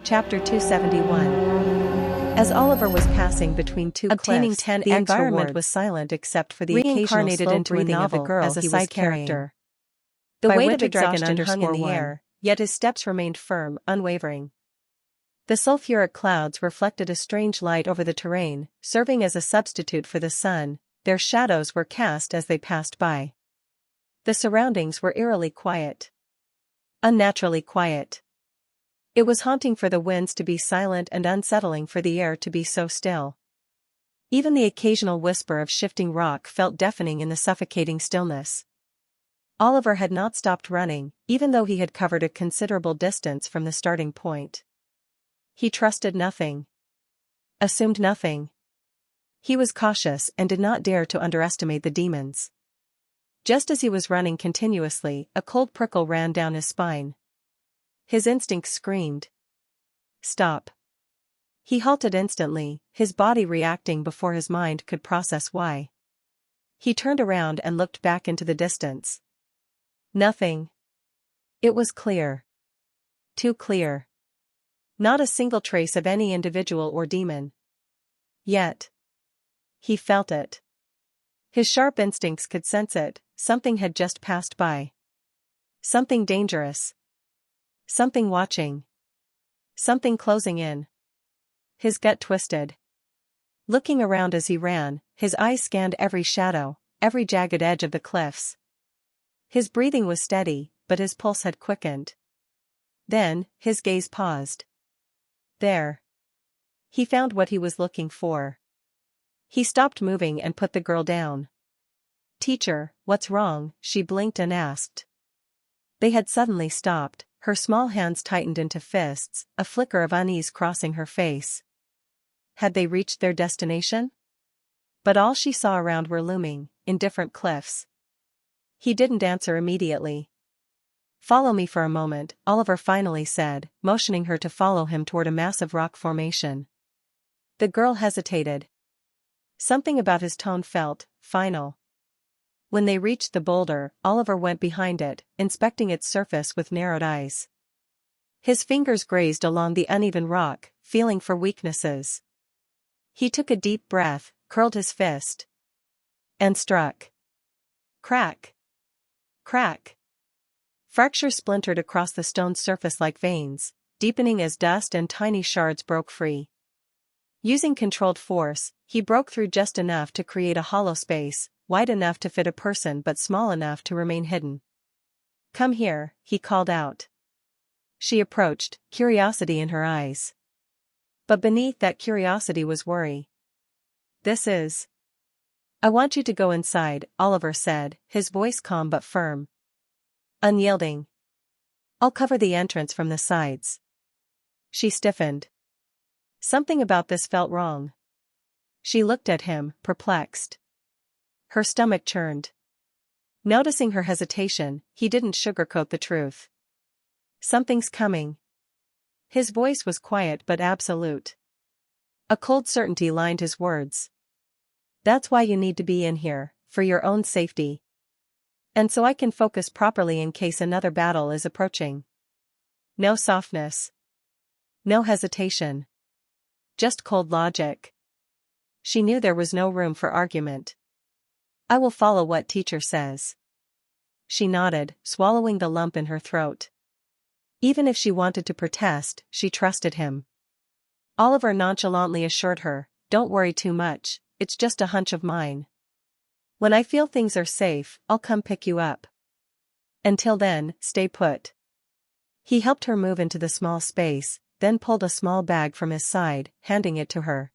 Chapter 271. As Oliver was passing between two Obtaining cliffs, 10 the eggs environment rewards. was silent except for the Reincarnated occasional slow into a breathing of the novel girl as a he side was carrying. character. The By weight weight of of exhaustion exhaustion hung in the 1. air, yet his steps remained firm, unwavering. The sulfuric clouds reflected a strange light over the terrain, serving as a substitute for the sun. Their shadows were cast as they passed by. The surroundings were eerily quiet. Unnaturally quiet. It was haunting for the winds to be silent and unsettling for the air to be so still. Even the occasional whisper of shifting rock felt deafening in the suffocating stillness. Oliver had not stopped running, even though he had covered a considerable distance from the starting point. He trusted nothing. Assumed nothing. He was cautious and did not dare to underestimate the demons. Just as he was running continuously, a cold prickle ran down his spine. His instincts screamed. Stop. He halted instantly, his body reacting before his mind could process why. He turned around and looked back into the distance. Nothing. It was clear. Too clear. Not a single trace of any individual or demon. Yet. He felt it. His sharp instincts could sense it. Something had just passed by. Something dangerous. Something watching. Something closing in. His gut twisted. Looking around as he ran, his eyes scanned every shadow, every jagged edge of the cliffs. His breathing was steady, but his pulse had quickened. Then, his gaze paused. There. He found what he was looking for. He stopped moving and put the girl down. Teacher, what's wrong? She blinked and asked. They had suddenly stopped, her small hands tightened into fists, a flicker of unease crossing her face. Had they reached their destination? But all she saw around were looming, indifferent cliffs. He didn't answer immediately. Follow me for a moment, Oliver finally said, motioning her to follow him toward a massive rock formation. The girl hesitated. Something about his tone felt final. When they reached the boulder, Oliver went behind it, inspecting its surface with narrowed eyes. His fingers grazed along the uneven rock, feeling for weaknesses. He took a deep breath, curled his fist, and struck. Crack! Crack! Fractures splintered across the stone's surface like veins, deepening as dust and tiny shards broke free. Using controlled force, he broke through just enough to create a hollow space, wide enough to fit a person but small enough to remain hidden. Come here, he called out. She approached, curiosity in her eyes. But beneath that curiosity was worry. This is. I want you to go inside, Oliver said, his voice calm but firm. Unyielding. I'll cover the entrance from the sides. She stiffened. Something about this felt wrong. She looked at him, perplexed. Her stomach churned. Noticing her hesitation, he didn't sugarcoat the truth. Something's coming. His voice was quiet but absolute. A cold certainty lined his words. That's why you need to be in here, for your own safety. And so I can focus properly in case another battle is approaching. No softness. No hesitation. Just cold logic. She knew there was no room for argument. I will follow what teacher says. She nodded, swallowing the lump in her throat. Even if she wanted to protest, she trusted him. Oliver nonchalantly assured her, don't worry too much, it's just a hunch of mine. When I feel things are safe, I'll come pick you up. Until then, stay put. He helped her move into the small space, then pulled a small bag from his side, handing it to her.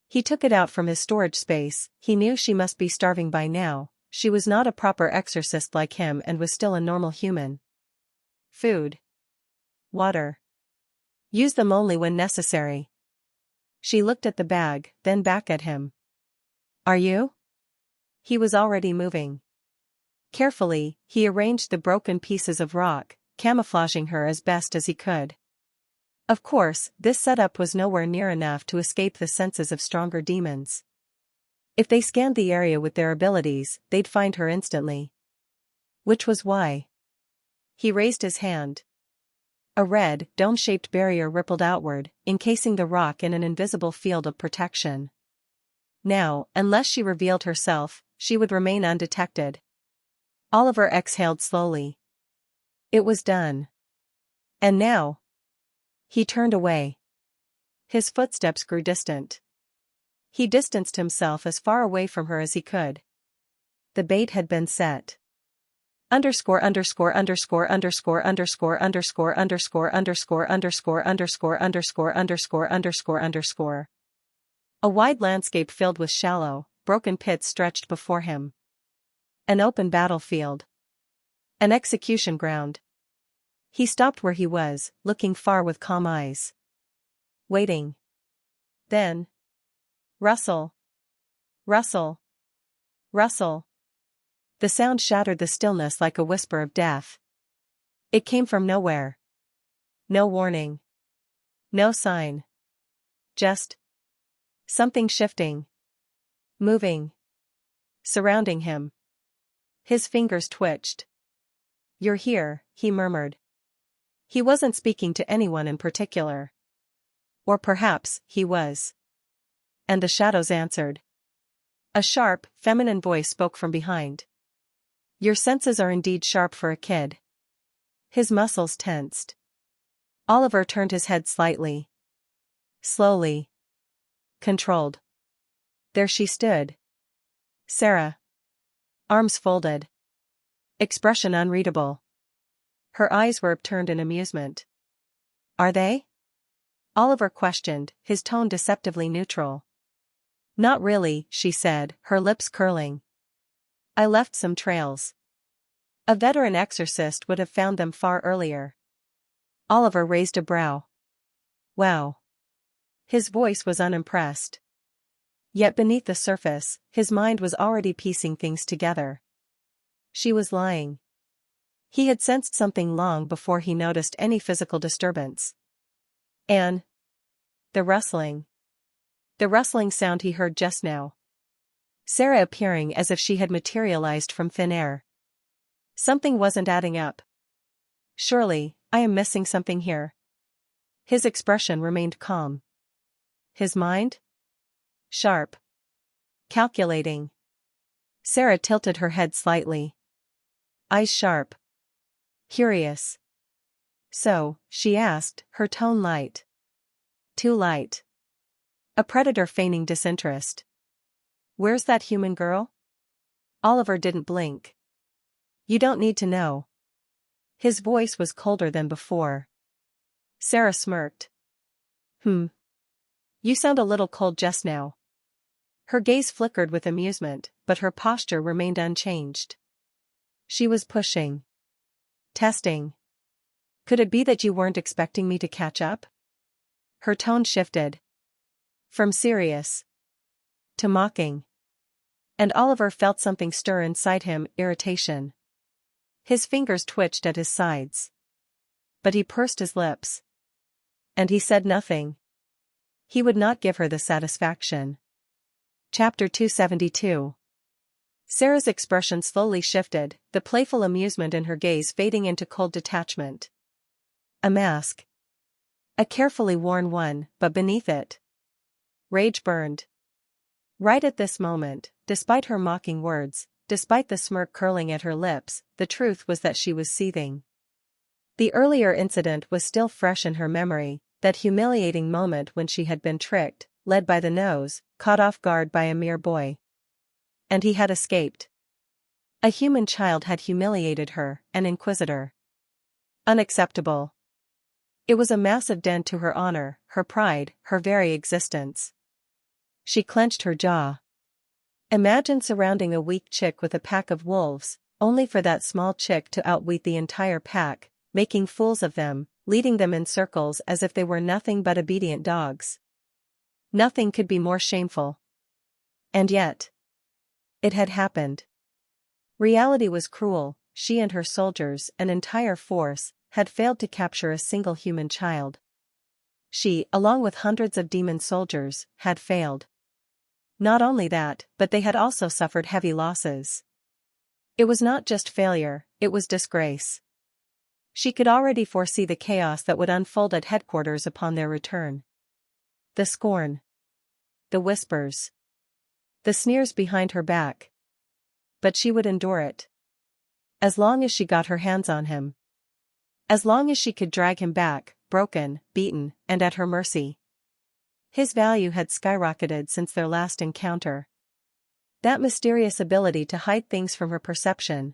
He took it out from his storage space. He knew she must be starving by now. She was not a proper exorcist like him and was still a normal human. Food. Water. Use them only when necessary. She looked at the bag, then back at him. Are you? He was already moving. Carefully, he arranged the broken pieces of rock, camouflaging her as best as he could. Of course, this setup was nowhere near enough to escape the senses of stronger demons. If they scanned the area with their abilities, they'd find her instantly. Which was why. He raised his hand. A red, dome-shaped barrier rippled outward, encasing the rock in an invisible field of protection. Now, unless she revealed herself, she would remain undetected. Oliver exhaled slowly. It was done. And now? He turned away. His footsteps grew distant. He distanced himself as far away from her as he could. The bait had been set. Underscore underscore underscore underscore underscore underscore underscore underscore underscore underscore underscore underscore underscore underscore. A wide landscape filled with shallow, broken pits stretched before him. An open battlefield. An execution ground. He stopped where he was, looking far with calm eyes. Waiting. Then. Rustle. Rustle. Rustle. The sound shattered the stillness like a whisper of death. It came from nowhere. No warning. No sign. Just something shifting. Moving. Surrounding him. His fingers twitched. "You're here," he murmured. He wasn't speaking to anyone in particular. Or perhaps he was. And the shadows answered. A sharp, feminine voice spoke from behind. "Your senses are indeed sharp for a kid." His muscles tensed. Oliver turned his head slightly. Slowly. Controlled. There she stood. Sarah. Arms folded. Expression unreadable. Her eyes were upturned in amusement. "Are they?" Oliver questioned, his tone deceptively neutral. "Not really," she said, her lips curling. "I left some trails. A veteran exorcist would have found them far earlier." Oliver raised a brow. "Wow." His voice was unimpressed. Yet beneath the surface, his mind was already piecing things together. She was lying. He had sensed something long before he noticed any physical disturbance. And the rustling. The rustling sound he heard just now. Sarah appearing as if she had materialized from thin air. Something wasn't adding up. "Surely, I am missing something here." His expression remained calm. His mind? Sharp. Calculating. Sarah tilted her head slightly. Eyes sharp. Curious. "So," she asked, her tone light. Too light. A predator feigning disinterest. "Where's that human girl?" Oliver didn't blink. "You don't need to know." His voice was colder than before. Sarah smirked. You sound a little cold just now." Her gaze flickered with amusement, but her posture remained unchanged. She was pushing. Testing. "Could it be that you weren't expecting me to catch up?" Her tone shifted. From serious to mocking. And Oliver felt something stir inside him, irritation. His fingers twitched at his sides. But he pursed his lips. And he said nothing. He would not give her the satisfaction. Chapter 272. Sarah's expression slowly shifted, the playful amusement in her gaze fading into cold detachment. A mask. A carefully worn one, but beneath it, rage burned. Right at this moment, despite her mocking words, despite the smirk curling at her lips, the truth was that she was seething. The earlier incident was still fresh in her memory, that humiliating moment when she had been tricked, led by the nose, caught off guard by a mere boy. And he had escaped. A human child had humiliated her, an inquisitor. Unacceptable. It was a massive dent to her honor, her pride, her very existence. She clenched her jaw. Imagine surrounding a weak chick with a pack of wolves, only for that small chick to outwit the entire pack, making fools of them, leading them in circles as if they were nothing but obedient dogs. Nothing could be more shameful. And yet, it had happened. Reality was cruel. She and her soldiers, an entire force, had failed to capture a single human child. She, along with hundreds of demon soldiers, had failed. Not only that, but they had also suffered heavy losses. It was not just failure, it was disgrace. She could already foresee the chaos that would unfold at headquarters upon their return. The scorn. The whispers. The sneers behind her back. But she would endure it. As long as she got her hands on him. As long as she could drag him back, broken, beaten, and at her mercy. His value had skyrocketed since their last encounter. That mysterious ability to hide things from her perception.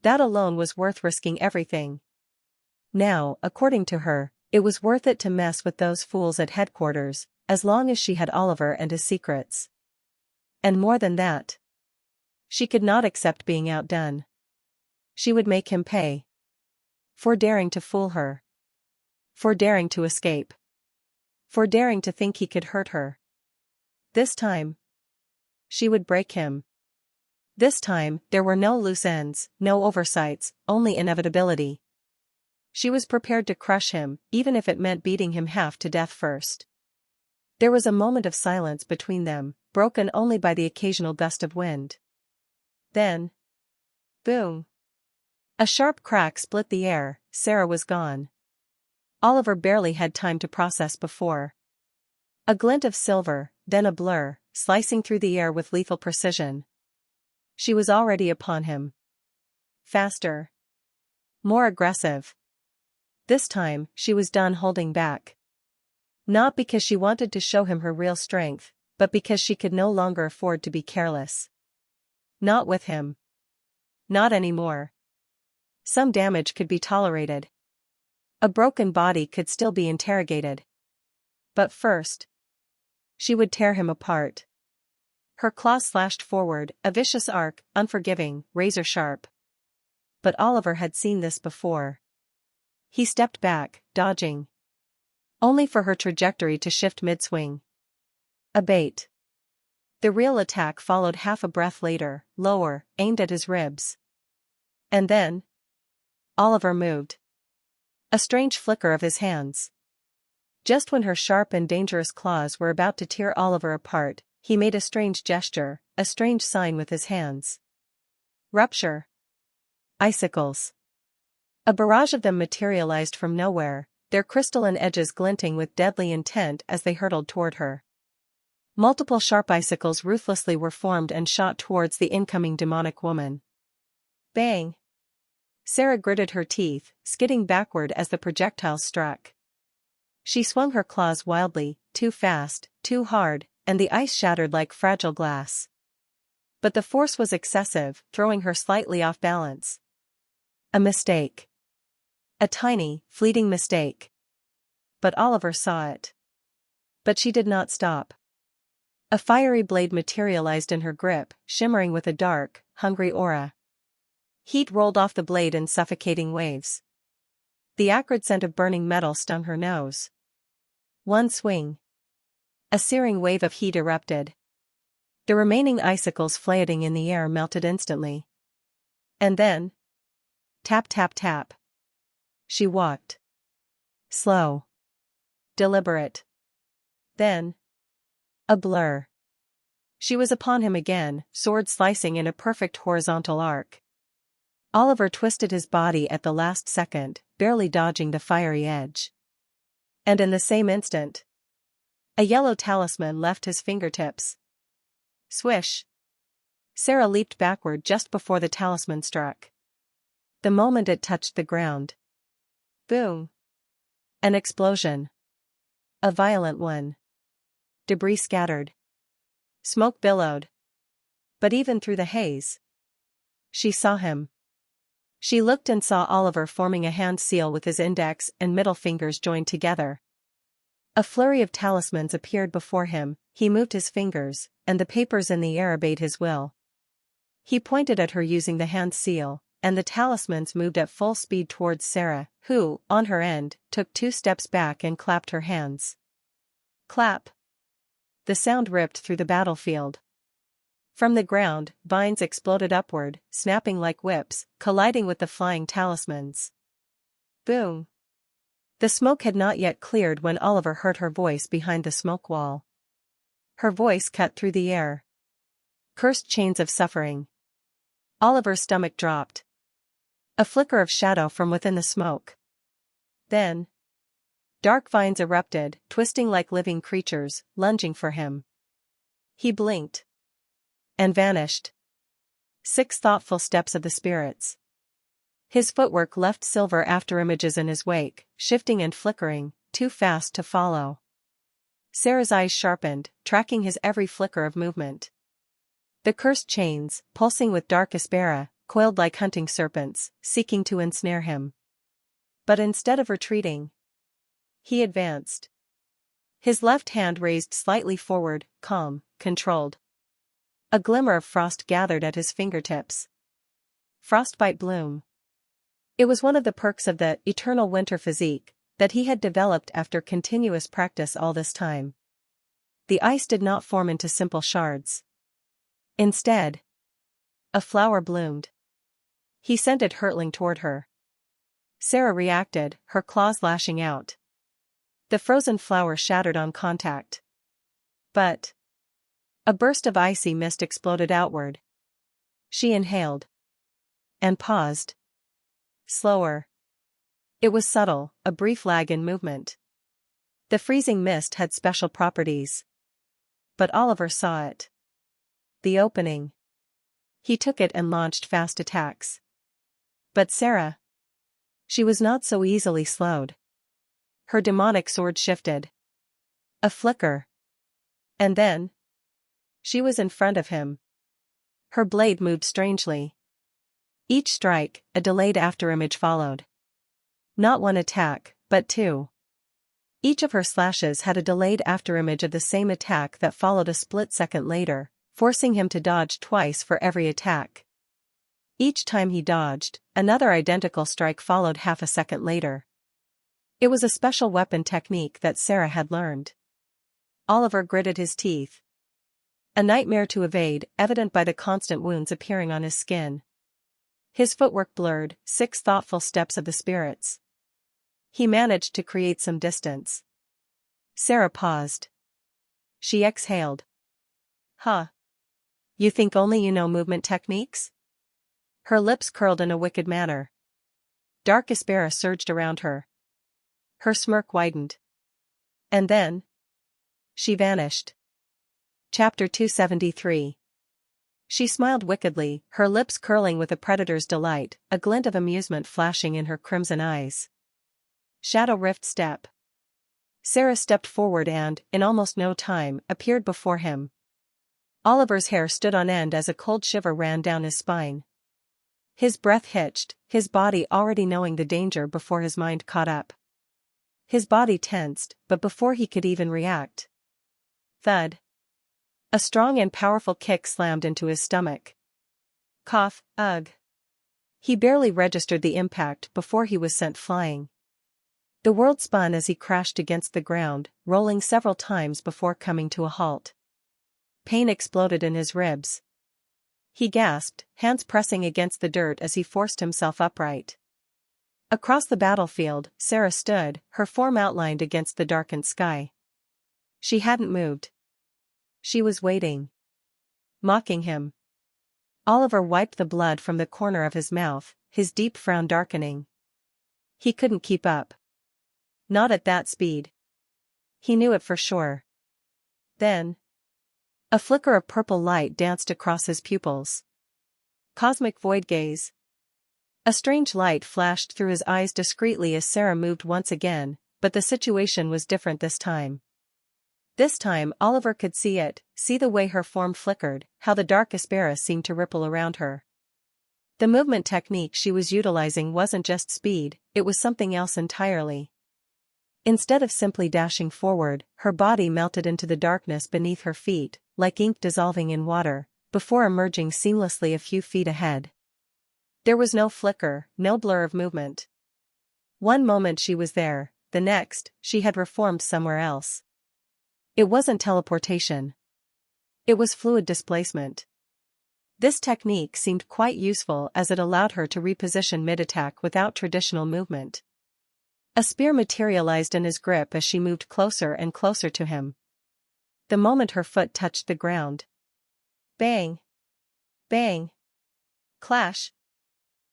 That alone was worth risking everything. Now, according to her, it was worth it to mess with those fools at headquarters, as long as she had Oliver and his secrets. And more than that. She could not accept being outdone. She would make him pay. For daring to fool her. For daring to escape. For daring to think he could hurt her. This time. She would break him. This time, there were no loose ends, no oversights, only inevitability. She was prepared to crush him, even if it meant beating him half to death first. There was a moment of silence between them, broken only by the occasional gust of wind. Then. Boom. A sharp crack split the air. Sarah was gone. Oliver barely had time to process before. A glint of silver, then a blur, slicing through the air with lethal precision. She was already upon him. Faster. More aggressive. This time, she was done holding back. Not because she wanted to show him her real strength, but because she could no longer afford to be careless. Not with him. Not anymore. Some damage could be tolerated. A broken body could still be interrogated. But first. She would tear him apart. Her claws slashed forward, a vicious arc, unforgiving, razor-sharp. But Oliver had seen this before. He stepped back, dodging. Only for her trajectory to shift mid-swing. A bait. The real attack followed half a breath later, lower, aimed at his ribs. And then. Oliver moved. A strange flicker of his hands. Just when her sharp and dangerous claws were about to tear Oliver apart, he made a strange gesture, a strange sign with his hands. Rupture. Icicles. A barrage of them materialized from nowhere, their crystalline edges glinting with deadly intent as they hurtled toward her. Multiple sharp icicles ruthlessly were formed and shot towards the incoming demonic woman. Bang! Sarah gritted her teeth, skidding backward as the projectiles struck. She swung her claws wildly, too fast, too hard, and the ice shattered like fragile glass. But the force was excessive, throwing her slightly off balance. A mistake. A tiny, fleeting mistake. But Oliver saw it. But she did not stop. A fiery blade materialized in her grip, shimmering with a dark, hungry aura. Heat rolled off the blade in suffocating waves. The acrid scent of burning metal stung her nose. One swing. A searing wave of heat erupted. The remaining icicles floating in the air melted instantly. And then. Tap tap tap. She walked. Slow. Deliberate. Then. A blur. She was upon him again, sword slicing in a perfect horizontal arc. Oliver twisted his body at the last second, barely dodging the fiery edge. And in the same instant, a yellow talisman left his fingertips. Swish. Sarah leaped backward just before the talisman struck. The moment it touched the ground. Boom. An explosion. A violent one. Debris scattered. Smoke billowed. But even through the haze, she saw him. She looked and saw Oliver forming a hand seal with his index and middle fingers joined together. A flurry of talismans appeared before him, he moved his fingers, and the papers in the air obeyed his will. He pointed at her using the hand seal, and the talismans moved at full speed towards Sarah, who, on her end, took 2 steps back and clapped her hands. Clap. The sound ripped through the battlefield. From the ground, vines exploded upward, snapping like whips, colliding with the flying talismans. Boom. The smoke had not yet cleared when Oliver heard her voice behind the smoke wall. Her voice cut through the air. Cursed chains of suffering. Oliver's stomach dropped. A flicker of shadow from within the smoke. Then, dark vines erupted, twisting like living creatures, lunging for him. He blinked. And vanished. 6 thoughtful steps of the spirits. His footwork left silver afterimages in his wake, shifting and flickering, too fast to follow. Sarah's eyes sharpened, tracking his every flicker of movement. The cursed chains, pulsing with dark aspera, coiled like hunting serpents, seeking to ensnare him. But instead of retreating, he advanced. His left hand raised slightly forward, calm, controlled. A glimmer of frost gathered at his fingertips. Frostbite bloom. It was one of the perks of the eternal winter physique that he had developed after continuous practice all this time. The ice did not form into simple shards. Instead, a flower bloomed. He sent it hurtling toward her. Sarah reacted, her claws lashing out. The frozen flower shattered on contact. But a burst of icy mist exploded outward. She inhaled. And paused. Slower. It was subtle, a brief lag in movement. The freezing mist had special properties. But Oliver saw it. The opening. He took it and launched fast attacks. But Sarah. She was not so easily slowed. Her demonic sword shifted. A flicker. And then, she was in front of him. Her blade moved strangely. Each strike, a delayed afterimage followed. Not one attack, but 2. Each of her slashes had a delayed afterimage of the same attack that followed a split second later, forcing him to dodge twice for every attack. Each time he dodged, another identical strike followed half a second later. It was a special weapon technique that Sarah had learned. Oliver gritted his teeth. A nightmare to evade, evident by the constant wounds appearing on his skin. His footwork blurred, 6 thoughtful steps of the spirits. He managed to create some distance. Sarah paused. She exhaled. Huh. You think only you know movement techniques? Her lips curled in a wicked manner. Dark aspera surged around her. Her smirk widened. And then, she vanished. Chapter 273. She smiled wickedly, her lips curling with a predator's delight, a glint of amusement flashing in her crimson eyes. Shadow rift step. Sarah stepped forward and, in almost no time, appeared before him. Oliver's hair stood on end as a cold shiver ran down his spine. His breath hitched, his body already knowing the danger before his mind caught up. His body tensed, but before he could even react. Thud. A strong and powerful kick slammed into his stomach. Cough, ugh. He barely registered the impact before he was sent flying. The world spun as he crashed against the ground, rolling several times before coming to a halt. Pain exploded in his ribs. He gasped, hands pressing against the dirt as he forced himself upright. Across the battlefield, Sarah stood, her form outlined against the darkened sky. She hadn't moved. She was waiting. Mocking him. Oliver wiped the blood from the corner of his mouth, his deep frown darkening. He couldn't keep up. Not at that speed. He knew it for sure. Then, a flicker of purple light danced across his pupils. Cosmic void gaze. A strange light flashed through his eyes discreetly as Sarah moved once again, but the situation was different this time. This time Oliver could see it, see the way her form flickered, how the dark aspera seemed to ripple around her. The movement technique she was utilizing wasn't just speed, it was something else entirely. Instead of simply dashing forward, her body melted into the darkness beneath her feet, like ink dissolving in water, before emerging seamlessly a few feet ahead. There was no flicker, no blur of movement. One moment she was there, the next, she had reformed somewhere else. It wasn't teleportation. It was fluid displacement. This technique seemed quite useful as it allowed her to reposition mid-attack without traditional movement. A spear materialized in his grip as she moved closer and closer to him. The moment her foot touched the ground. Bang! Bang! Clash!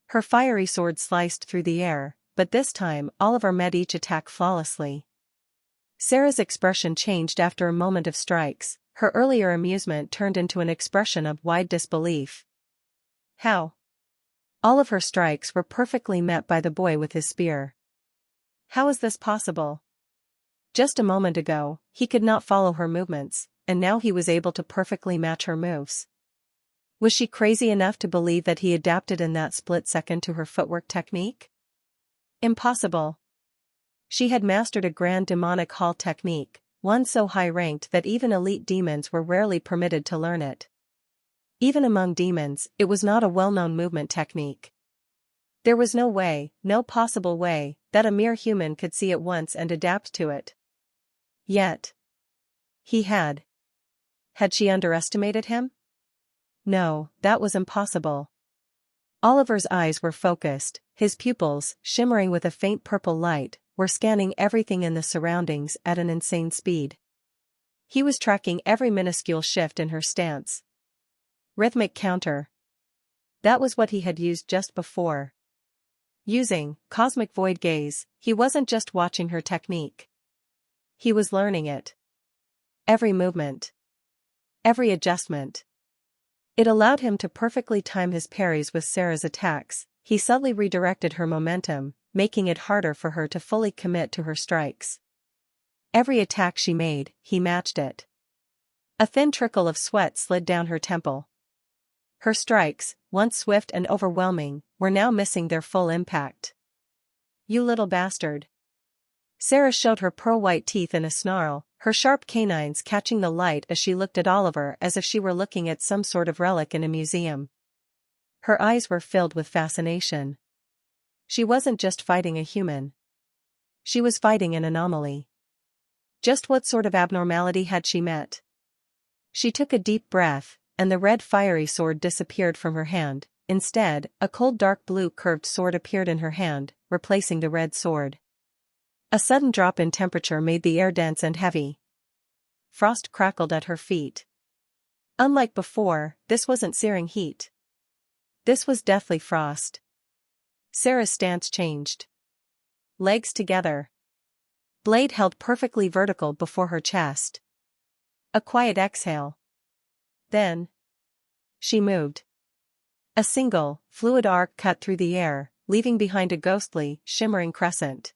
Her fiery sword sliced through the air, but this time Oliver met each attack flawlessly. Sarah's expression changed after a moment of strikes, her earlier amusement turned into an expression of wide disbelief. How? All of her strikes were perfectly met by the boy with his spear. How is this possible? Just a moment ago, he could not follow her movements, and now he was able to perfectly match her moves. Was she crazy enough to believe that he adapted in that split second to her footwork technique? Impossible. She had mastered a grand demonic hall technique, one so high-ranked that even elite demons were rarely permitted to learn it. Even among demons, it was not a well-known movement technique. There was no way, no possible way, that a mere human could see it once and adapt to it. Yet. He had. Had she underestimated him? No, that was impossible. Oliver's eyes were focused, his pupils, shimmering with a faint purple light, were scanning everything in the surroundings at an insane speed. He was tracking every minuscule shift in her stance. Rhythmic counter. That was what he had used just before. Using cosmic void gaze, he wasn't just watching her technique. He was learning it. Every movement. Every adjustment. It allowed him to perfectly time his parries with Sarah's attacks. He subtly redirected her momentum, making it harder for her to fully commit to her strikes. Every attack she made, he matched it. A thin trickle of sweat slid down her temple. Her strikes, once swift and overwhelming, were now missing their full impact. You little bastard. Sarah showed her pearl-white teeth in a snarl, her sharp canines catching the light as she looked at Oliver as if she were looking at some sort of relic in a museum. Her eyes were filled with fascination. She wasn't just fighting a human. She was fighting an anomaly. Just what sort of abnormality had she met? She took a deep breath, and the red fiery sword disappeared from her hand. Instead, a cold dark blue curved sword appeared in her hand, replacing the red sword. A sudden drop in temperature made the air dense and heavy. Frost crackled at her feet. Unlike before, this wasn't searing heat. This was deathly frost. Sarah's stance changed. Legs together. Blade held perfectly vertical before her chest. A quiet exhale. Then. She moved. A single, fluid arc cut through the air, leaving behind a ghostly, shimmering crescent.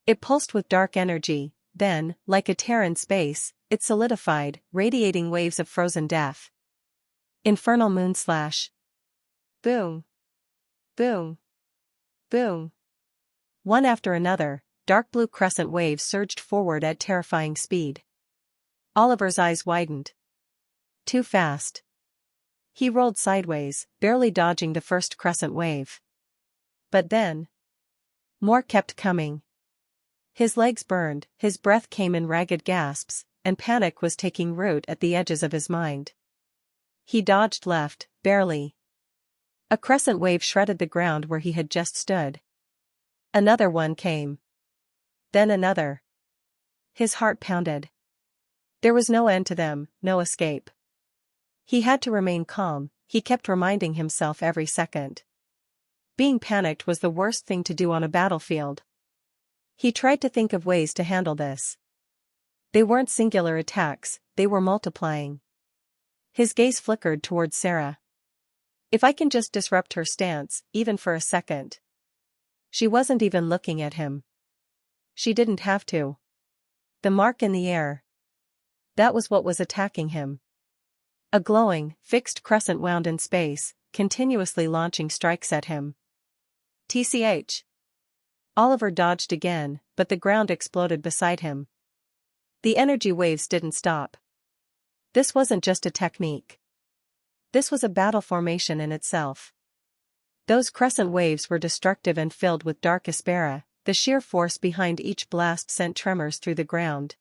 It pulsed with dark energy, then, like a tear in space, it solidified, radiating waves of frozen death. Infernal moonslash. Boom. Boom. Boom. One after another, dark blue crescent waves surged forward at terrifying speed. Oliver's eyes widened. Too fast. He rolled sideways, barely dodging the first crescent wave. But then. More kept coming. His legs burned, his breath came in ragged gasps, and panic was taking root at the edges of his mind. He dodged left, barely. A crescent wave shredded the ground where he had just stood. Another one came. Then another. His heart pounded. There was no end to them, no escape. He had to remain calm, he kept reminding himself every second. Being panicked was the worst thing to do on a battlefield. He tried to think of ways to handle this. They weren't singular attacks, they were multiplying. His gaze flickered towards Sarah. If I can just disrupt her stance, even for a second. She wasn't even looking at him. She didn't have to. The mark in the air. That was what was attacking him. A glowing, fixed crescent wound in space, continuously launching strikes at him. TCH. Oliver dodged again, but the ground exploded beside him. The energy waves didn't stop. This wasn't just a technique. This was a battle formation in itself. Those crescent waves were destructive and filled with dark aspera, the sheer force behind each blast sent tremors through the ground.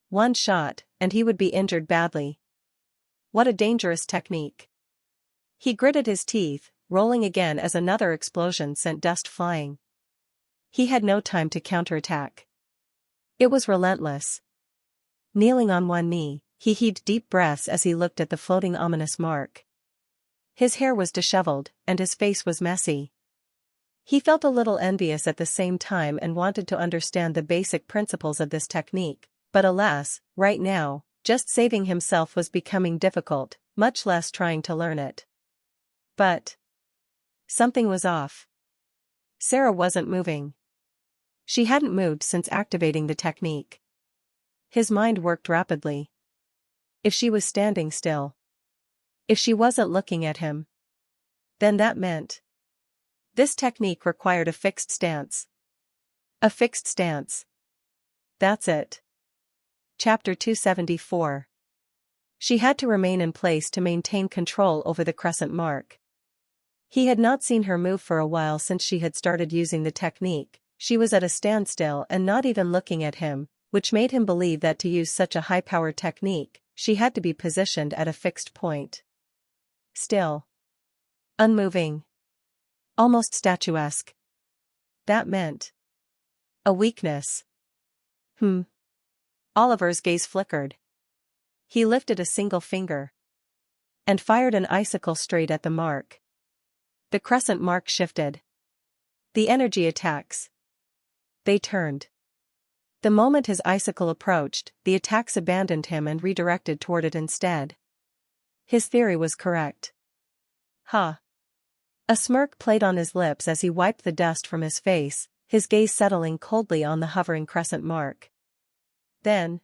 One shot, and he would be injured badly. What a dangerous technique. He gritted his teeth, rolling again as another explosion sent dust flying. He had no time to counterattack. It was relentless. Kneeling on one knee, he heaved deep breaths as he looked at the floating ominous mark. His hair was disheveled, and his face was messy. He felt a little envious at the same time and wanted to understand the basic principles of this technique, but alas, right now, just saving himself was becoming difficult, much less trying to learn it. But something was off. Sarah wasn't moving. She hadn't moved since activating the technique. His mind worked rapidly. If she was standing still, if she wasn't looking at him, then that meant this technique required a fixed stance. A fixed stance. That's it. Chapter 274. She had to remain in place to maintain control over the crescent mark. He had not seen her move for a while since she had started using the technique. She was at a standstill and not even looking at him, which made him believe that to use such a high-powered technique, she had to be positioned at a fixed point. Still. Unmoving. Almost statuesque. That meant a weakness. Oliver's gaze flickered. He lifted a single finger and fired an icicle straight at the mark. The crescent mark shifted. The energy attacks. They turned. The moment his icicle approached, the attacks abandoned him and redirected toward it instead. His theory was correct. A smirk played on his lips as he wiped the dust from his face, his gaze settling coldly on the hovering crescent mark. Then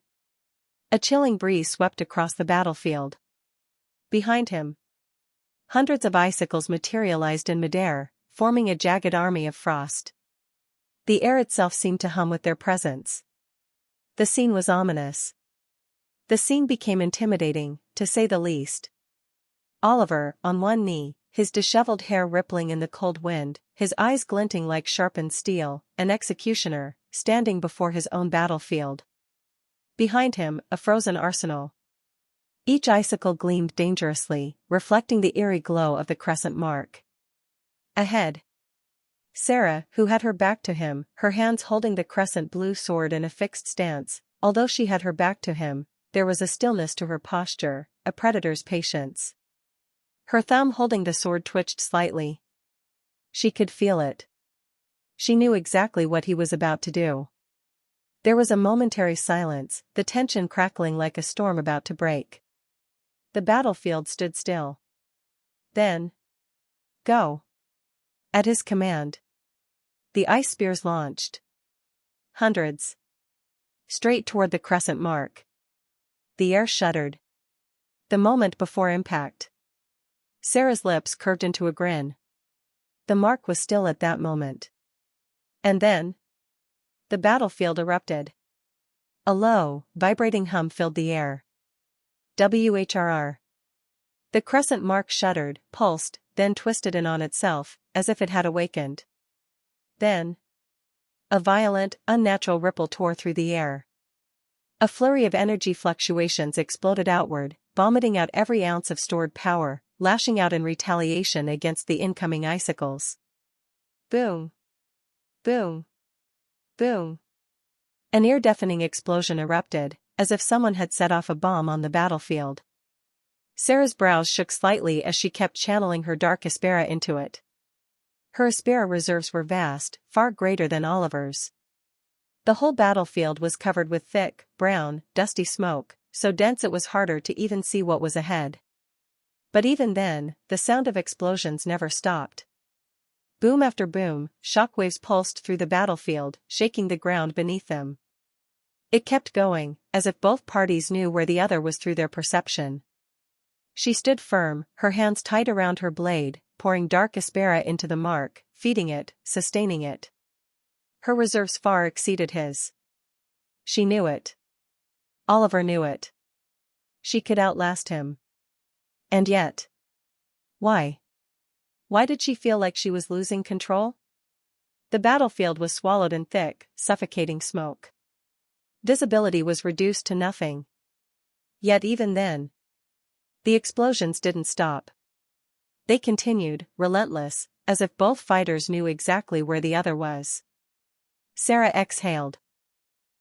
a chilling breeze swept across the battlefield. Behind him, hundreds of icicles materialized in midair, forming a jagged army of frost. The air itself seemed to hum with their presence. The scene was ominous. The scene became intimidating, to say the least. Oliver, on one knee, his disheveled hair rippling in the cold wind, his eyes glinting like sharpened steel, an executioner, standing before his own battlefield. Behind him, a frozen arsenal. Each icicle gleamed dangerously, reflecting the eerie glow of the crescent mark. Ahead, Sarah, who had her back to him, her hands holding the crescent blue sword in a fixed stance. Although she had her back to him, there was a stillness to her posture, a predator's patience. Her thumb holding the sword twitched slightly. She could feel it. She knew exactly what he was about to do. There was a momentary silence, the tension crackling like a storm about to break. The battlefield stood still. Then, go. At his command, the ice spears launched. Hundreds. Straight toward the crescent mark. The air shuddered. The moment before impact, Sarah's lips curved into a grin. The mark was still at that moment. And then the battlefield erupted. A low, vibrating hum filled the air. WHRR. The crescent mark shuddered, pulsed, then twisted in on itself, as if it had awakened. Then a violent, unnatural ripple tore through the air. A flurry of energy fluctuations exploded outward, vomiting out every ounce of stored power, lashing out in retaliation against the incoming icicles. Boom. Boom. Boom. An ear-deafening explosion erupted, as if someone had set off a bomb on the battlefield. Sarah's brows shook slightly as she kept channeling her dark aspera into it. Her aspera reserves were vast, far greater than Oliver's. The whole battlefield was covered with thick, brown, dusty smoke, so dense it was harder to even see what was ahead. But even then, the sound of explosions never stopped. Boom after boom, shockwaves pulsed through the battlefield, shaking the ground beneath them. It kept going, as if both parties knew where the other was through their perception. She stood firm, her hands tight around her blade, pouring dark aspera into the mark, feeding it, sustaining it. Her reserves far exceeded his. She knew it. Oliver knew it. She could outlast him. And yet, why? Why did she feel like she was losing control? The battlefield was swallowed in thick, suffocating smoke. Visibility was reduced to nothing. Yet even then, the explosions didn't stop. They continued, relentless, as if both fighters knew exactly where the other was. Sarah exhaled.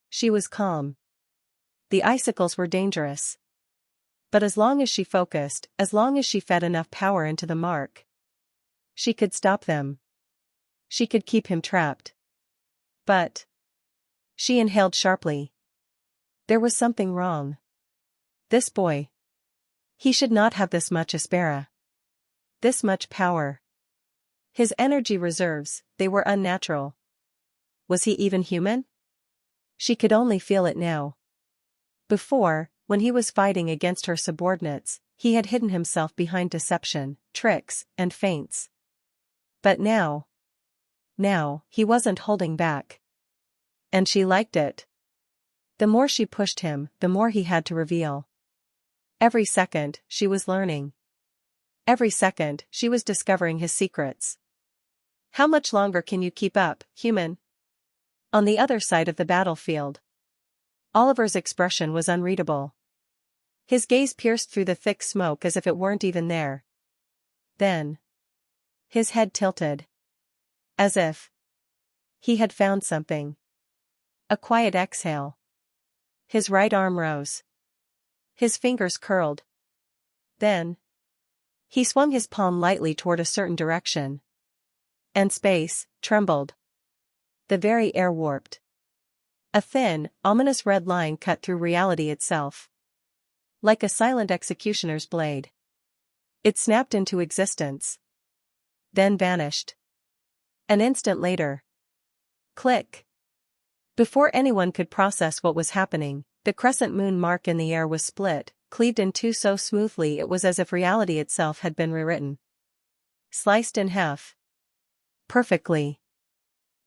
She was calm. The icicles were dangerous. But as long as she focused, as long as she fed enough power into the mark, she could stop them. She could keep him trapped. But she inhaled sharply. There was something wrong. This boy. He should not have this much aspera. This much power. His energy reserves, they were unnatural. Was he even human? She could only feel it now. Before, when he was fighting against her subordinates, he had hidden himself behind deception, tricks, and feints. But now, he wasn't holding back. And she liked it. The more she pushed him, the more he had to reveal. Every second, she was learning. Every second, she was discovering his secrets. How much longer can you keep up, human? On the other side of the battlefield, Oliver's expression was unreadable. His gaze pierced through the thick smoke as if it weren't even there. Then, his head tilted. As if he had found something. A quiet exhale. His right arm rose. His fingers curled. Then, he swung his palm lightly toward a certain direction. And space trembled. The very air warped. A thin, ominous red line cut through reality itself. Like a silent executioner's blade. It snapped into existence. Then vanished. An instant later. Click. Before anyone could process what was happening, the crescent moon mark in the air was split, cleaved in two so smoothly it was as if reality itself had been rewritten. Sliced in half. Perfectly.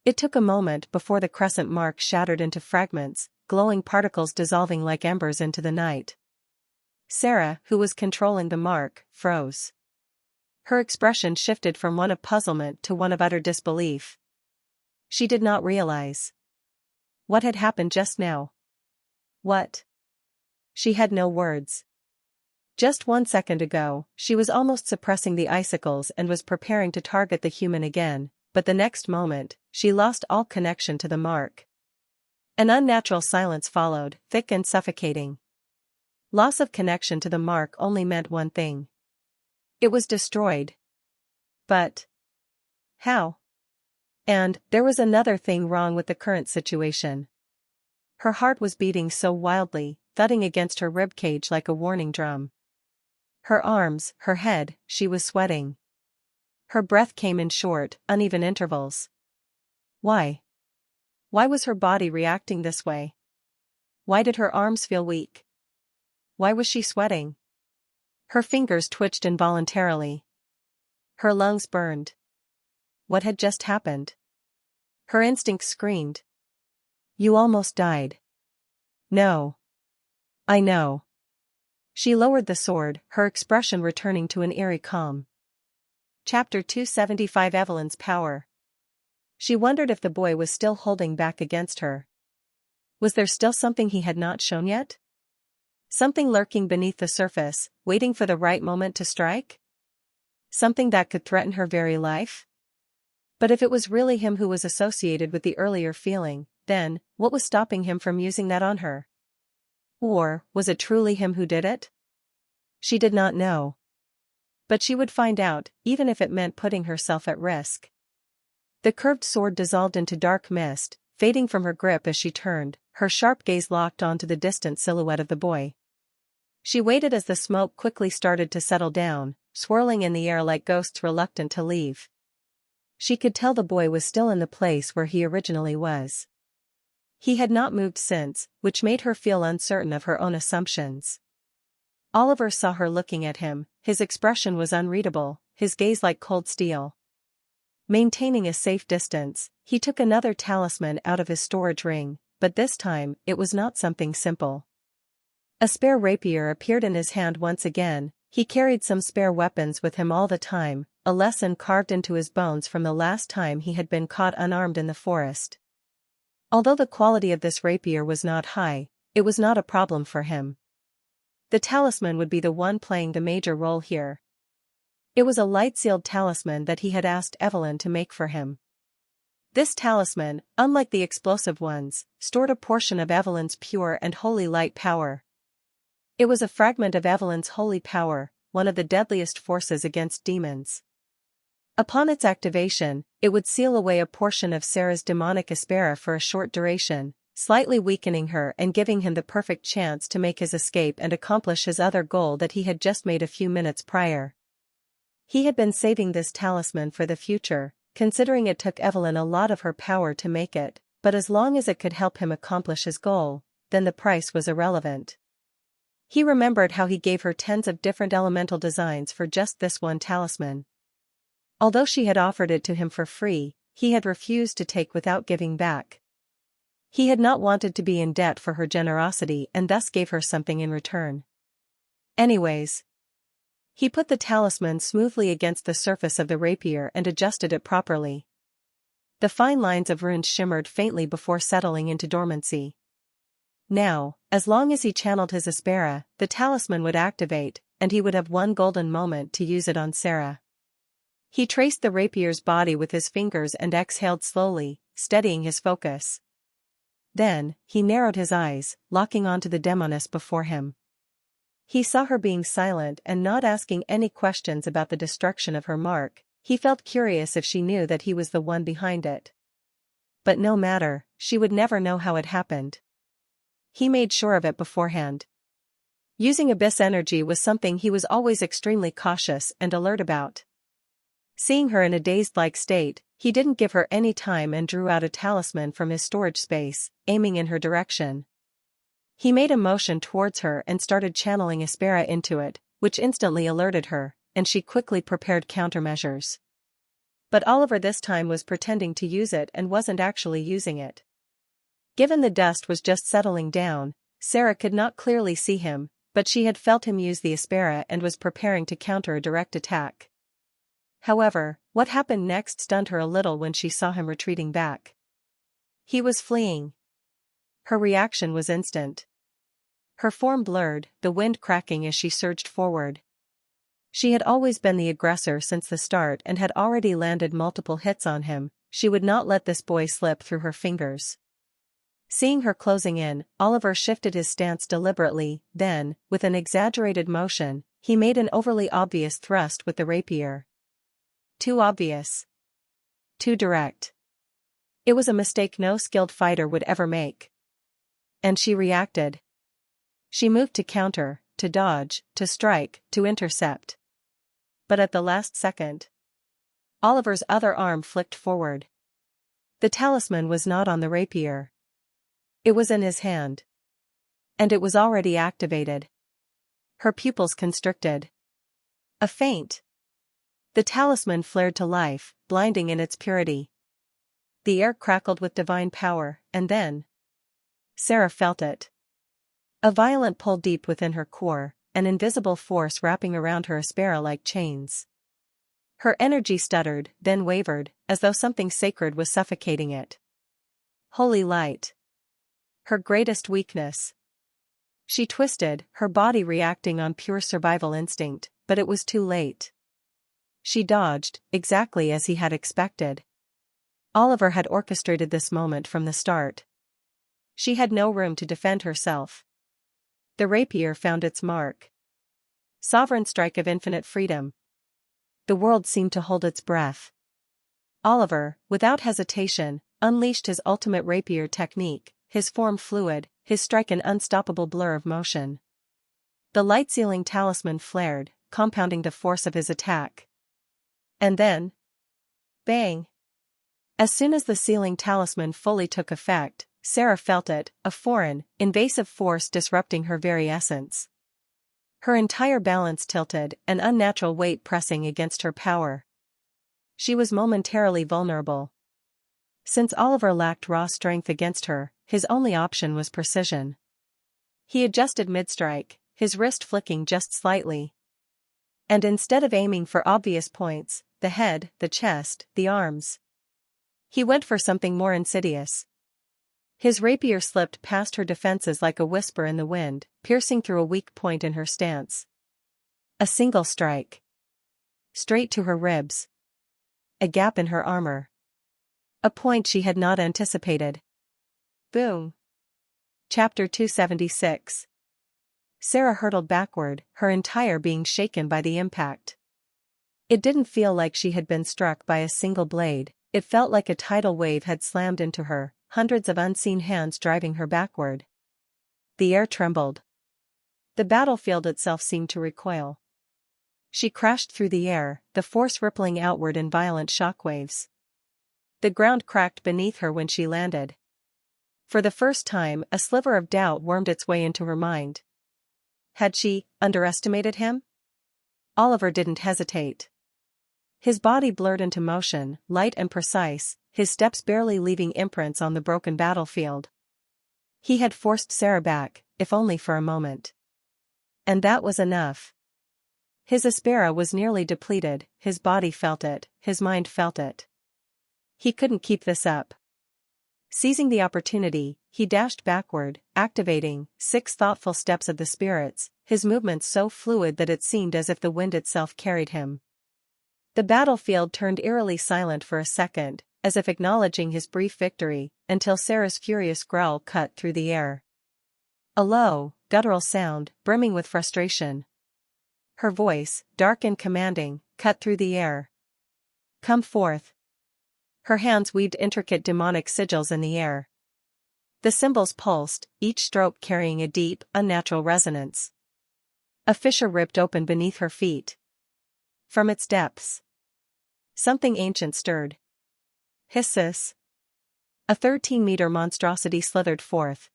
It took a moment before the crescent mark shattered into fragments, glowing particles dissolving like embers into the night. Sarah, who was controlling the mark, froze. Her expression shifted from one of puzzlement to one of utter disbelief. She did not realize what had happened just now. What? She had no words. Just 1 second ago, she was almost suppressing the icicles and was preparing to target the human again, but the next moment, she lost all connection to the mark. An unnatural silence followed, thick and suffocating. Loss of connection to the mark only meant one thing. It was destroyed. But how? And there was another thing wrong with the current situation. Her heart was beating so wildly, thudding against her ribcage like a warning drum. Her arms, her head, she was sweating. Her breath came in short, uneven intervals. Why? Why was her body reacting this way? Why did her arms feel weak? Why was she sweating? Her fingers twitched involuntarily. Her lungs burned. What had just happened? Her instinct screamed. You almost died. No. I know. She lowered the sword, her expression returning to an eerie calm. Chapter 275 Evelyn's Power. She wondered if the boy was still holding back against her. Was there still something he had not shown yet? Something lurking beneath the surface, waiting for the right moment to strike? Something that could threaten her very life? But if it was really him who was associated with the earlier feeling, then, what was stopping him from using that on her? Or, was it truly him who did it? She did not know. But she would find out, even if it meant putting herself at risk. The curved sword dissolved into dark mist, fading from her grip as she turned, her sharp gaze locked onto the distant silhouette of the boy. She waited as the smoke quickly started to settle down, swirling in the air like ghosts reluctant to leave. She could tell the boy was still in the place where he originally was. He had not moved since, which made her feel uncertain of her own assumptions. Oliver saw her looking at him, his expression was unreadable, his gaze like cold steel. Maintaining a safe distance, he took another talisman out of his storage ring, but this time, it was not something simple. A spare rapier appeared in his hand once again. He carried some spare weapons with him all the time, a lesson carved into his bones from the last time he had been caught unarmed in the forest. Although the quality of this rapier was not high, it was not a problem for him. The talisman would be the one playing the major role here. It was a light-sealed talisman that he had asked Evelyn to make for him. This talisman, unlike the explosive ones, stored a portion of Evelyn's pure and holy light power. It was a fragment of Evelyn's holy power, one of the deadliest forces against demons. Upon its activation, it would seal away a portion of Sarah's demonic aspera for a short duration, slightly weakening her and giving him the perfect chance to make his escape and accomplish his other goal that he had just made a few minutes prior. He had been saving this talisman for the future, considering it took Evelyn a lot of her power to make it, but as long as it could help him accomplish his goal, then the price was irrelevant. He remembered how he gave her tens of different elemental designs for just this one talisman. Although she had offered it to him for free, he had refused to take without giving back. He had not wanted to be in debt for her generosity and thus gave her something in return. Anyways, he put the talisman smoothly against the surface of the rapier and adjusted it properly. The fine lines of runes shimmered faintly before settling into dormancy. Now, as long as he channeled his aspera, the talisman would activate, and he would have one golden moment to use it on Sarah. He traced the rapier's body with his fingers and exhaled slowly, steadying his focus. Then, he narrowed his eyes, locking onto the demoness before him. He saw her being silent and not asking any questions about the destruction of her mark. He felt curious if she knew that he was the one behind it. But no matter, she would never know how it happened. He made sure of it beforehand. Using abyss energy was something he was always extremely cautious and alert about. Seeing her in a dazed-like state, he didn't give her any time and drew out a talisman from his storage space, aiming in her direction. He made a motion towards her and started channeling aspera into it, which instantly alerted her, and she quickly prepared countermeasures. But Oliver this time was pretending to use it and wasn't actually using it. Given the dust was just settling down, Sarah could not clearly see him, but she had felt him use the aspera and was preparing to counter a direct attack. However, what happened next stunned her a little when she saw him retreating back. He was fleeing. Her reaction was instant. Her form blurred, the wind cracking as she surged forward. She had always been the aggressor since the start and had already landed multiple hits on him. She would not let this boy slip through her fingers. Seeing her closing in, Oliver shifted his stance deliberately, then, with an exaggerated motion, he made an overly obvious thrust with the rapier. Too obvious. Too direct. It was a mistake no skilled fighter would ever make. And she reacted. She moved to counter, to dodge, to strike, to intercept. But at the last second, Oliver's other arm flicked forward. The talisman was not on the rapier. It was in his hand. And it was already activated. Her pupils constricted. A feint. The talisman flared to life, blinding in its purity. The air crackled with divine power, and then Sarah felt it. A violent pull deep within her core, an invisible force wrapping around her aspera like chains. Her energy stuttered, then wavered, as though something sacred was suffocating it. Holy light. Her greatest weakness. She twisted, her body reacting on pure survival instinct, but it was too late. She dodged, exactly as he had expected. Oliver had orchestrated this moment from the start. She had no room to defend herself. The rapier found its mark. Sovereign strike of infinite freedom. The world seemed to hold its breath. Oliver, without hesitation, unleashed his ultimate rapier technique, his form fluid, his strike an unstoppable blur of motion. The light-sealing talisman flared, compounding the force of his attack. And then, bang! As soon as the sealing talisman fully took effect, Sarah felt it, a foreign, invasive force disrupting her very essence. Her entire balance tilted, an unnatural weight pressing against her power. She was momentarily vulnerable. Since Oliver lacked raw strength against her, his only option was precision. He adjusted mid-strike, his wrist flicking just slightly. And instead of aiming for obvious points, the head, the chest, the arms, he went for something more insidious. His rapier slipped past her defenses like a whisper in the wind, piercing through a weak point in her stance. A single strike. Straight to her ribs. A gap in her armor. A point she had not anticipated. Boom. Chapter 276. Sarah hurtled backward, her entire being shaken by the impact. It didn't feel like she had been struck by a single blade, it felt like a tidal wave had slammed into her, hundreds of unseen hands driving her backward. The air trembled. The battlefield itself seemed to recoil. She crashed through the air, the force rippling outward in violent shockwaves. The ground cracked beneath her when she landed. For the first time, a sliver of doubt wormed its way into her mind. Had she underestimated him? Oliver didn't hesitate. His body blurred into motion, light and precise, his steps barely leaving imprints on the broken battlefield. He had forced Sarah back, if only for a moment. And that was enough. His aspera was nearly depleted, his body felt it, his mind felt it. He couldn't keep this up. Seizing the opportunity, he dashed backward, activating 6 thoughtful steps of the spirits, his movements so fluid that it seemed as if the wind itself carried him. The battlefield turned eerily silent for a second, as if acknowledging his brief victory, until Sarah's furious growl cut through the air. A low, guttural sound, brimming with frustration. Her voice, dark and commanding, cut through the air. "Come forth." Her hands weaved intricate demonic sigils in the air. The cymbals pulsed, each stroke carrying a deep, unnatural resonance. A fissure ripped open beneath her feet. From its depths, something ancient stirred. Hissus. A 13-meter monstrosity slithered forth.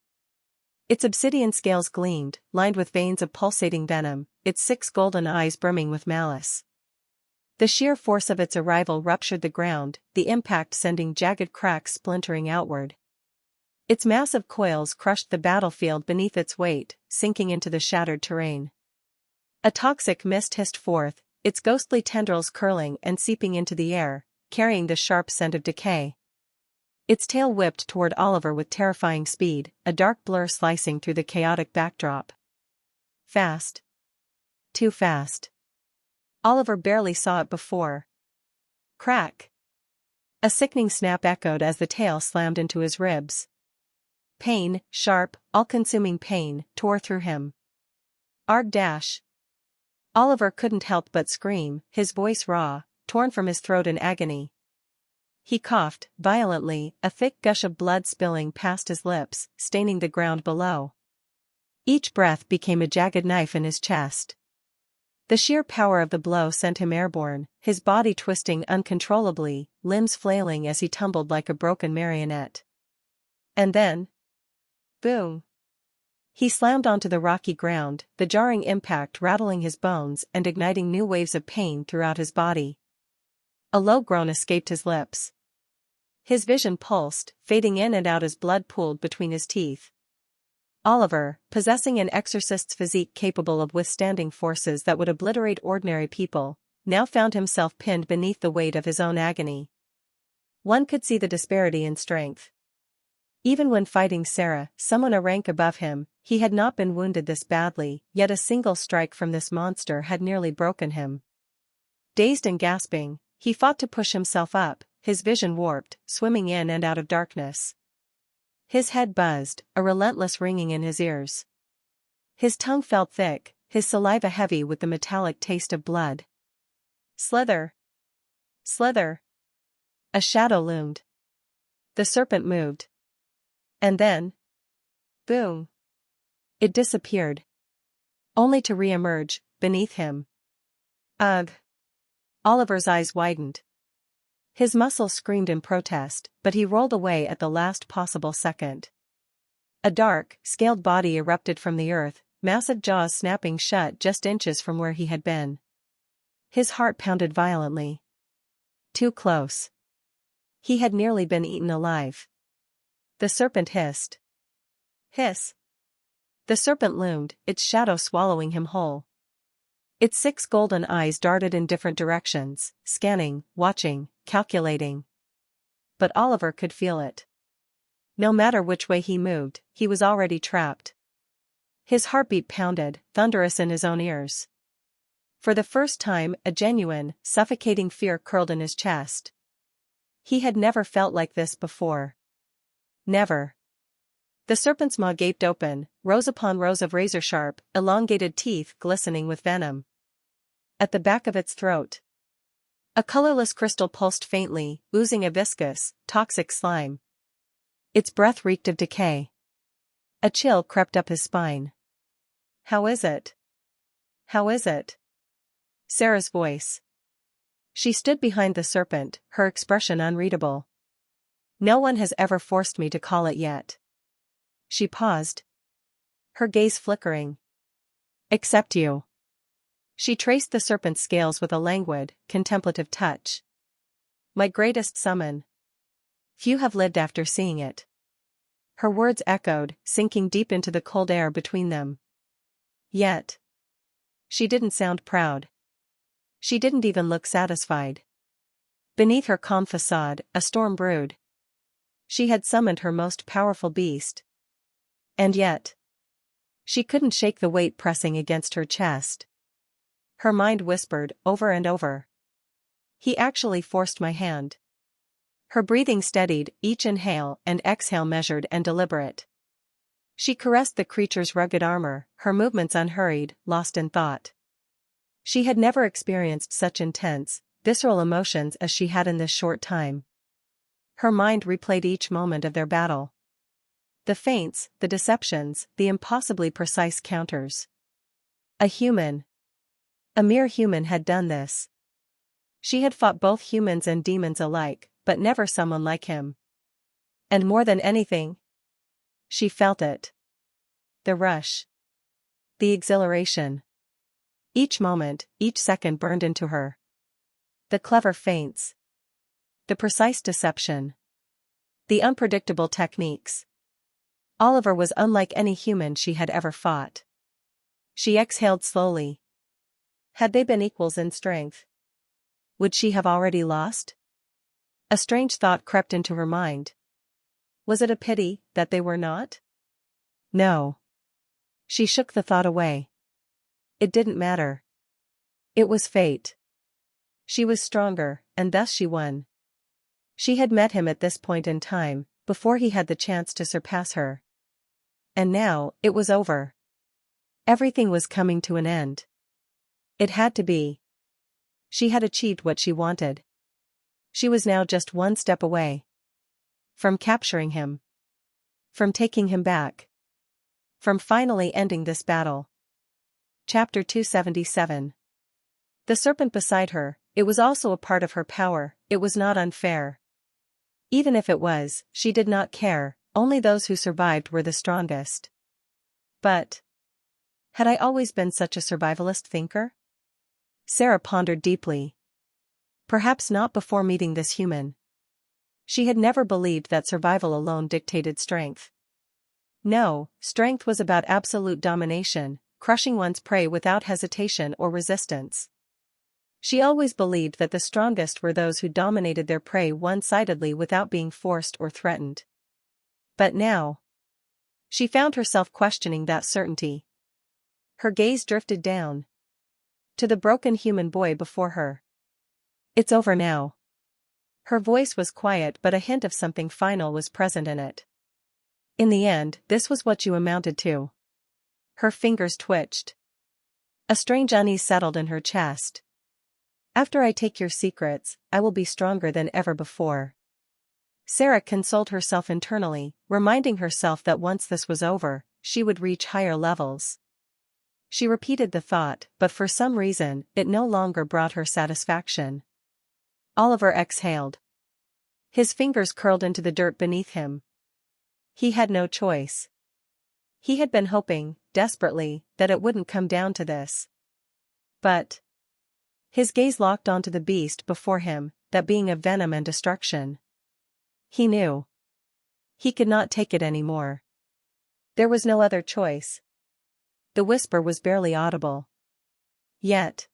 Its obsidian scales gleamed, lined with veins of pulsating venom, its 6 golden eyes brimming with malice. The sheer force of its arrival ruptured the ground, the impact sending jagged cracks splintering outward. Its massive coils crushed the battlefield beneath its weight, sinking into the shattered terrain. A toxic mist hissed forth, its ghostly tendrils curling and seeping into the air, carrying the sharp scent of decay. Its tail whipped toward Oliver with terrifying speed, a dark blur slicing through the chaotic backdrop. Fast. Too fast. Oliver barely saw it before. Crack. A sickening snap echoed as the tail slammed into his ribs. Pain, sharp, all-consuming pain, tore through him. Arg dash. Oliver couldn't help but scream, his voice raw, torn from his throat in agony. He coughed, violently, a thick gush of blood spilling past his lips, staining the ground below. Each breath became a jagged knife in his chest. The sheer power of the blow sent him airborne, his body twisting uncontrollably, limbs flailing as he tumbled like a broken marionette. And then, boom! He slammed onto the rocky ground, the jarring impact rattling his bones and igniting new waves of pain throughout his body. A low groan escaped his lips. His vision pulsed, fading in and out as blood pooled between his teeth. Oliver, possessing an exorcist's physique capable of withstanding forces that would obliterate ordinary people, now found himself pinned beneath the weight of his own agony. One could see the disparity in strength. Even when fighting Sarah, someone a rank above him, he had not been wounded this badly, yet a single strike from this monster had nearly broken him. Dazed and gasping, he fought to push himself up, his vision warped, swimming in and out of darkness. His head buzzed, a relentless ringing in his ears. His tongue felt thick, his saliva heavy with the metallic taste of blood. Slither! Slither! A shadow loomed. The serpent moved. And then, boom! It disappeared. Only to re-emerge, beneath him. Ugh! Oliver's eyes widened. His muscles screamed in protest, but he rolled away at the last possible second. A dark, scaled body erupted from the earth, massive jaws snapping shut just inches from where he had been. His heart pounded violently. Too close. He had nearly been eaten alive. The serpent hissed. Hiss. The serpent loomed, its shadow swallowing him whole. Its 6 golden eyes darted in different directions, scanning, watching, calculating. But Oliver could feel it. No matter which way he moved, he was already trapped. His heartbeat pounded, thunderous in his own ears. For the first time, a genuine, suffocating fear curled in his chest. He had never felt like this before. Never. The serpent's maw gaped open, rows upon rows of razor-sharp, elongated teeth glistening with venom. At the back of its throat, a colorless crystal pulsed faintly, oozing a viscous, toxic slime. Its breath reeked of decay. A chill crept up his spine. "How is it? How is it?" Sarah's voice. She stood behind the serpent, her expression unreadable. "No one has ever forced me to call it yet." She paused, her gaze flickering. "Except you." She traced the serpent's scales with a languid, contemplative touch. "My greatest summon. Few have lived after seeing it." Her words echoed, sinking deep into the cold air between them. Yet she didn't sound proud. She didn't even look satisfied. Beneath her calm facade, a storm brewed. She had summoned her most powerful beast. And yet she couldn't shake the weight pressing against her chest. Her mind whispered, over and over, "He actually forced my hand." Her breathing steadied, each inhale and exhale measured and deliberate. She caressed the creature's rugged armor, her movements unhurried, lost in thought. She had never experienced such intense, visceral emotions as she had in this short time. Her mind replayed each moment of their battle. The feints, the deceptions, the impossibly precise counters. A mere human had done this. She had fought both humans and demons alike, but never someone like him. And more than anything, she felt it. The rush. The exhilaration. Each moment, each second burned into her. The clever feints. The precise deception. The unpredictable techniques. Oliver was unlike any human she had ever fought. She exhaled slowly. Had they been equals in strength? Would she have already lost? A strange thought crept into her mind. Was it a pity that they were not? No. She shook the thought away. It didn't matter. It was fate. She was stronger, and thus she won. She had met him at this point in time, before he had the chance to surpass her. And now, it was over. Everything was coming to an end. It had to be. She had achieved what she wanted. She was now just one step away. From capturing him. From taking him back. From finally ending this battle. Chapter 277. The serpent beside her, it was also a part of her power, it was not unfair. Even if it was, she did not care, only those who survived were the strongest. But had I always been such a survivalist thinker? Sarah pondered deeply. Perhaps not before meeting this human. She had never believed that survival alone dictated strength. No, strength was about absolute domination, crushing one's prey without hesitation or resistance. She always believed that the strongest were those who dominated their prey one-sidedly without being forced or threatened. But now, she found herself questioning that certainty. Her gaze drifted down to the broken human boy before her. "It's over now." Her voice was quiet, but a hint of something final was present in it. "In the end, this was what you amounted to." Her fingers twitched. A strange unease settled in her chest. "After I take your secrets, I will be stronger than ever before." Sarah consoled herself internally, reminding herself that once this was over, she would reach higher levels. She repeated the thought, but for some reason, it no longer brought her satisfaction. Oliver exhaled. His fingers curled into the dirt beneath him. He had no choice. He had been hoping, desperately, that it wouldn't come down to this. But his gaze locked onto the beast before him, that being of venom and destruction. He knew. He could not take it anymore. There was no other choice. The whisper was barely audible. Yet.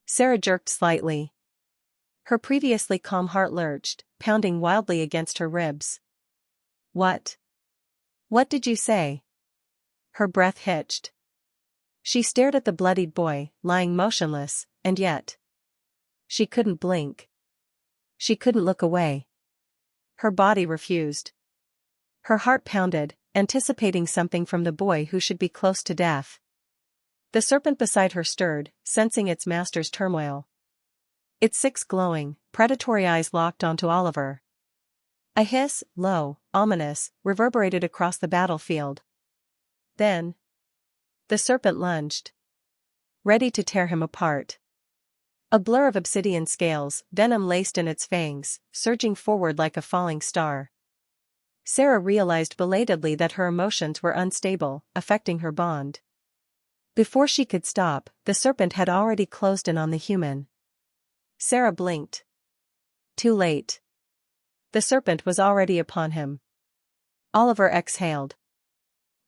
Sarah jerked slightly. Her previously calm heart lurched, pounding wildly against her ribs. "What? What did you say?" Her breath hitched. She stared at the bloodied boy, lying motionless, and yet she couldn't blink. She couldn't look away. Her body refused. Her heart pounded, anticipating something from the boy who should be close to death. The serpent beside her stirred, sensing its master's turmoil. Its 6 glowing, predatory eyes locked onto Oliver. A hiss, low, ominous, reverberated across the battlefield. Then, the serpent lunged, ready to tear him apart. A blur of obsidian scales, venom laced in its fangs, surging forward like a falling star. Sarah realized belatedly that her emotions were unstable, affecting her bond. Before she could stop, the serpent had already closed in on the human. Sarah blinked. Too late. The serpent was already upon him. Oliver exhaled.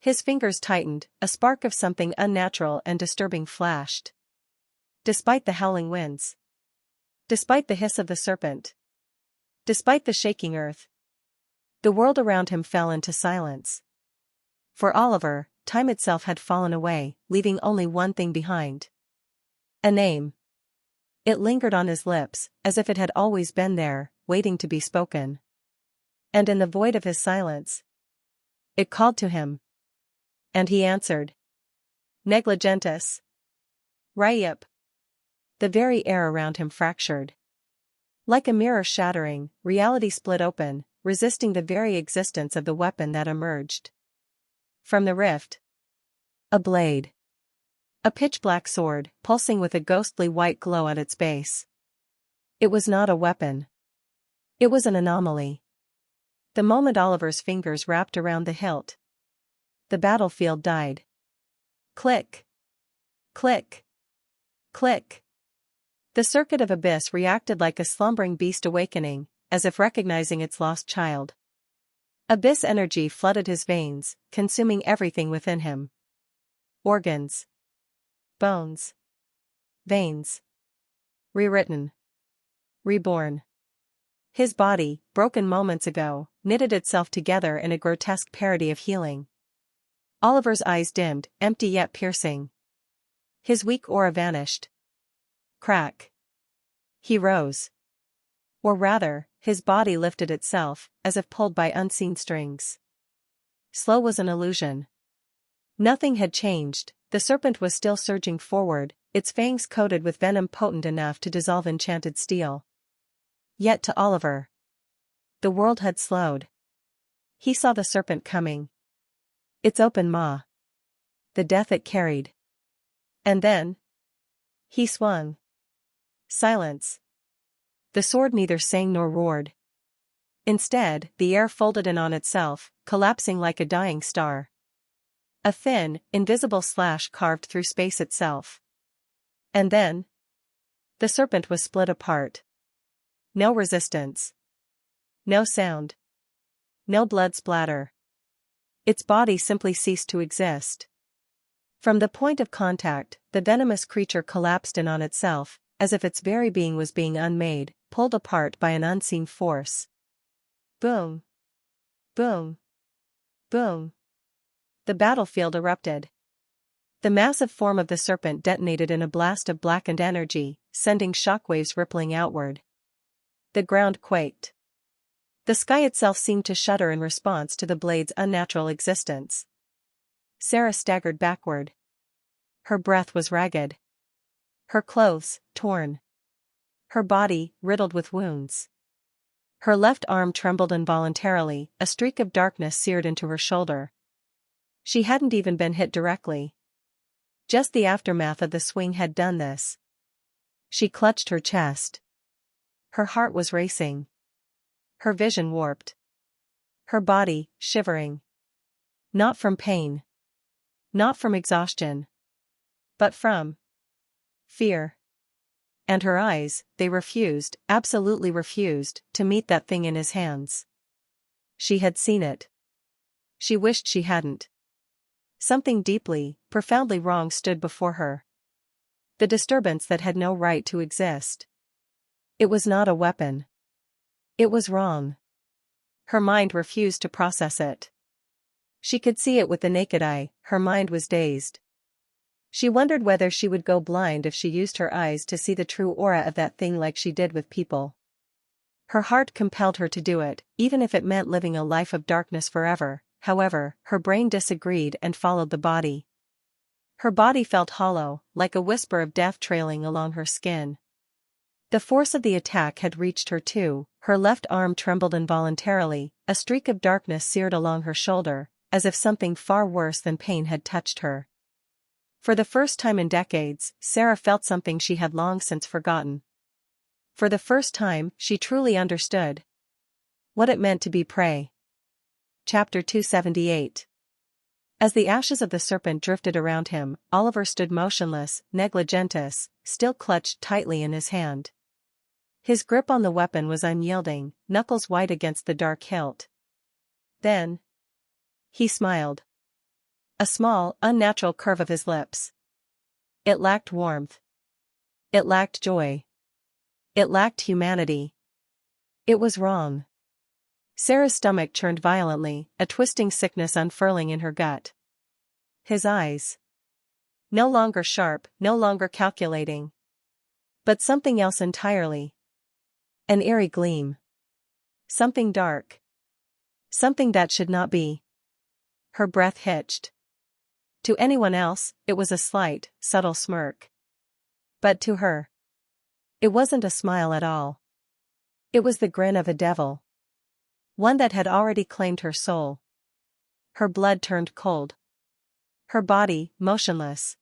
His fingers tightened, a spark of something unnatural and disturbing flashed. Despite the howling winds. Despite the hiss of the serpent. Despite the shaking earth. The world around him fell into silence. For Oliver, time itself had fallen away, leaving only one thing behind. A name. It lingered on his lips, as if it had always been there, waiting to be spoken. And in the void of his silence, it called to him. And he answered. Negligentus. Ryep. The very air around him fractured. Like a mirror shattering, reality split open, resisting the very existence of the weapon that emerged. From the rift. A blade. A pitch-black sword, pulsing with a ghostly white glow at its base. It was not a weapon. It was an anomaly. The moment Oliver's fingers wrapped around the hilt, the battlefield died. Click. Click. Click. The circuit of abyss reacted like a slumbering beast awakening, as if recognizing its lost child. Abyss energy flooded his veins, consuming everything within him. Organs. Bones. Veins. Rewritten. Reborn. His body, broken moments ago, knitted itself together in a grotesque parody of healing. Oliver's eyes dimmed, empty yet piercing. His weak aura vanished. Crack. He rose. Or rather, his body lifted itself, as if pulled by unseen strings. Slow was an illusion. Nothing had changed, the serpent was still surging forward, its fangs coated with venom potent enough to dissolve enchanted steel. Yet to Oliver, the world had slowed. He saw the serpent coming. Its open maw. The death it carried. And then, he swung. Silence. The sword neither sang nor roared. Instead, the air folded in on itself, collapsing like a dying star. A thin, invisible slash carved through space itself. And then, the serpent was split apart. No resistance. No sound. No blood splatter. Its body simply ceased to exist. From the point of contact, the venomous creature collapsed in on itself, as if its very being was being unmade, pulled apart by an unseen force. Boom. Boom. Boom. The battlefield erupted. The massive form of the serpent detonated in a blast of blackened energy, sending shockwaves rippling outward. The ground quaked. The sky itself seemed to shudder in response to the blade's unnatural existence. Sarah staggered backward. Her breath was ragged. Her clothes, torn. Her body, riddled with wounds. Her left arm trembled involuntarily, a streak of darkness seared into her shoulder. She hadn't even been hit directly. Just the aftermath of the swing had done this. She clutched her chest. Her heart was racing. Her vision warped. Her body, shivering. Not from pain. Not from exhaustion. But from fear. And her eyes, they refused, absolutely refused, to meet that thing in his hands. She had seen it. She wished she hadn't. Something deeply, profoundly wrong stood before her. The disturbance that had no right to exist. It was not a weapon. It was wrong. Her mind refused to process it. She could see it with the naked eye, her mind was dazed. She wondered whether she would go blind if she used her eyes to see the true aura of that thing like she did with people. Her heart compelled her to do it, even if it meant living a life of darkness forever, however, her brain disagreed and followed the body. Her body felt hollow, like a whisper of death trailing along her skin. The force of the attack had reached her too, her left arm trembled involuntarily, a streak of darkness seared along her shoulder, as if something far worse than pain had touched her. For the first time in decades, Sarah felt something she had long since forgotten. For the first time, she truly understood what it meant to be prey. Chapter 278. As the ashes of the serpent drifted around him, Oliver stood motionless, negligentus, still clutched tightly in his hand. His grip on the weapon was unyielding, knuckles white against the dark hilt. Then he smiled. A small, unnatural curve of his lips. It lacked warmth. It lacked joy. It lacked humanity. It was wrong. Sarah's stomach churned violently, a twisting sickness unfurling in her gut. His eyes. No longer sharp, no longer calculating. But something else entirely. An eerie gleam. Something dark. Something that should not be. Her breath hitched. To anyone else, it was a slight, subtle smirk. But to her, it wasn't a smile at all. It was the grin of a devil. One that had already claimed her soul. Her blood turned cold. Her body, motionless.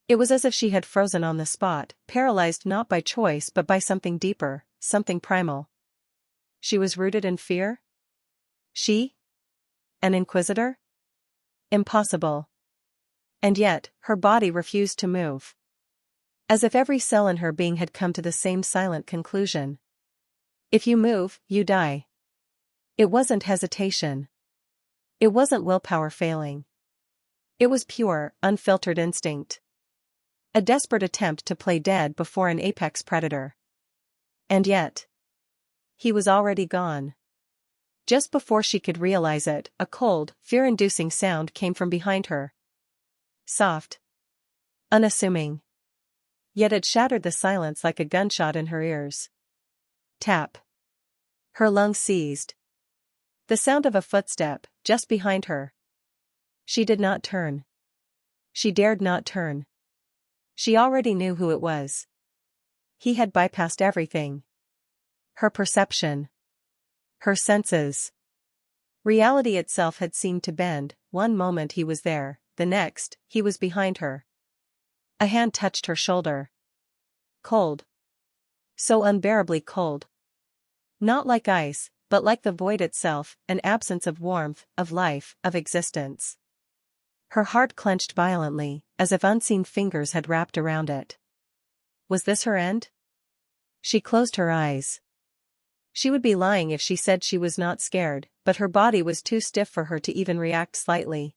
It was as if she had frozen on the spot, paralyzed not by choice but by something deeper, something primal. She was rooted in fear? She? An inquisitor? Impossible. And yet, her body refused to move. As if every cell in her being had come to the same silent conclusion. If you move, you die. It wasn't hesitation. It wasn't willpower failing. It was pure, unfiltered instinct. A desperate attempt to play dead before an apex predator. And yet, he was already gone. Just before she could realize it, a cold, fear-inducing sound came from behind her. Soft. Unassuming. Yet it shattered the silence like a gunshot in her ears. Tap. Her lungs seized. The sound of a footstep, just behind her. She did not turn. She dared not turn. She already knew who it was. He had bypassed everything. Her perception. Her senses. Reality itself had seemed to bend, one moment he was there, the next, he was behind her. A hand touched her shoulder. Cold. So unbearably cold. Not like ice, but like the void itself, an absence of warmth, of life, of existence. Her heart clenched violently, as if unseen fingers had wrapped around it. Was this her end? She closed her eyes. She would be lying if she said she was not scared, but her body was too stiff for her to even react slightly.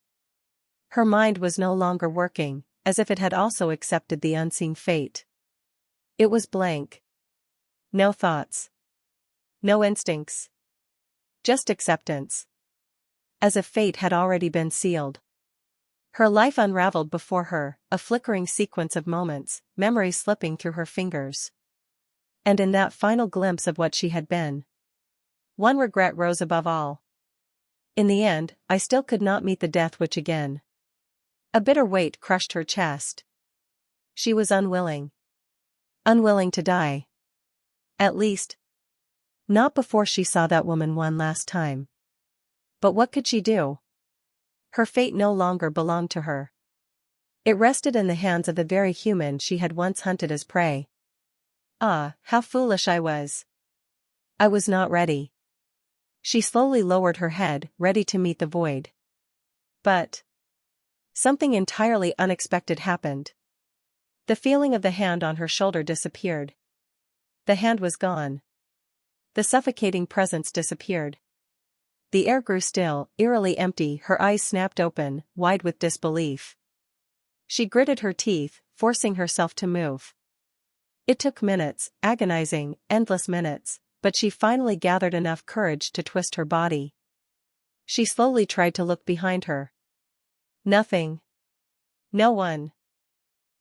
Her mind was no longer working, as if it had also accepted the unseen fate. It was blank. No thoughts. No instincts. Just acceptance. As if fate had already been sealed. Her life unraveled before her, a flickering sequence of moments, memories slipping through her fingers. And in that final glimpse of what she had been, one regret rose above all. In the end, I still could not meet the death witch again. A bitter weight crushed her chest. She was unwilling. Unwilling to die. At least, not before she saw that woman one last time. But what could she do? Her fate no longer belonged to her. It rested in the hands of the very human she had once hunted as prey. Ah, how foolish I was. I was not ready. She slowly lowered her head, ready to meet the void. But something entirely unexpected happened. The feeling of the hand on her shoulder disappeared. The hand was gone. The suffocating presence disappeared. The air grew still, eerily empty, her eyes snapped open, wide with disbelief. She gritted her teeth, forcing herself to move. It took minutes, agonizing, endless minutes, but she finally gathered enough courage to twist her body. She slowly tried to look behind her. Nothing. No one.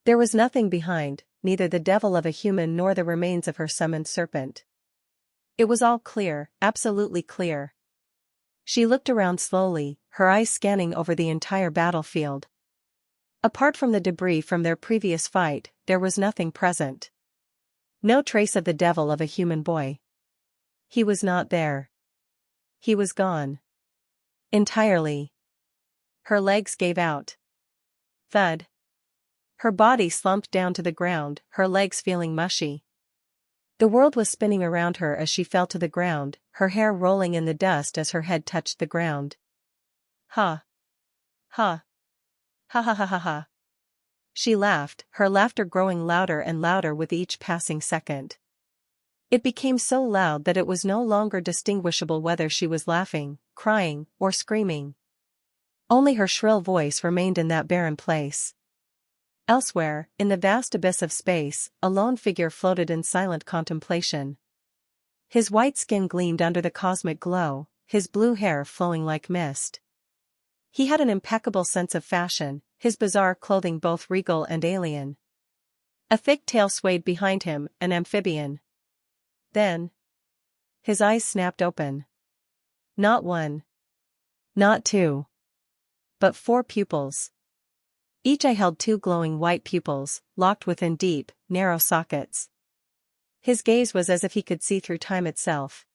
There was nothing behind, neither the devil of a human nor the remains of her summoned serpent. It was all clear, absolutely clear. She looked around slowly, her eyes scanning over the entire battlefield. Apart from the debris from their previous fight, there was nothing present. No trace of the devil of a human boy. He was not there. He was gone. Entirely. Her legs gave out. Thud. Her body slumped down to the ground, her legs feeling mushy. The world was spinning around her as she fell to the ground, her hair rolling in the dust as her head touched the ground. Ha. Ha. Ha ha ha ha ha. She laughed, her laughter growing louder and louder with each passing second. It became so loud that it was no longer distinguishable whether she was laughing, crying, or screaming. Only her shrill voice remained in that barren place. Elsewhere, in the vast abyss of space, a lone figure floated in silent contemplation. His white skin gleamed under the cosmic glow, his blue hair flowing like mist. He had an impeccable sense of fashion, his bizarre clothing both regal and alien. A thick tail swayed behind him, an amphibian. Then, his eyes snapped open. Not one. Not two. But 4 pupils. Each eye held 2 glowing white pupils, locked within deep, narrow sockets. His gaze was as if he could see through time itself.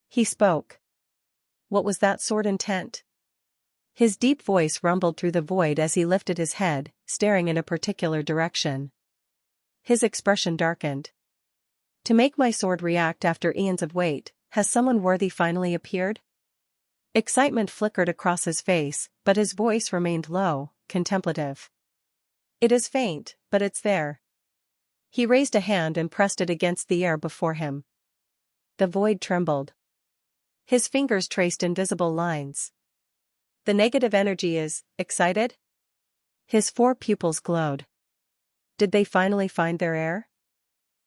He spoke. What was that sword intent? His deep voice rumbled through the void as he lifted his head, staring in a particular direction. His expression darkened. To make my sword react after eons of wait, has someone worthy finally appeared? Excitement flickered across his face, but his voice remained low, contemplative. It is faint, but it's there. He raised a hand and pressed it against the air before him. The void trembled. His fingers traced invisible lines. The negative energy is excited? His 4 pupils glowed. Did they finally find their heir?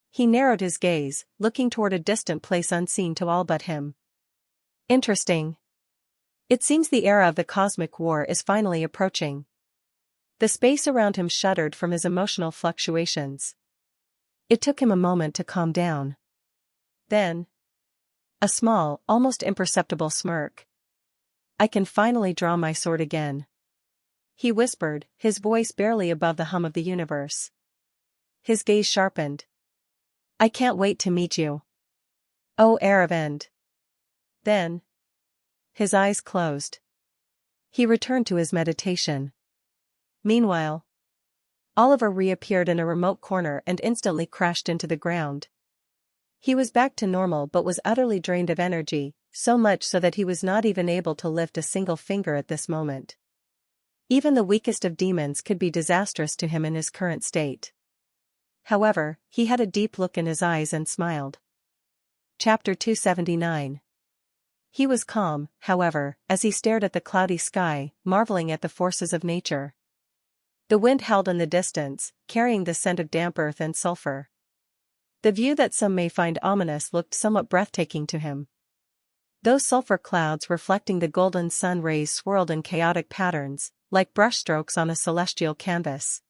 He narrowed his gaze, looking toward a distant place unseen to all but him. Interesting. It seems the era of the cosmic war is finally approaching. The space around him shuddered from his emotional fluctuations. It took him a moment to calm down. Then, a small, almost imperceptible smirk. I can finally draw my sword again. He whispered, his voice barely above the hum of the universe. His gaze sharpened. I can't wait to meet you. Oh, heir of End. Then, his eyes closed. He returned to his meditation. Meanwhile, Oliver reappeared in a remote corner and instantly crashed into the ground. He was back to normal but was utterly drained of energy, so much so that he was not even able to lift a single finger at this moment. Even the weakest of demons could be disastrous to him in his current state. However, he had a deep look in his eyes and smiled. Chapter 279. He was calm, however, as he stared at the cloudy sky, marveling at the forces of nature. The wind howled in the distance, carrying the scent of damp earth and sulfur. The view that some may find ominous looked somewhat breathtaking to him. Those sulfur clouds reflecting the golden sun rays swirled in chaotic patterns, like brushstrokes on a celestial canvas.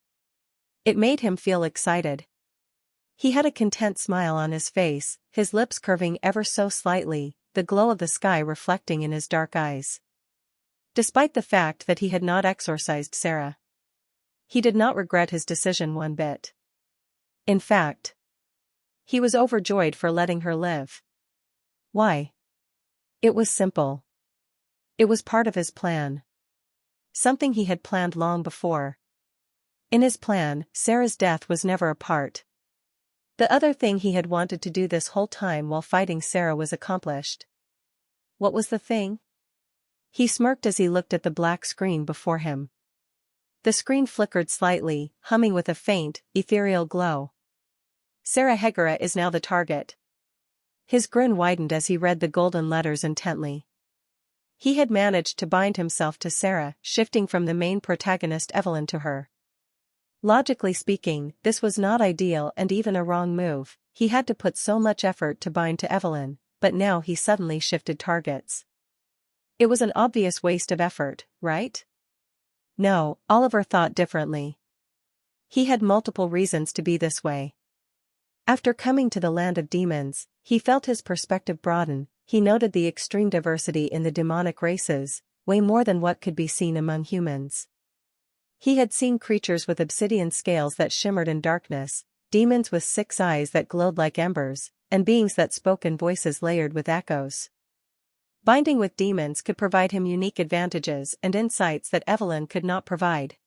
It made him feel excited. He had a content smile on his face, his lips curving ever so slightly, the glow of the sky reflecting in his dark eyes. Despite the fact that he had not exorcised Sarah, he did not regret his decision one bit. In fact, he was overjoyed for letting her live. Why? It was simple. It was part of his plan. Something he had planned long before. In his plan, Sarah's death was never a part. The other thing he had wanted to do this whole time while fighting Sarah was accomplished. What was the thing? He smirked as he looked at the black screen before him. The screen flickered slightly, humming with a faint, ethereal glow. Sarah Hegera is now the target. His grin widened as he read the golden letters intently. He had managed to bind himself to Sarah, shifting from the main protagonist Evelyn to her. Logically speaking, this was not ideal and even a wrong move. He had to put so much effort to bind to Evelyn, but now he suddenly shifted targets. It was an obvious waste of effort, right? No, Oliver thought differently. He had multiple reasons to be this way. After coming to the land of demons, he felt his perspective broaden, he noted the extreme diversity in the demonic races, way more than what could be seen among humans. He had seen creatures with obsidian scales that shimmered in darkness, demons with 6 eyes that glowed like embers, and beings that spoke in voices layered with echoes. Binding with demons could provide him unique advantages and insights that Evelyn could not provide.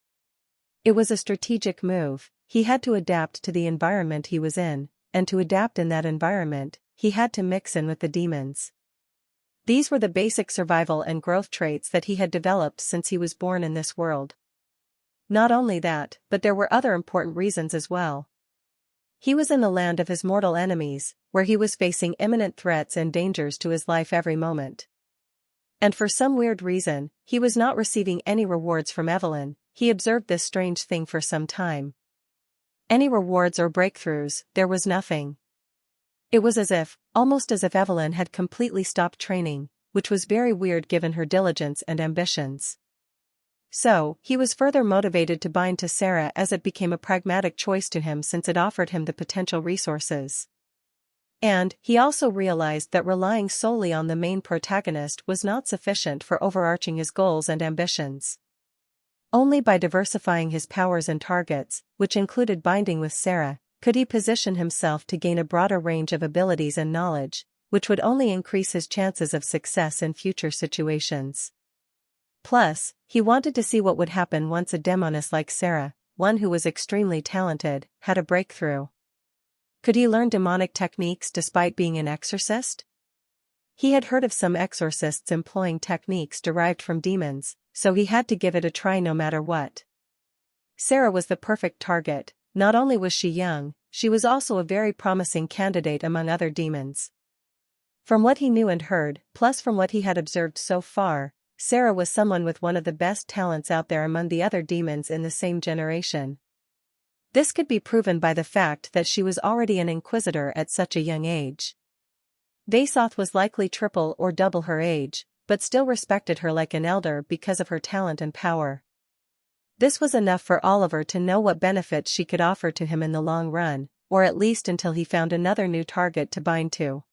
It was a strategic move. He had to adapt to the environment he was in, and to adapt in that environment, he had to mix in with the demons. These were the basic survival and growth traits that he had developed since he was born in this world. Not only that, but there were other important reasons as well. He was in the land of his mortal enemies, where he was facing imminent threats and dangers to his life every moment. And for some weird reason, he was not receiving any rewards from Evelyn. He observed this strange thing for some time. Any rewards or breakthroughs, there was nothing. It was almost as if Evelyn had completely stopped training, which was very weird given her diligence and ambitions. So, he was further motivated to bind to Sarah as it became a pragmatic choice to him since it offered him the potential resources. And, he also realized that relying solely on the main protagonist was not sufficient for overarching his goals and ambitions. Only by diversifying his powers and targets, which included binding with Sarah, could he position himself to gain a broader range of abilities and knowledge, which would only increase his chances of success in future situations. Plus, he wanted to see what would happen once a demoness like Sarah, one who was extremely talented, had a breakthrough. Could he learn demonic techniques despite being an exorcist? He had heard of some exorcists employing techniques derived from demons, so he had to give it a try no matter what. Sarah was the perfect target. Not only was she young, she was also a very promising candidate among other demons. From what he knew and heard, plus from what he had observed so far, Sarah was someone with one of the best talents out there among the other demons in the same generation. This could be proven by the fact that she was already an inquisitor at such a young age. Vasoth was likely triple or double her age, but still respected her like an elder because of her talent and power. This was enough for Oliver to know what benefits she could offer to him in the long run, or at least until he found another new target to bind to.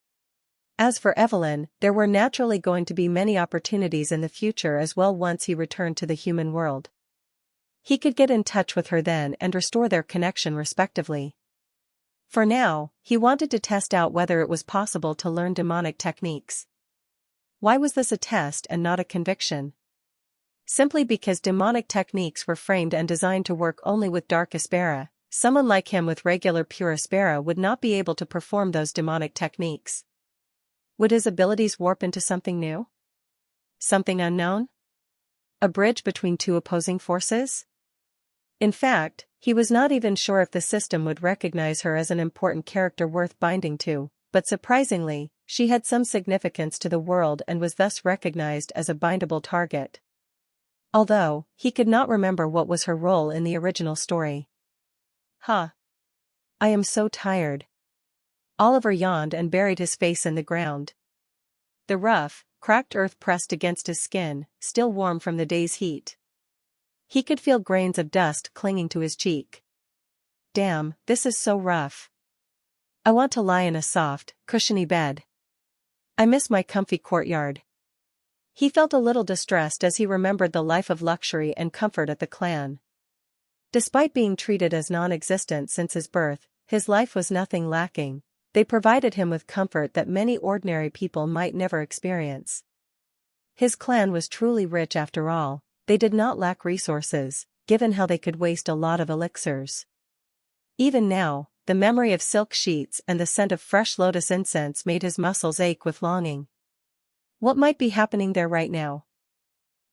As for Evelyn, there were naturally going to be many opportunities in the future as well once he returned to the human world. He could get in touch with her then and restore their connection respectively. For now, he wanted to test out whether it was possible to learn demonic techniques. Why was this a test and not a conviction? Simply because demonic techniques were framed and designed to work only with dark Aspera. Someone like him with regular pure Aspera would not be able to perform those demonic techniques. Would his abilities warp into something new? Something unknown? A bridge between two opposing forces? In fact, he was not even sure if the system would recognize her as an important character worth binding to, but surprisingly, she had some significance to the world and was thus recognized as a bindable target. Although, he could not remember what was her role in the original story. I am so tired. Oliver yawned and buried his face in the ground. The rough, cracked earth pressed against his skin, still warm from the day's heat. He could feel grains of dust clinging to his cheek. Damn, this is so rough. I want to lie in a soft, cushiony bed. I miss my comfy courtyard. He felt a little distressed as he remembered the life of luxury and comfort at the clan. Despite being treated as non-existent since his birth, his life was nothing lacking. They provided him with comfort that many ordinary people might never experience. His clan was truly rich after all. They did not lack resources, given how they could waste a lot of elixirs. Even now, the memory of silk sheets and the scent of fresh lotus incense made his muscles ache with longing. What might be happening there right now?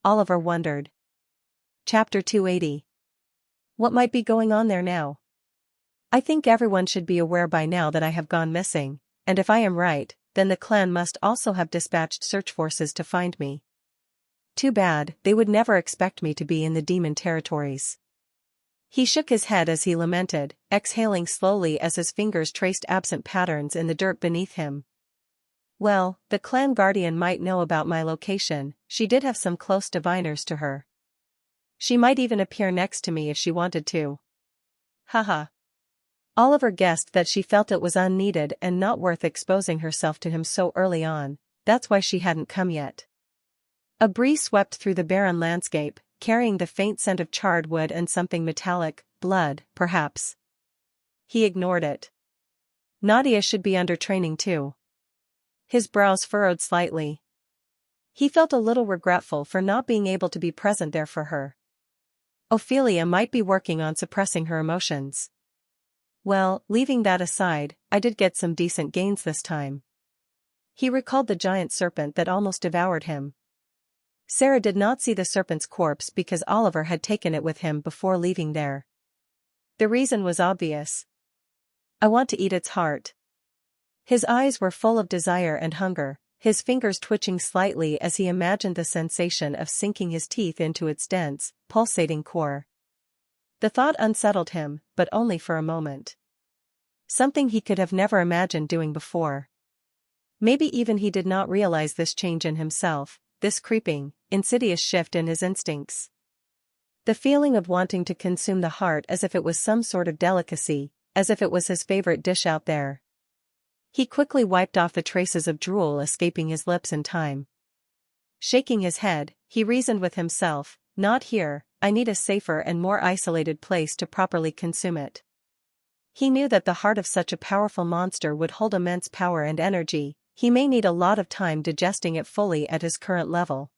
Oliver wondered. Chapter 280. What might be going on there now? I think everyone should be aware by now that I have gone missing, and if I am right, then the clan must also have dispatched search forces to find me. Too bad, they would never expect me to be in the demon territories. He shook his head as he lamented, exhaling slowly as his fingers traced absent patterns in the dirt beneath him. Well, the clan guardian might know about my location. She did have some close diviners to her. She might even appear next to me if she wanted to. Haha. Oliver guessed that she felt it was unneeded and not worth exposing herself to him so early on, that's why she hadn't come yet. A breeze swept through the barren landscape, carrying the faint scent of charred wood and something metallic, blood, perhaps. He ignored it. Nadia should be under training too. His brows furrowed slightly. He felt a little regretful for not being able to be present there for her. Ophelia might be working on suppressing her emotions. Well, leaving that aside, I did get some decent gains this time. He recalled the giant serpent that almost devoured him. Sarah did not see the serpent's corpse because Oliver had taken it with him before leaving there. The reason was obvious. I want to eat its heart. His eyes were full of desire and hunger, his fingers twitching slightly as he imagined the sensation of sinking his teeth into its dense, pulsating core. The thought unsettled him, but only for a moment. Something he could have never imagined doing before. Maybe even he did not realize this change in himself, this creeping, insidious shift in his instincts. The feeling of wanting to consume the heart as if it was some sort of delicacy, as if it was his favorite dish out there. He quickly wiped off the traces of drool escaping his lips in time. Shaking his head, he reasoned with himself, not here, I need a safer and more isolated place to properly consume it. He knew that the heart of such a powerful monster would hold immense power and energy, he may need a lot of time digesting it fully at his current level.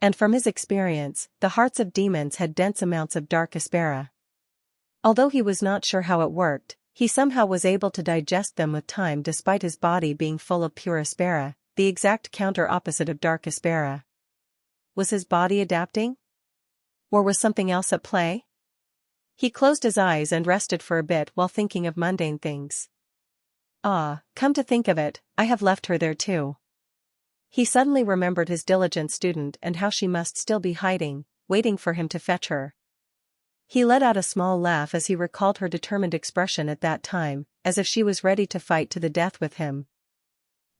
And from his experience, the hearts of demons had dense amounts of dark aspera. Although he was not sure how it worked, he somehow was able to digest them with time despite his body being full of pure aspera, the exact counter-opposite of dark aspera. Was his body adapting? Or was something else at play? He closed his eyes and rested for a bit while thinking of mundane things. Come to think of it, I have left her there too. He suddenly remembered his diligent student and how she must still be hiding, waiting for him to fetch her. He let out a small laugh as he recalled her determined expression at that time, as if she was ready to fight to the death with him.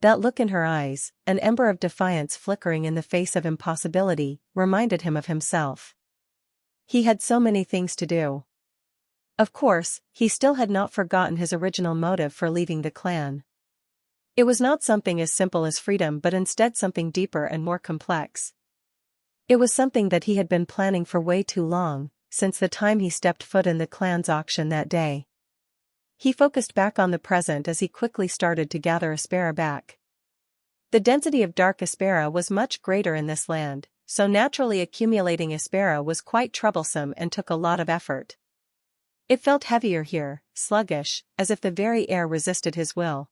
That look in her eyes, an ember of defiance flickering in the face of impossibility, reminded him of himself. He had so many things to do. Of course, he still had not forgotten his original motive for leaving the clan. It was not something as simple as freedom but instead something deeper and more complex. It was something that he had been planning for way too long, since the time he stepped foot in the clan's auction that day. He focused back on the present as he quickly started to gather aspera back. The density of dark aspera was much greater in this land, so naturally accumulating aspera was quite troublesome and took a lot of effort. It felt heavier here, sluggish, as if the very air resisted his will.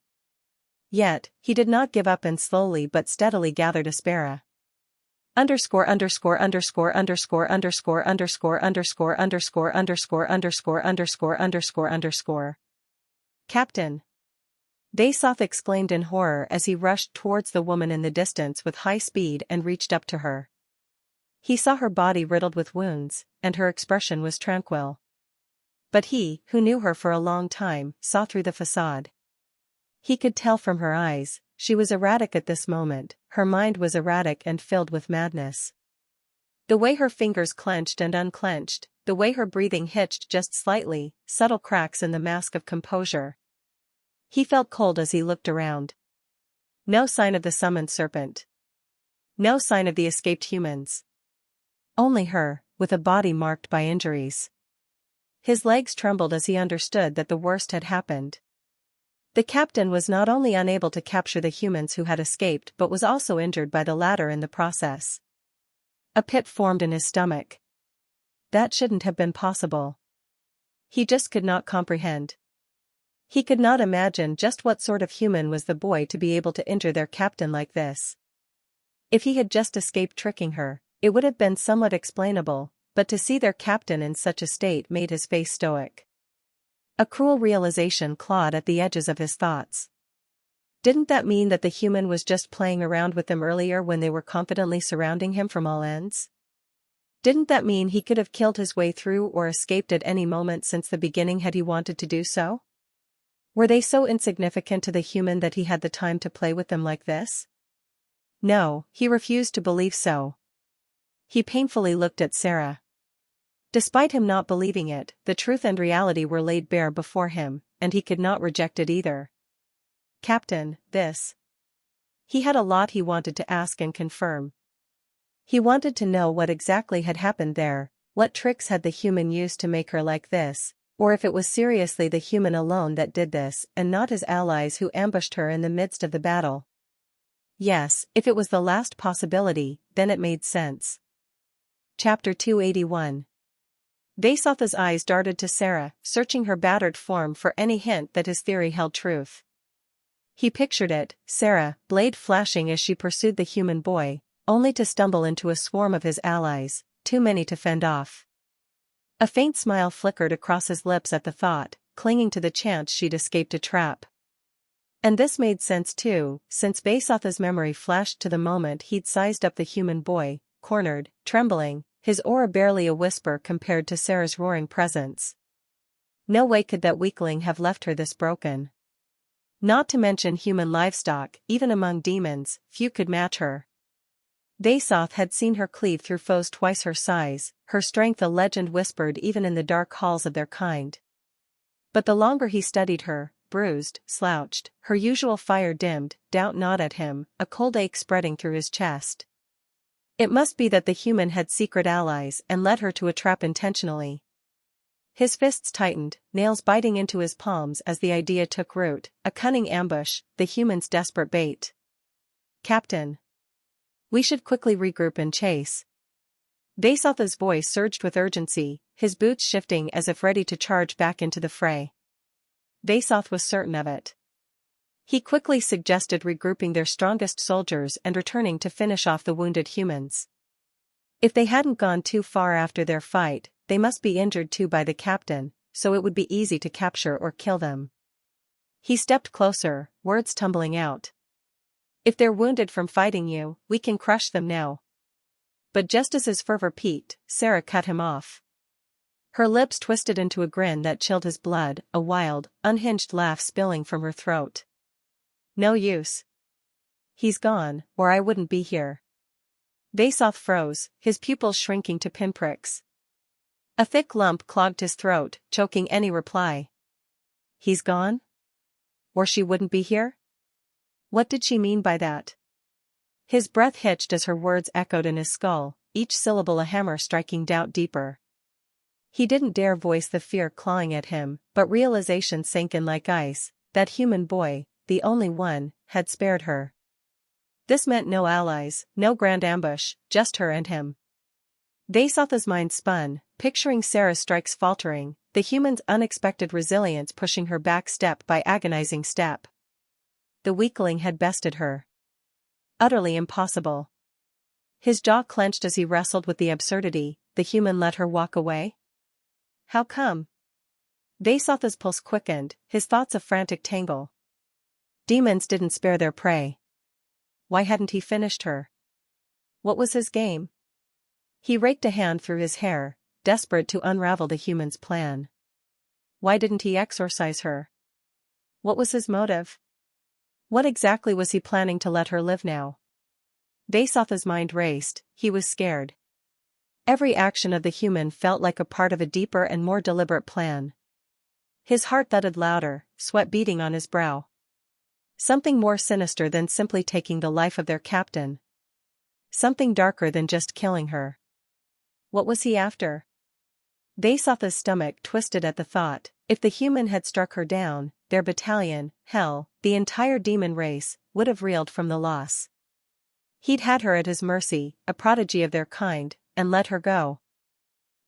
Yet, he did not give up and slowly but steadily gathered aspera. Underscore underscore underscore underscore underscore underscore underscore underscore underscore underscore underscore underscore underscore. Captain! Vasoth exclaimed in horror as he rushed towards the woman in the distance with high speed and reached up to her. He saw her body riddled with wounds, and her expression was tranquil. But he, who knew her for a long time, saw through the facade. He could tell from her eyes, she was erratic at this moment, her mind was erratic and filled with madness. The way her fingers clenched and unclenched, the way her breathing hitched just slightly, subtle cracks in the mask of composure. He felt cold as he looked around. No sign of the summoned serpent. No sign of the escaped humans. Only her, with a body marked by injuries. His legs trembled as he understood that the worst had happened. The captain was not only unable to capture the humans who had escaped but was also injured by the latter in the process. A pit formed in his stomach. That shouldn't have been possible. He just could not comprehend. He could not imagine just what sort of human was the boy to be able to injure their captain like this. If he had just escaped tricking her, it would have been somewhat explainable, but to see their captain in such a state made his face stoic. A cruel realization clawed at the edges of his thoughts. Didn't that mean that the human was just playing around with them earlier when they were confidently surrounding him from all ends? Didn't that mean he could have killed his way through or escaped at any moment since the beginning had he wanted to do so? Were they so insignificant to the human that he had the time to play with them like this? No, he refused to believe so. He painfully looked at Sarah. Despite him not believing it, the truth and reality were laid bare before him, and he could not reject it either. Captain, this He had a lot he wanted to ask and confirm. He wanted to know what exactly had happened there, what tricks had the human used to make her like this, or if it was seriously the human alone that did this and not his allies who ambushed her in the midst of the battle. Yes, if it was the last possibility, then it made sense. Chapter 281. Vesotha's eyes darted to Sarah, searching her battered form for any hint that his theory held truth. He pictured it, Sarah, blade flashing as she pursued the human boy, only to stumble into a swarm of his allies, too many to fend off. A faint smile flickered across his lips at the thought, clinging to the chance she'd escaped a trap. And this made sense too, since Vesotha's memory flashed to the moment he'd sized up the human boy, cornered, trembling, his aura barely a whisper compared to Sarah's roaring presence. No way could that weakling have left her this broken. Not to mention human livestock, even among demons, few could match her. Vesoth had seen her cleave through foes twice her size, her strength a legend whispered even in the dark halls of their kind. But the longer he studied her, bruised, slouched, her usual fire dimmed, doubt gnawed at him, a cold ache spreading through his chest. It must be that the human had secret allies and led her to a trap intentionally. His fists tightened, nails biting into his palms as the idea took root, a cunning ambush, the human's desperate bait. Captain. We should quickly regroup and chase. Vesotha's voice surged with urgency, his boots shifting as if ready to charge back into the fray. Vesoth was certain of it. He quickly suggested regrouping their strongest soldiers and returning to finish off the wounded humans. If they hadn't gone too far after their fight, they must be injured too by the captain, so it would be easy to capture or kill them. He stepped closer, words tumbling out. If they're wounded from fighting you, we can crush them now. But just as his fervor peaked, Sarah cut him off. Her lips twisted into a grin that chilled his blood, a wild, unhinged laugh spilling from her throat. No use. He's gone, or I wouldn't be here. Vesoth froze, his pupils shrinking to pinpricks. A thick lump clogged his throat, choking any reply. He's gone? Or she wouldn't be here? What did she mean by that? His breath hitched as her words echoed in his skull, each syllable a hammer striking doubt deeper. He didn't dare voice the fear clawing at him, but realization sank in like ice, that human boy, the only one, had spared her. This meant no allies, no grand ambush, just her and him. Vesotha's mind spun, picturing Sarah's strikes faltering, the human's unexpected resilience pushing her back step by agonizing step. The weakling had bested her. Utterly impossible. His jaw clenched as he wrestled with the absurdity, the human let her walk away? How come? Vesotha's pulse quickened, his thoughts a frantic tangle. Demons didn't spare their prey. Why hadn't he finished her? What was his game? He raked a hand through his hair, desperate to unravel the human's plan. Why didn't he exorcise her? What was his motive? What exactly was he planning to let her live now? Vesotha's mind raced, he was scared. Every action of the human felt like a part of a deeper and more deliberate plan. His heart thudded louder, sweat beading on his brow. Something more sinister than simply taking the life of their captain. Something darker than just killing her. What was he after? Vesotha's stomach twisted at the thought. If the human had struck her down, their battalion, hell, the entire demon race, would have reeled from the loss. He'd had her at his mercy, a prodigy of their kind, and let her go.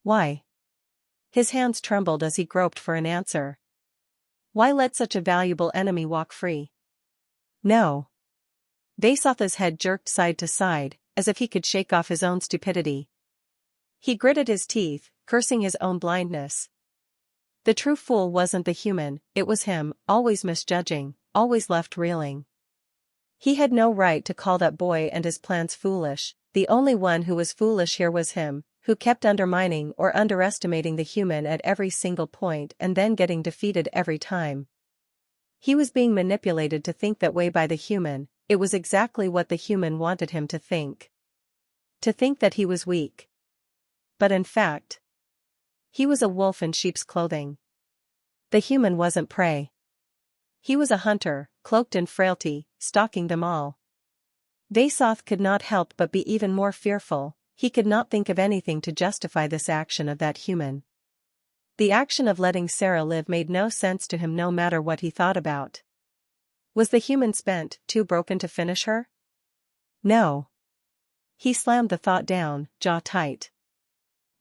Why? His hands trembled as he groped for an answer. Why let such a valuable enemy walk free? No. Vesotha's head jerked side to side, as if he could shake off his own stupidity. He gritted his teeth, cursing his own blindness. The true fool wasn't the human, it was him, always misjudging, always left reeling. He had no right to call that boy and his plans foolish. The only one who was foolish here was him, who kept undermining or underestimating the human at every single point and then getting defeated every time. He was being manipulated to think that way by the human. It was exactly what the human wanted him to think. To think that he was weak. But in fact, he was a wolf in sheep's clothing. The human wasn't prey. He was a hunter, cloaked in frailty, stalking them all. Vasoth could not help but be even more fearful. He could not think of anything to justify this action of that human. The action of letting Sarah live made no sense to him no matter what he thought about. Was the human spent, too broken to finish her? No. He slammed the thought down, jaw tight.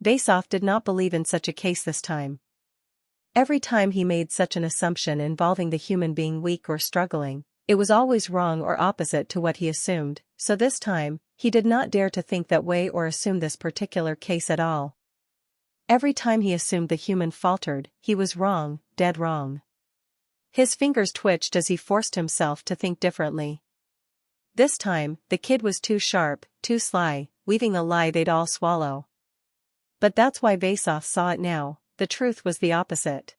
Vasoth did not believe in such a case this time. Every time he made such an assumption involving the human being weak or struggling, it was always wrong or opposite to what he assumed, so this time, he did not dare to think that way or assume this particular case at all. Every time he assumed the human faltered, he was wrong, dead wrong. His fingers twitched as he forced himself to think differently. This time, the kid was too sharp, too sly, weaving a lie they'd all swallow. But that's why Vasoth saw it now, the truth was the opposite.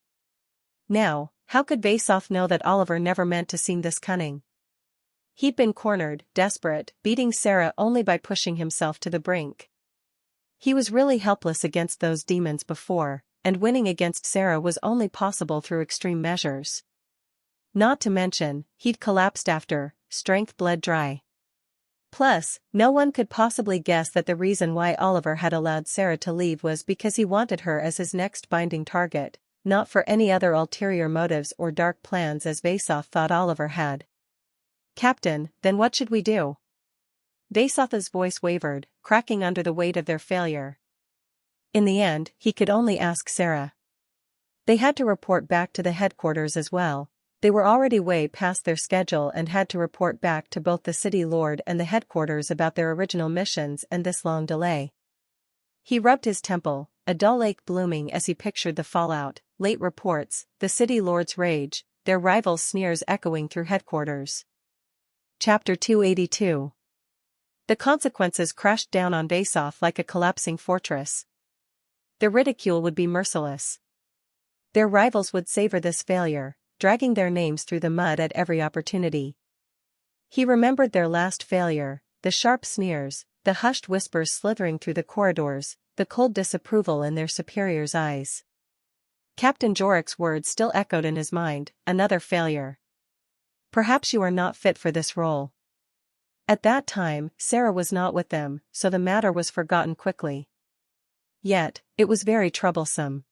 Now, how could Vasoth know that Oliver never meant to seem this cunning? He'd been cornered, desperate, beating Sarah only by pushing himself to the brink. He was really helpless against those demons before, and winning against Sarah was only possible through extreme measures. Not to mention, he'd collapsed after, strength bled dry. Plus, no one could possibly guess that the reason why Oliver had allowed Sarah to leave was because he wanted her as his next binding target, not for any other ulterior motives or dark plans as Vasoth thought Oliver had. "Captain, then what should we do?" Vasoth's voice wavered, cracking under the weight of their failure. In the end, he could only ask Sarah. They had to report back to the headquarters as well. They were already way past their schedule and had to report back to both the city lord and the headquarters about their original missions and this long delay. He rubbed his temple, a dull ache blooming as he pictured the fallout, late reports, the city lord's rage, their rivals' sneers echoing through headquarters. Chapter 282. The consequences crashed down on Vasoth like a collapsing fortress. The ridicule would be merciless. Their rivals would savor this failure, dragging their names through the mud at every opportunity. He remembered their last failure, the sharp sneers, the hushed whispers slithering through the corridors, the cold disapproval in their superiors' eyes. Captain Jorik's words still echoed in his mind, another failure. "Perhaps you are not fit for this role." At that time, Sarah was not with them, so the matter was forgotten quickly. Yet, it was very troublesome.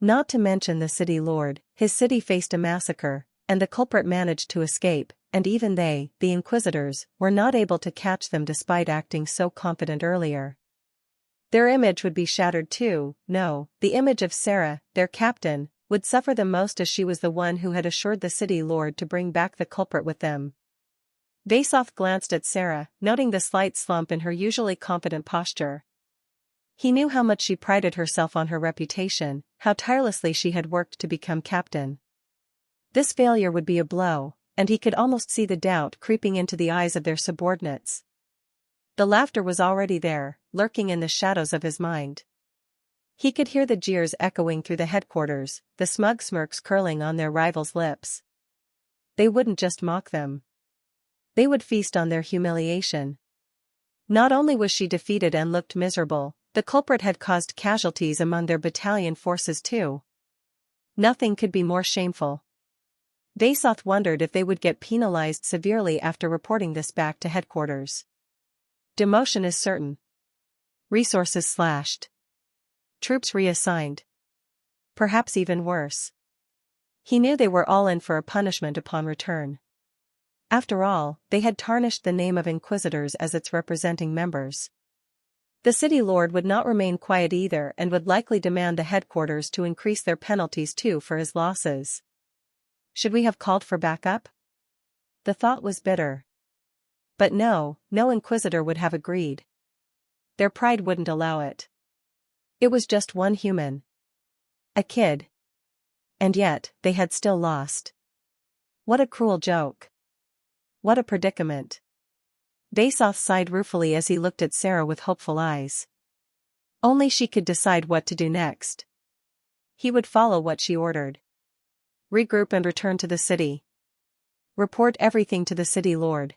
Not to mention the city lord, his city faced a massacre, and the culprit managed to escape, and even they, the inquisitors, were not able to catch them despite acting so confident earlier. Their image would be shattered too. No, the image of Sarah, their captain, would suffer the most as she was the one who had assured the city lord to bring back the culprit with them. Vasoth glanced at Sarah, noting the slight slump in her usually confident posture. He knew how much she prided herself on her reputation, how tirelessly she had worked to become captain. This failure would be a blow, and he could almost see the doubt creeping into the eyes of their subordinates. The laughter was already there, lurking in the shadows of his mind. He could hear the jeers echoing through the headquarters, the smug smirks curling on their rivals' lips. They wouldn't just mock them. They would feast on their humiliation. Not only was she defeated and looked miserable, the culprit had caused casualties among their battalion forces too. Nothing could be more shameful. Vasoth wondered if they would get penalized severely after reporting this back to headquarters. Demotion is certain. Resources slashed. Troops reassigned. Perhaps even worse. He knew they were all in for a punishment upon return. After all, they had tarnished the name of inquisitors as its representing members. The city lord would not remain quiet either and would likely demand the headquarters to increase their penalties too for his losses. Should we have called for backup? The thought was bitter. But no inquisitor would have agreed. Their pride wouldn't allow it. It was just one human. A kid. And yet, they had still lost. What a cruel joke. What a predicament. Vasoth sighed ruefully as he looked at Sarah with hopeful eyes. Only she could decide what to do next. He would follow what she ordered. Regroup and return to the city. Report everything to the city lord.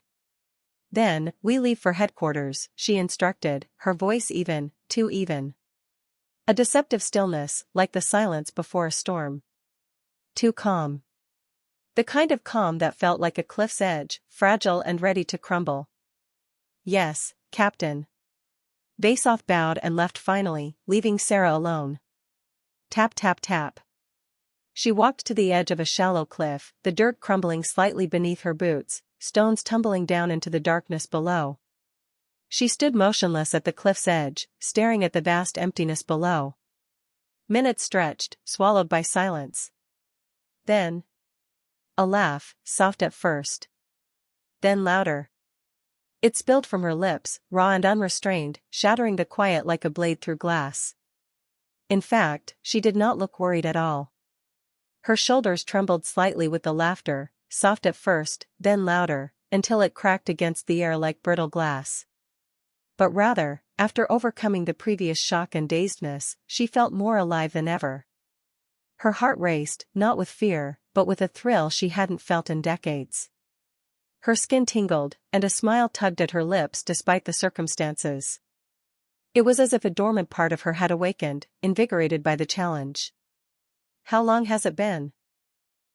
Then, we leave for headquarters, she instructed, her voice even, too even. A deceptive stillness, like the silence before a storm. Too calm. The kind of calm that felt like a cliff's edge, fragile and ready to crumble. Yes, Captain. Vasoth bowed and left finally, leaving Sarah alone. Tap tap tap. She walked to the edge of a shallow cliff, the dirt crumbling slightly beneath her boots, stones tumbling down into the darkness below. She stood motionless at the cliff's edge, staring at the vast emptiness below. Minutes stretched, swallowed by silence. Then a laugh, soft at first. Then louder. It spilled from her lips, raw and unrestrained, shattering the quiet like a blade through glass. In fact, she did not look worried at all. Her shoulders trembled slightly with the laughter, soft at first, then louder, until it cracked against the air like brittle glass. But rather, after overcoming the previous shock and dazedness, she felt more alive than ever. Her heart raced, not with fear, but with a thrill she hadn't felt in decades. Her skin tingled, and a smile tugged at her lips despite the circumstances. It was as if a dormant part of her had awakened, invigorated by the challenge. "How long has it been?"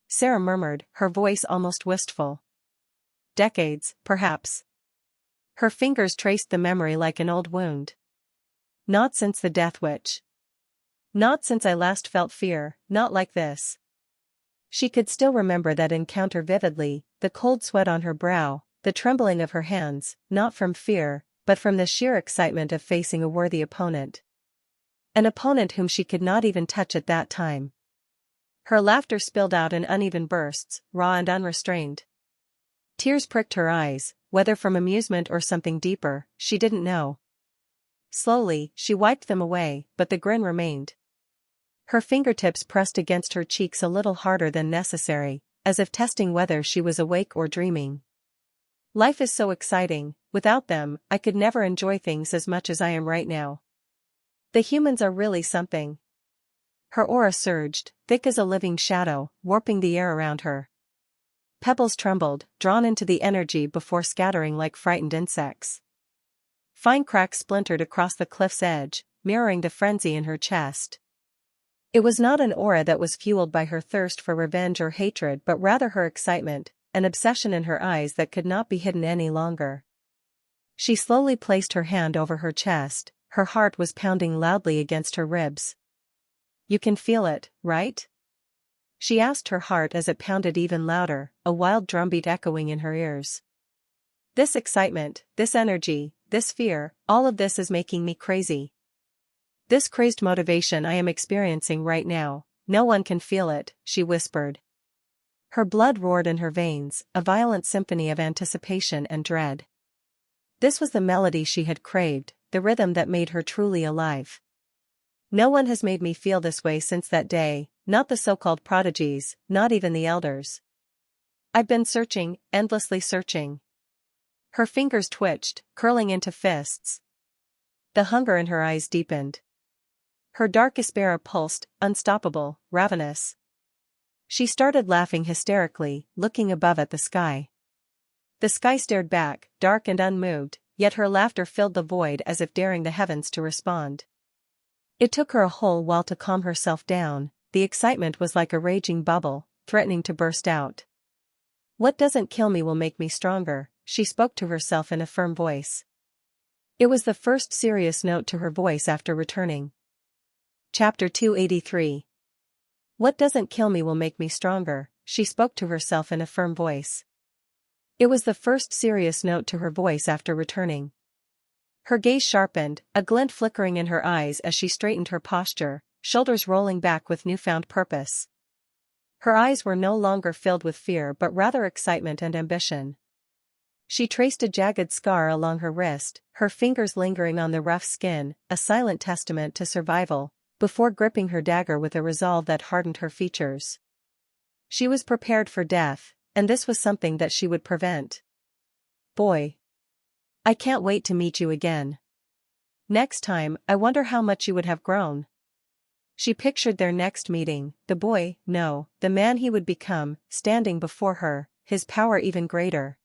Sarah murmured, her voice almost wistful. "Decades, perhaps." Her fingers traced the memory like an old wound. "Not since the Death Witch. Not since I last felt fear, not like this." She could still remember that encounter vividly, the cold sweat on her brow, the trembling of her hands, not from fear, but from the sheer excitement of facing a worthy opponent. An opponent whom she could not even touch at that time. Her laughter spilled out in uneven bursts, raw and unrestrained. Tears pricked her eyes, whether from amusement or something deeper, she didn't know. Slowly, she wiped them away, but the grin remained. Her fingertips pressed against her cheeks a little harder than necessary, as if testing whether she was awake or dreaming. "Life is so exciting, without them, I could never enjoy things as much as I am right now. The humans are really something." Her aura surged, thick as a living shadow, warping the air around her. Pebbles trembled, drawn into the energy before scattering like frightened insects. Fine cracks splintered across the cliff's edge, mirroring the frenzy in her chest. It was not an aura that was fueled by her thirst for revenge or hatred but rather her excitement, an obsession in her eyes that could not be hidden any longer. She slowly placed her hand over her chest, her heart was pounding loudly against her ribs. "You can feel it, right?" she asked her heart as it pounded even louder, a wild drumbeat echoing in her ears. "This excitement, this energy, this fear, all of this is making me crazy. This crazed motivation I am experiencing right now, no one can feel it," she whispered. Her blood roared in her veins, a violent symphony of anticipation and dread. This was the melody she had craved, the rhythm that made her truly alive. "No one has made me feel this way since that day, not the so-called prodigies, not even the elders. I've been searching, endlessly searching." Her fingers twitched, curling into fists. The hunger in her eyes deepened. Her dark Aspera pulsed, unstoppable, ravenous. She started laughing hysterically, looking above at the sky. The sky stared back, dark and unmoved, yet her laughter filled the void as if daring the heavens to respond. It took her a whole while to calm herself down, the excitement was like a raging bubble, threatening to burst out. "What doesn't kill me will make me stronger," she spoke to herself in a firm voice. It was the first serious note to her voice after returning. Chapter 283. "What doesn't kill me will make me stronger," she spoke to herself in a firm voice. It was the first serious note to her voice after returning. Her gaze sharpened, a glint flickering in her eyes as she straightened her posture, shoulders rolling back with newfound purpose. Her eyes were no longer filled with fear but rather excitement and ambition. She traced a jagged scar along her wrist, her fingers lingering on the rough skin, a silent testament to survival, before gripping her dagger with a resolve that hardened her features. She was prepared for death, and this was something that she would prevent. "Boy. I can't wait to meet you again. Next time, I wonder how much you would have grown." She pictured their next meeting, the boy, no, the man he would become, standing before her, his power even greater.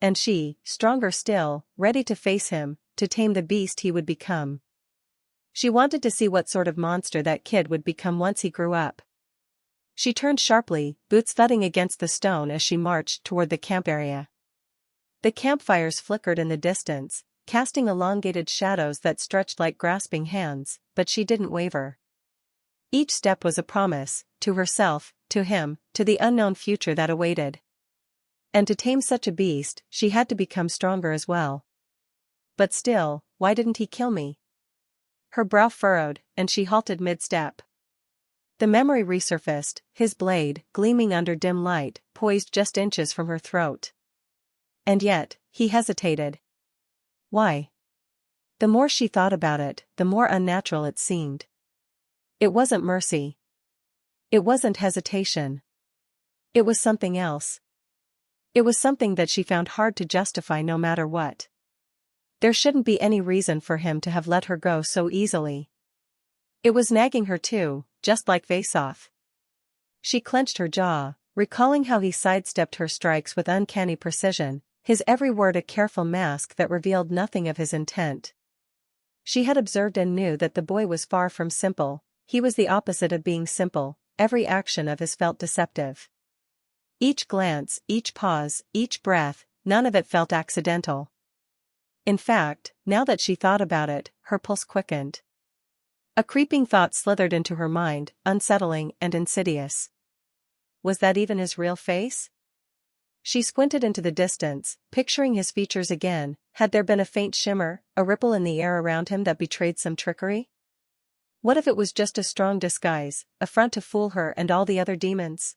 And she, stronger still, ready to face him, to tame the beast he would become. She wanted to see what sort of monster that kid would become once he grew up. She turned sharply, boots thudding against the stone as she marched toward the camp area. The campfires flickered in the distance, casting elongated shadows that stretched like grasping hands, but she didn't waver. Each step was a promise, to herself, to him, to the unknown future that awaited. And to tame such a beast, she had to become stronger as well. But still, why didn't he kill me? Her brow furrowed, and she halted mid-step. The memory resurfaced, his blade, gleaming under dim light, poised just inches from her throat. And yet, he hesitated. Why? The more she thought about it, the more unnatural it seemed. It wasn't mercy. It wasn't hesitation. It was something else. It was something that she found hard to justify no matter what. There shouldn't be any reason for him to have let her go so easily. It was nagging her too, just like Vasoff. She clenched her jaw, recalling how he sidestepped her strikes with uncanny precision, his every word a careful mask that revealed nothing of his intent. She had observed and knew that the boy was far from simple. He was the opposite of being simple, every action of his felt deceptive. Each glance, each pause, each breath, none of it felt accidental. In fact, now that she thought about it, her pulse quickened. A creeping thought slithered into her mind, unsettling and insidious. Was that even his real face? She squinted into the distance, picturing his features again. Had there been a faint shimmer, a ripple in the air around him that betrayed some trickery? What if it was just a strong disguise, a front to fool her and all the other demons?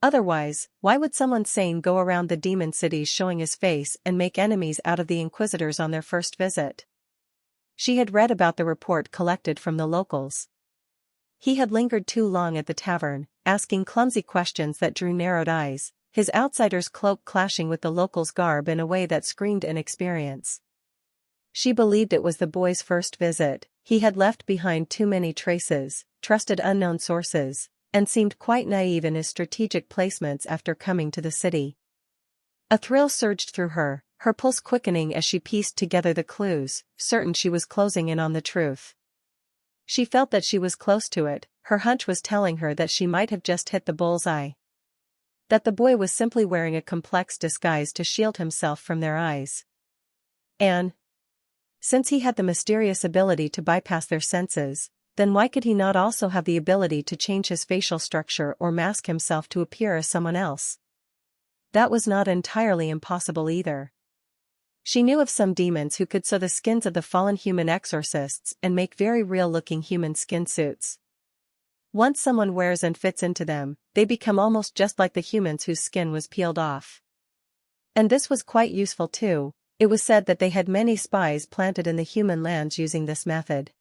Otherwise, why would someone sane go around the demon cities showing his face and make enemies out of the inquisitors on their first visit? She had read about the report collected from the locals. He had lingered too long at the tavern, asking clumsy questions that drew narrowed eyes, his outsider's cloak clashing with the locals' garb in a way that screamed inexperience. She believed it was the boy's first visit. He had left behind too many traces, trusted unknown sources, and seemed quite naive in his strategic placements after coming to the city. A thrill surged through her, her pulse quickening as she pieced together the clues, certain she was closing in on the truth. She felt that she was close to it, her hunch was telling her that she might have just hit the bullseye. That the boy was simply wearing a complex disguise to shield himself from their eyes. And, since he had the mysterious ability to bypass their senses, then why could he not also have the ability to change his facial structure or mask himself to appear as someone else? That was not entirely impossible either. She knew of some demons who could sew the skins of the fallen human exorcists and make very real-looking human skin suits. Once someone wears and fits into them, they become almost just like the humans whose skin was peeled off. And this was quite useful too. It was said that they had many spies planted in the human lands using this method.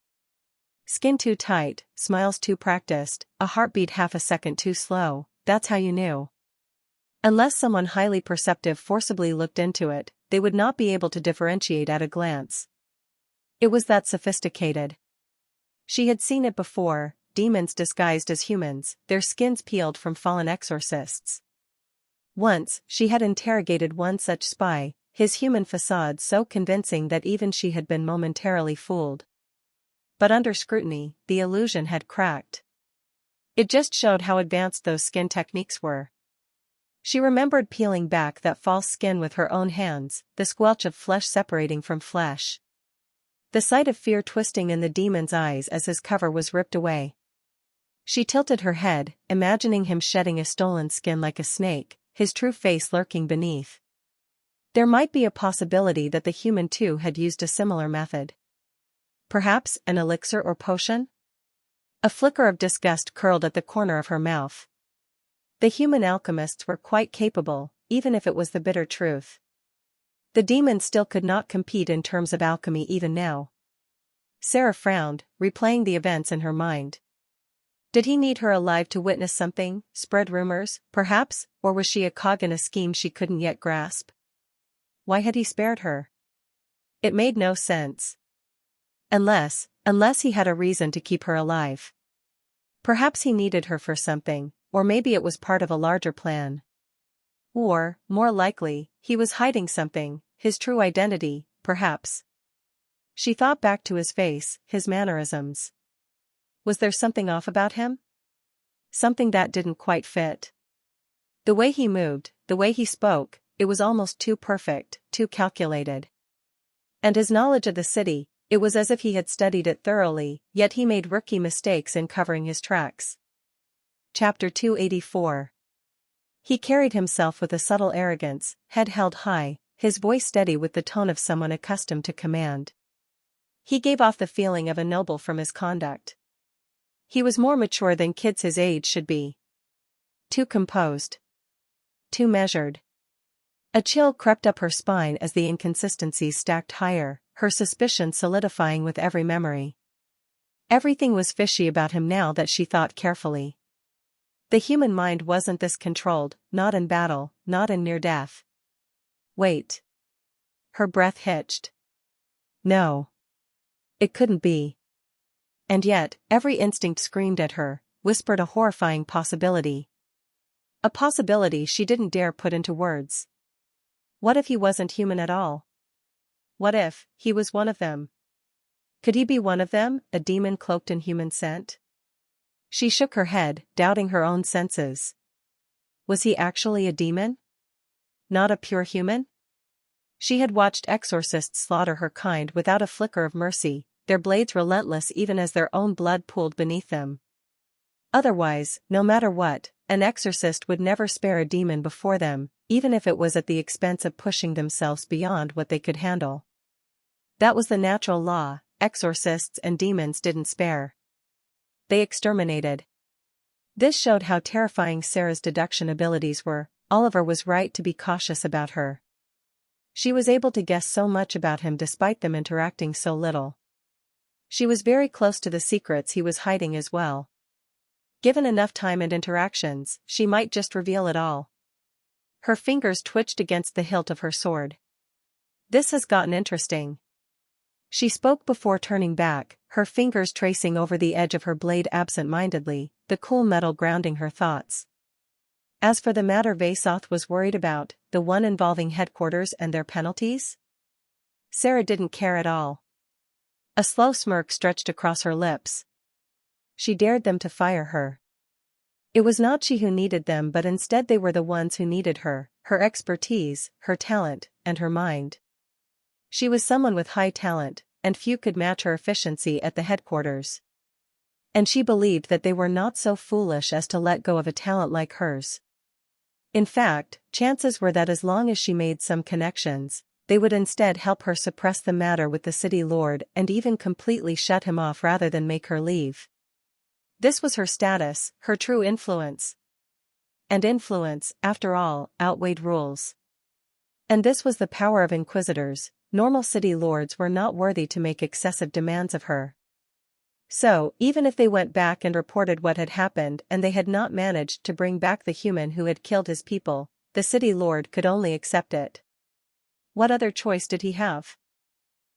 Skin too tight, smiles too practiced, a heartbeat half a second too slow, that's how you knew. Unless someone highly perceptive forcibly looked into it, they would not be able to differentiate at a glance. It was that sophisticated. She had seen it before, demons disguised as humans, their skins peeled from fallen exorcists. Once, she had interrogated one such spy, his human facade so convincing that even she had been momentarily fooled. But under scrutiny, the illusion had cracked. It just showed how advanced those skin techniques were. She remembered peeling back that false skin with her own hands, the squelch of flesh separating from flesh. The sight of fear twisting in the demon's eyes as his cover was ripped away. She tilted her head, imagining him shedding a stolen skin like a snake, his true face lurking beneath. There might be a possibility that the human too had used a similar method. Perhaps an elixir or potion? A flicker of disgust curled at the corner of her mouth. The human alchemists were quite capable, even if it was the bitter truth. The demons still could not compete in terms of alchemy even now. Sarah frowned, replaying the events in her mind. Did he need her alive to witness something, spread rumors, perhaps, or was she a cog in a scheme she couldn't yet grasp? Why had he spared her? It made no sense. Unless he had a reason to keep her alive. Perhaps he needed her for something, or maybe it was part of a larger plan. Or, more likely, he was hiding something, his true identity, perhaps. She thought back to his face, his mannerisms. Was there something off about him? Something that didn't quite fit. The way he moved, the way he spoke, it was almost too perfect, too calculated. And his knowledge of the city, it was as if he had studied it thoroughly, yet he made rookie mistakes in covering his tracks. Chapter 284. He carried himself with a subtle arrogance, head held high, his voice steady with the tone of someone accustomed to command. He gave off the feeling of a noble from his conduct. He was more mature than kids his age should be. Too composed. Too measured. A chill crept up her spine as the inconsistencies stacked higher, her suspicion solidifying with every memory. Everything was fishy about him now that she thought carefully. The human mind wasn't this controlled, not in battle, not in near death. Wait. Her breath hitched. No. It couldn't be. And yet, every instinct screamed at her, whispered a horrifying possibility. A possibility she didn't dare put into words. What if he wasn't human at all? What if he was one of them? Could he be one of them, a demon cloaked in human scent? She shook her head, doubting her own senses. Was he actually a demon? Not a pure human? She had watched exorcists slaughter her kind without a flicker of mercy, their blades relentless even as their own blood pooled beneath them. Otherwise, no matter what, an exorcist would never spare a demon before them, even if it was at the expense of pushing themselves beyond what they could handle. That was the natural law, exorcists and demons didn't spare. They exterminated. This showed how terrifying Sarah's deduction abilities were. Oliver was right to be cautious about her. She was able to guess so much about him despite them interacting so little. She was very close to the secrets he was hiding as well. Given enough time and interactions, she might just reveal it all. Her fingers twitched against the hilt of her sword. This has gotten interesting. She spoke before turning back, her fingers tracing over the edge of her blade absent-mindedly, the cool metal grounding her thoughts. As for the matter Vasoth was worried about, the one involving headquarters and their penalties? Sarah didn't care at all. A slow smirk stretched across her lips. She dared them to fire her. It was not she who needed them, but instead they were the ones who needed her expertise, her talent, and her mind. She was someone with high talent, and few could match her efficiency at the headquarters. And she believed that they were not so foolish as to let go of a talent like hers. In fact, chances were that as long as she made some connections, they would instead help her suppress the matter with the city lord and even completely shut him off rather than make her leave. This was her status, her true influence. And influence, after all, outweighed rules. And this was the power of inquisitors. Normal city lords were not worthy to make excessive demands of her. So, even if they went back and reported what had happened and they had not managed to bring back the human who had killed his people, the city lord could only accept it. What other choice did he have?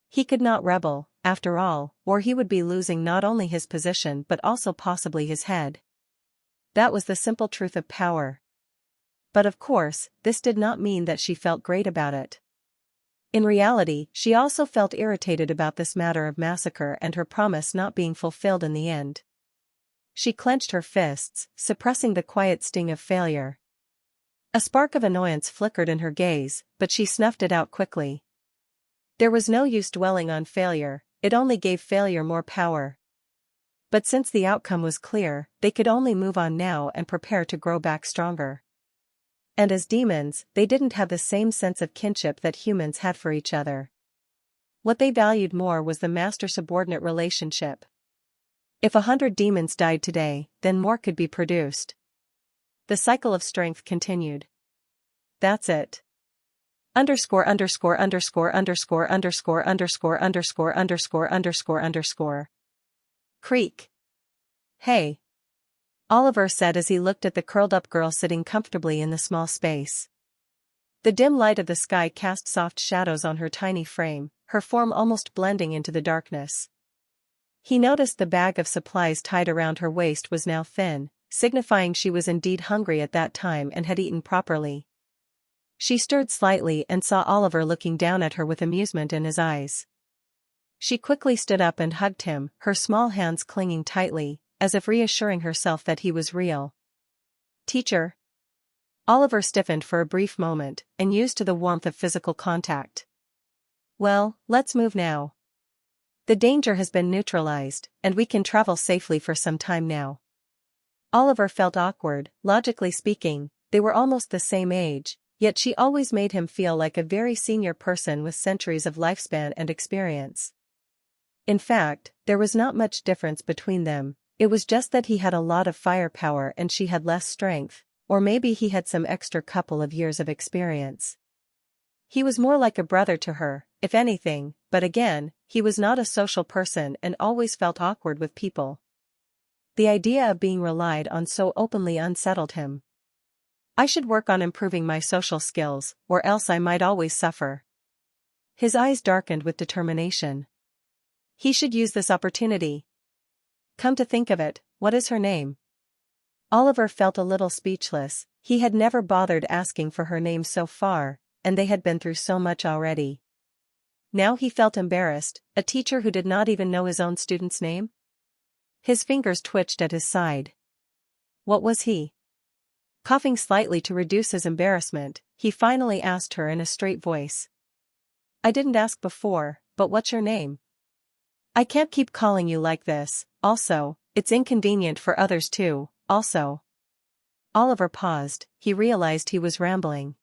He could not rebel, after all, or he would be losing not only his position but also possibly his head. That was the simple truth of power. But of course, this did not mean that she felt great about it. In reality, she also felt irritated about this matter of massacre and her promise not being fulfilled in the end. She clenched her fists, suppressing the quiet sting of failure. A spark of annoyance flickered in her gaze, but she snuffed it out quickly. There was no use dwelling on failure, it only gave failure more power. But since the outcome was clear, they could only move on now and prepare to grow back stronger. And as demons, they didn't have the same sense of kinship that humans had for each other. What they valued more was the master-subordinate relationship. If 100 demons died today, then more could be produced. The cycle of strength continued. That's it. Underscore underscore underscore underscore underscore underscore underscore underscore underscore underscore. Creak. Hey. Oliver said as he looked at the curled-up girl sitting comfortably in the small space. The dim light of the sky cast soft shadows on her tiny frame, her form almost blending into the darkness. He noticed the bag of supplies tied around her waist was now thin, signifying she was indeed hungry at that time and had eaten properly. She stirred slightly and saw Oliver looking down at her with amusement in his eyes. She quickly stood up and hugged him, her small hands clinging tightly, as if reassuring herself that he was real. Teacher? Oliver stiffened for a brief moment, and used to the warmth of physical contact. Well, let's move now. The danger has been neutralized, and we can travel safely for some time now. Oliver felt awkward. Logically speaking, they were almost the same age, yet she always made him feel like a very senior person with centuries of lifespan and experience. In fact, there was not much difference between them, it was just that he had a lot of firepower and she had less strength, or maybe he had some extra couple of years of experience. He was more like a brother to her, if anything, but again, he was not a social person and always felt awkward with people. The idea of being relied on so openly unsettled him. I should work on improving my social skills, or else I might always suffer. His eyes darkened with determination. He should use this opportunity. Come to think of it, what is her name? Oliver felt a little speechless. He had never bothered asking for her name so far, and they had been through so much already. Now he felt embarrassed, a teacher who did not even know his own student's name? His fingers twitched at his side. What was he? Coughing slightly to reduce his embarrassment, he finally asked her in a straight voice. I didn't ask before, but what's your name? I can't keep calling you like this, also, it's inconvenient for others too, also. Oliver paused, he realized he was rambling.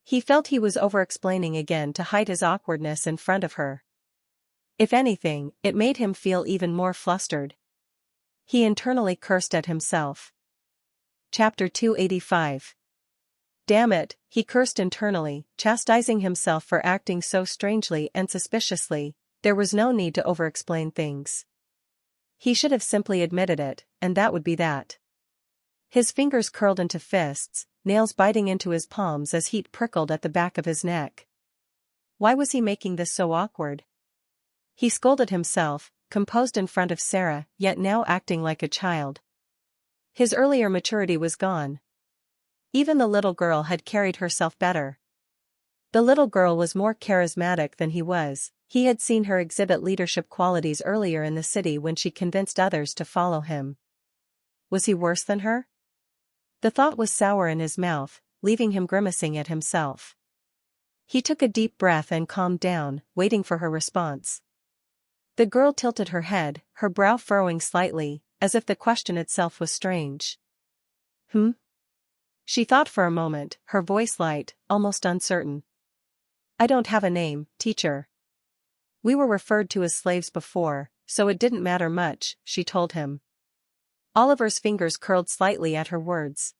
He felt he was over-explaining again to hide his awkwardness in front of her. If anything, it made him feel even more flustered. He internally cursed at himself. Chapter 285. Damn it, he cursed internally, chastising himself for acting so strangely and suspiciously. There was no need to over-explain things. He should have simply admitted it, and that would be that. His fingers curled into fists, nails biting into his palms as heat prickled at the back of his neck. Why was he making this so awkward? He scolded himself, composed in front of Sarah, yet now acting like a child. His earlier maturity was gone. Even the little girl had carried herself better. The little girl was more charismatic than he was. He had seen her exhibit leadership qualities earlier in the city when she convinced others to follow him. Was he worse than her? The thought was sour in his mouth, leaving him grimacing at himself. He took a deep breath and calmed down, waiting for her response. The girl tilted her head, her brow furrowing slightly, as if the question itself was strange. She thought for a moment, her voice light, almost uncertain. I don't have a name, teacher. We were referred to as slaves before, so it didn't matter much, she told him. Oliver's fingers curled slightly at her words.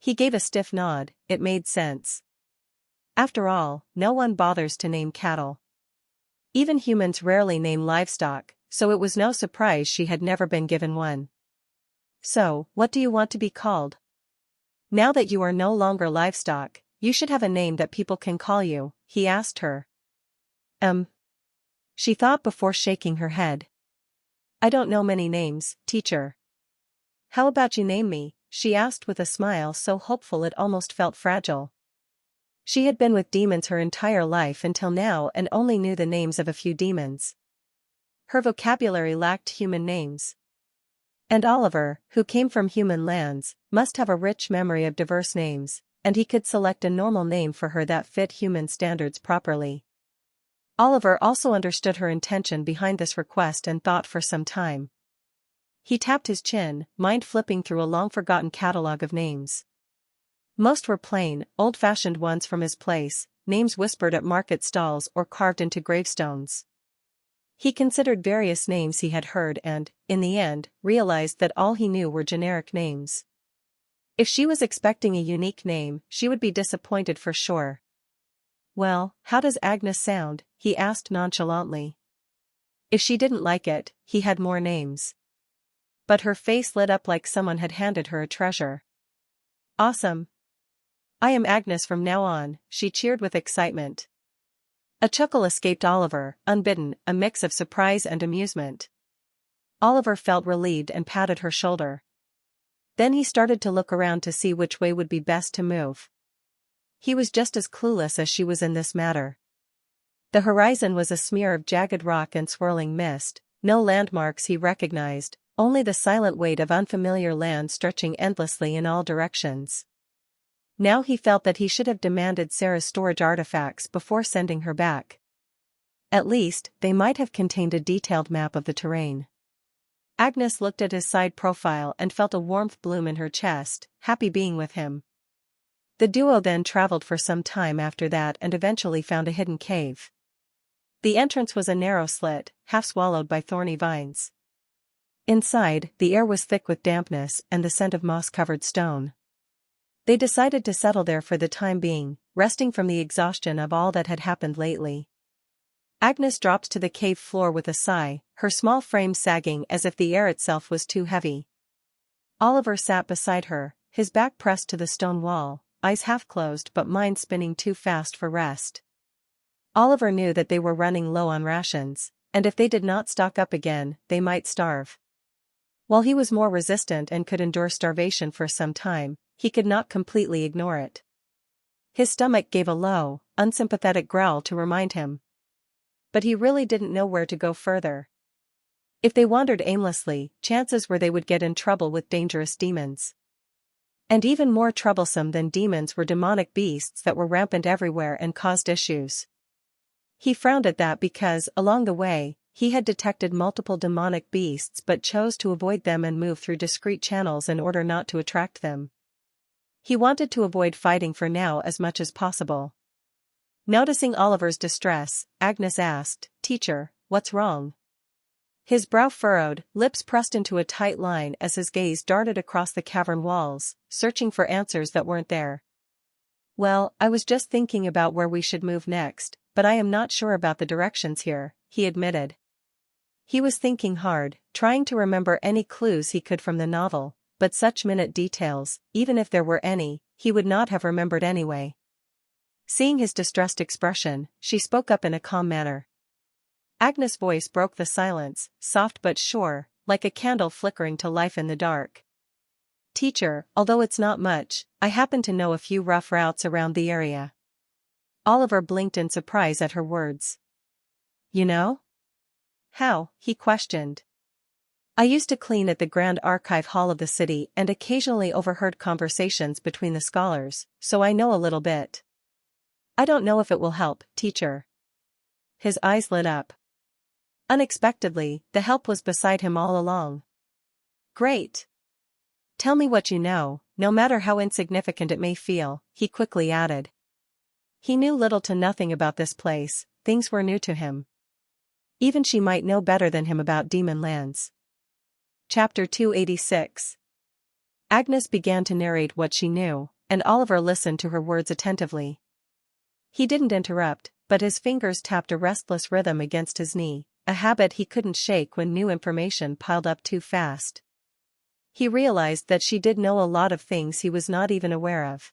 He gave a stiff nod, it made sense. After all, no one bothers to name cattle. Even humans rarely name livestock, so it was no surprise she had never been given one. So, what do you want to be called? Now that you are no longer livestock, you should have a name that people can call you, he asked her. She thought before shaking her head. I don't know many names, teacher. How about you name me? She asked with a smile so hopeful it almost felt fragile. She had been with demons her entire life until now and only knew the names of a few demons. Her vocabulary lacked human names. And Oliver, who came from human lands, must have a rich memory of diverse names, and he could select a normal name for her that fit human standards properly. Oliver also understood her intention behind this request and thought for some time. He tapped his chin, mind flipping through a long-forgotten catalogue of names. Most were plain, old-fashioned ones from his place, names whispered at market stalls or carved into gravestones. He considered various names he had heard and, in the end, realized that all he knew were generic names. If she was expecting a unique name, she would be disappointed for sure. Well, how does Agnes sound? He asked nonchalantly. If she didn't like it, he had more names. But her face lit up like someone had handed her a treasure. Awesome. I am Agnes from now on, she cheered with excitement. A chuckle escaped Oliver, unbidden, a mix of surprise and amusement. Oliver felt relieved and patted her shoulder. Then he started to look around to see which way would be best to move. He was just as clueless as she was in this matter. The horizon was a smear of jagged rock and swirling mist, no landmarks he recognized, only the silent weight of unfamiliar land stretching endlessly in all directions. Now he felt that he should have demanded Sarah's storage artifacts before sending her back. At least, they might have contained a detailed map of the terrain. Agnes looked at his side profile and felt a warmth bloom in her chest, happy being with him. The duo then traveled for some time after that and eventually found a hidden cave. The entrance was a narrow slit, half swallowed by thorny vines. Inside, the air was thick with dampness and the scent of moss-covered stone. They decided to settle there for the time being, resting from the exhaustion of all that had happened lately. Agnes dropped to the cave floor with a sigh, her small frame sagging as if the air itself was too heavy. Oliver sat beside her, his back pressed to the stone wall, eyes half closed but mind spinning too fast for rest. Oliver knew that they were running low on rations, and if they did not stock up again, they might starve. While he was more resistant and could endure starvation for some time, he could not completely ignore it. His stomach gave a low, unsympathetic growl to remind him. But he really didn't know where to go further. If they wandered aimlessly, chances were they would get in trouble with dangerous demons. And even more troublesome than demons were demonic beasts that were rampant everywhere and caused issues. He frowned at that because, along the way, he had detected multiple demonic beasts but chose to avoid them and move through discreet channels in order not to attract them. He wanted to avoid fighting for now as much as possible. Noticing Oliver's distress, Agnes asked, "Teacher, what's wrong?" His brow furrowed, lips pressed into a tight line as his gaze darted across the cavern walls, searching for answers that weren't there. "Well, I was just thinking about where we should move next, but I am not sure about the directions here," he admitted. He was thinking hard, trying to remember any clues he could from the novel, but such minute details, even if there were any, he would not have remembered anyway. Seeing his distressed expression, she spoke up in a calm manner. Agnes' voice broke the silence, soft but sure, like a candle flickering to life in the dark. "Teacher, although it's not much, I happen to know a few rough routes around the area." Oliver blinked in surprise at her words. "You know?" "How?" he questioned. "I used to clean at the Grand Archive Hall of the city and occasionally overheard conversations between the scholars, so I know a little bit." "I don't know if it will help, teacher." His eyes lit up. Unexpectedly, the help was beside him all along. "Great. Tell me what you know, no matter how insignificant it may feel," he quickly added. He knew little to nothing about this place, things were new to him. Even she might know better than him about demon lands. Chapter 286. Agnes began to narrate what she knew, and Oliver listened to her words attentively. He didn't interrupt, but his fingers tapped a restless rhythm against his knee, a habit he couldn't shake when new information piled up too fast. He realized that she did know a lot of things he was not even aware of.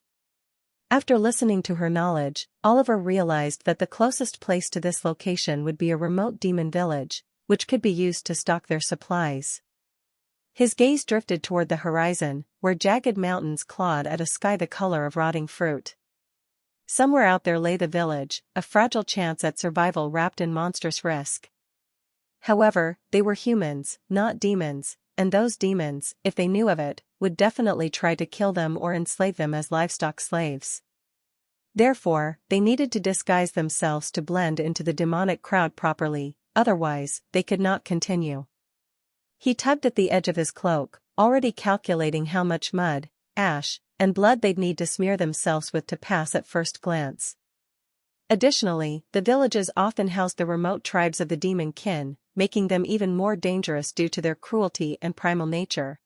After listening to her knowledge, Oliver realized that the closest place to this location would be a remote demon village, which could be used to stock their supplies. His gaze drifted toward the horizon, where jagged mountains clawed at a sky the color of rotting fruit. Somewhere out there lay the village, a fragile chance at survival wrapped in monstrous risk. However, they were humans, not demons, and those demons, if they knew of it, would definitely try to kill them or enslave them as livestock slaves. Therefore, they needed to disguise themselves to blend into the demonic crowd properly, otherwise, they could not continue. He tugged at the edge of his cloak, already calculating how much mud, ash, and blood they'd need to smear themselves with to pass at first glance. Additionally, the villages often housed the remote tribes of the demon kin, making them even more dangerous due to their cruelty and primal nature.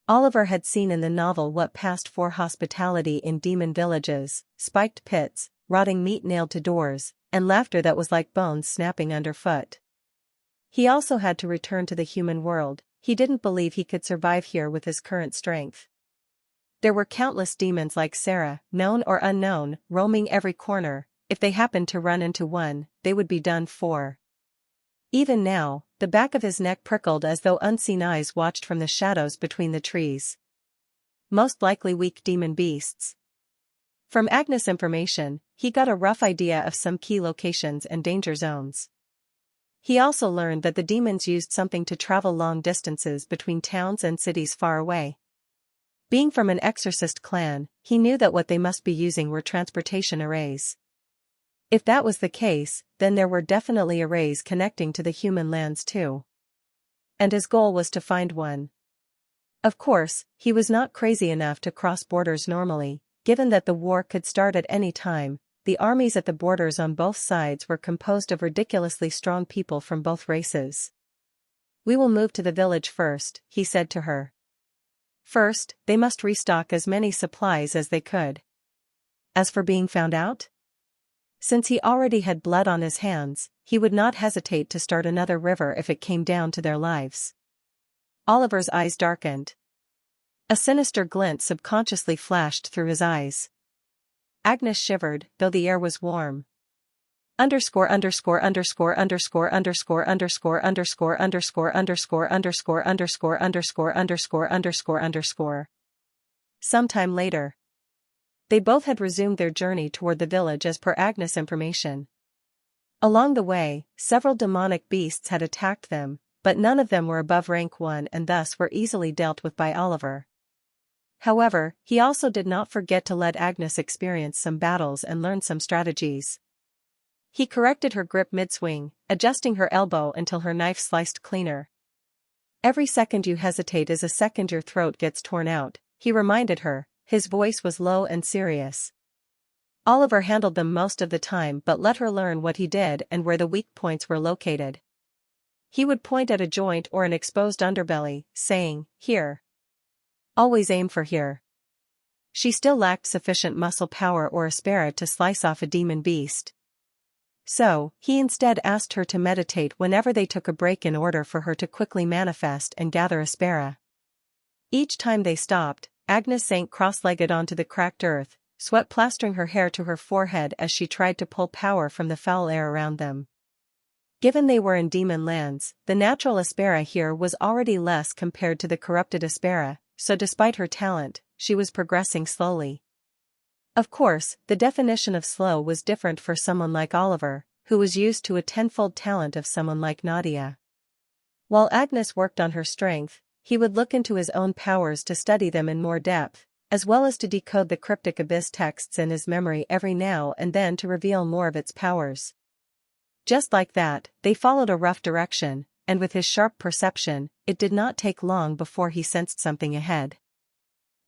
Oliver had seen in the novel what passed for hospitality in demon villages: spiked pits, rotting meat nailed to doors, and laughter that was like bones snapping underfoot. He also had to return to the human world. He didn't believe he could survive here with his current strength. There were countless demons like Sarah, known or unknown, roaming every corner. If they happened to run into one, they would be done for. Even now, the back of his neck prickled as though unseen eyes watched from the shadows between the trees. Most likely weak demon beasts. From Agnes' information, he got a rough idea of some key locations and danger zones. He also learned that the demons used something to travel long distances between towns and cities far away. Being from an exorcist clan, he knew that what they must be using were transportation arrays. If that was the case, then there were definitely arrays connecting to the human lands too. And his goal was to find one. Of course, he was not crazy enough to cross borders normally, given that the war could start at any time. The armies at the borders on both sides were composed of ridiculously strong people from both races. "We will move to the village first," he said to her. First, they must restock as many supplies as they could. As for being found out? Since he already had blood on his hands, he would not hesitate to start another river if it came down to their lives. Oliver's eyes darkened. A sinister glint subconsciously flashed through his eyes. Agnes shivered, though the air was warm. Underscore underscore underscore underscore underscore underscore underscore underscore underscore underscore underscore underscore underscore underscore underscore. Sometime later, they both had resumed their journey toward the village as per Agnes' information. Along the way, several demonic beasts had attacked them, but none of them were above rank 1 and thus were easily dealt with by Oliver. However, he also did not forget to let Agnes experience some battles and learn some strategies. He corrected her grip mid-swing, adjusting her elbow until her knife sliced cleaner. "Every second you hesitate is a second your throat gets torn out," he reminded her. His voice was low and serious. Oliver handled them most of the time but let her learn what he did and where the weak points were located. He would point at a joint or an exposed underbelly, saying, "Here. Always aim for here." She still lacked sufficient muscle power or aspera to slice off a demon beast. So, he instead asked her to meditate whenever they took a break in order for her to quickly manifest and gather aspera. Each time they stopped, Agnes sank cross-legged onto the cracked earth, sweat plastering her hair to her forehead as she tried to pull power from the foul air around them. Given they were in demon lands, the natural aspera here was already less compared to the corrupted aspera, so despite her talent, she was progressing slowly. Of course, the definition of slow was different for someone like Oliver, who was used to a tenfold talent of someone like Nadia. While Agnes worked on her strength, he would look into his own powers to study them in more depth, as well as to decode the cryptic abyss texts in his memory every now and then to reveal more of its powers. Just like that, they followed a rough direction, and with his sharp perception, it did not take long before he sensed something ahead.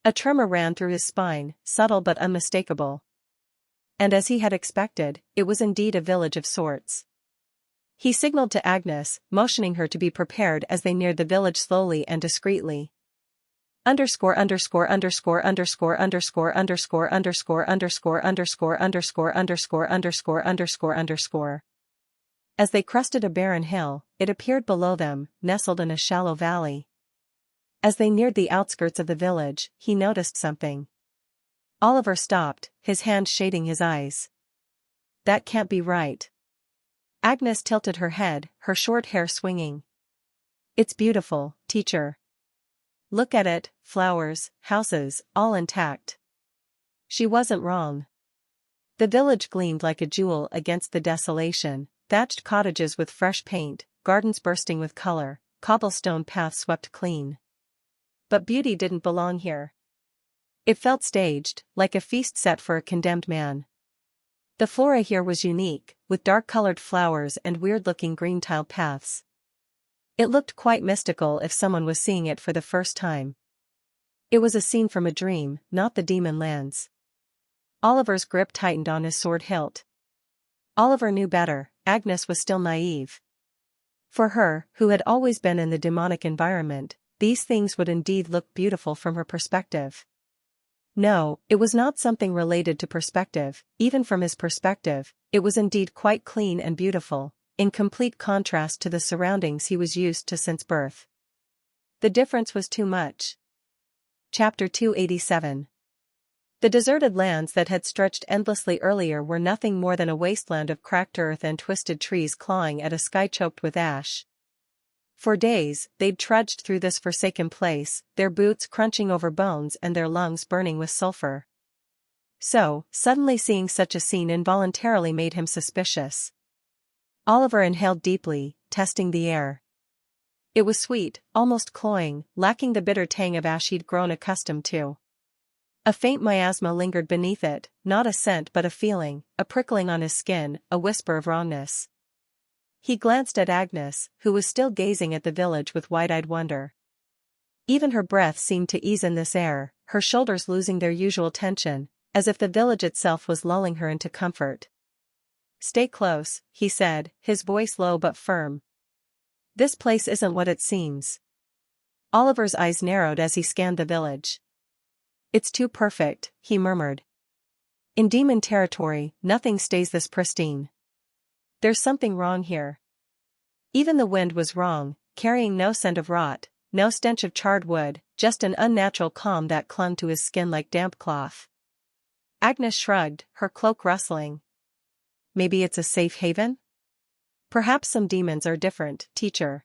A tremor ran through his spine, subtle but unmistakable. And as he had expected, it was indeed a village of sorts. He signaled to Agnes, motioning her to be prepared as they neared the village slowly and discreetly. Underscore underscore underscore underscore underscore underscore underscore underscore underscore underscore underscore underscore underscore underscore. As they crested a barren hill, it appeared below them, nestled in a shallow valley. As they neared the outskirts of the village, he noticed something. Oliver stopped, his hand shading his eyes. "That can't be right." Agnes tilted her head, her short hair swinging. "It's beautiful, teacher. Look at it, flowers, houses, all intact." She wasn't wrong. The village gleamed like a jewel against the desolation, thatched cottages with fresh paint, gardens bursting with color, cobblestone paths swept clean. But beauty didn't belong here. It felt staged, like a feast set for a condemned man. The flora here was unique, with dark-colored flowers and weird-looking green-tiled paths. It looked quite mystical if someone was seeing it for the first time. It was a scene from a dream, not the demon lands. Oliver's grip tightened on his sword hilt. Oliver knew better, Agnes was still naive. For her, who had always been in the demonic environment, these things would indeed look beautiful from her perspective. No, it was not something related to perspective. Even from his perspective, it was indeed quite clean and beautiful, in complete contrast to the surroundings he was used to since birth. The difference was too much. Chapter 287. The deserted lands that had stretched endlessly earlier were nothing more than a wasteland of cracked earth and twisted trees clawing at a sky choked with ash. For days, they'd trudged through this forsaken place, their boots crunching over bones and their lungs burning with sulfur. So, suddenly seeing such a scene involuntarily made him suspicious. Oliver inhaled deeply, testing the air. It was sweet, almost cloying, lacking the bitter tang of ash he'd grown accustomed to. A faint miasma lingered beneath it, not a scent but a feeling, a prickling on his skin, a whisper of wrongness. He glanced at Agnes, who was still gazing at the village with wide-eyed wonder. Even her breath seemed to ease in this air, her shoulders losing their usual tension, as if the village itself was lulling her into comfort. "Stay close," he said, his voice low but firm. "This place isn't what it seems." Oliver's eyes narrowed as he scanned the village. "It's too perfect," he murmured. "In demon territory, nothing stays this pristine. There's something wrong here." Even the wind was wrong, carrying no scent of rot, no stench of charred wood, just an unnatural calm that clung to his skin like damp cloth. Agnes shrugged, her cloak rustling. "Maybe it's a safe haven? Perhaps some demons are different, teacher."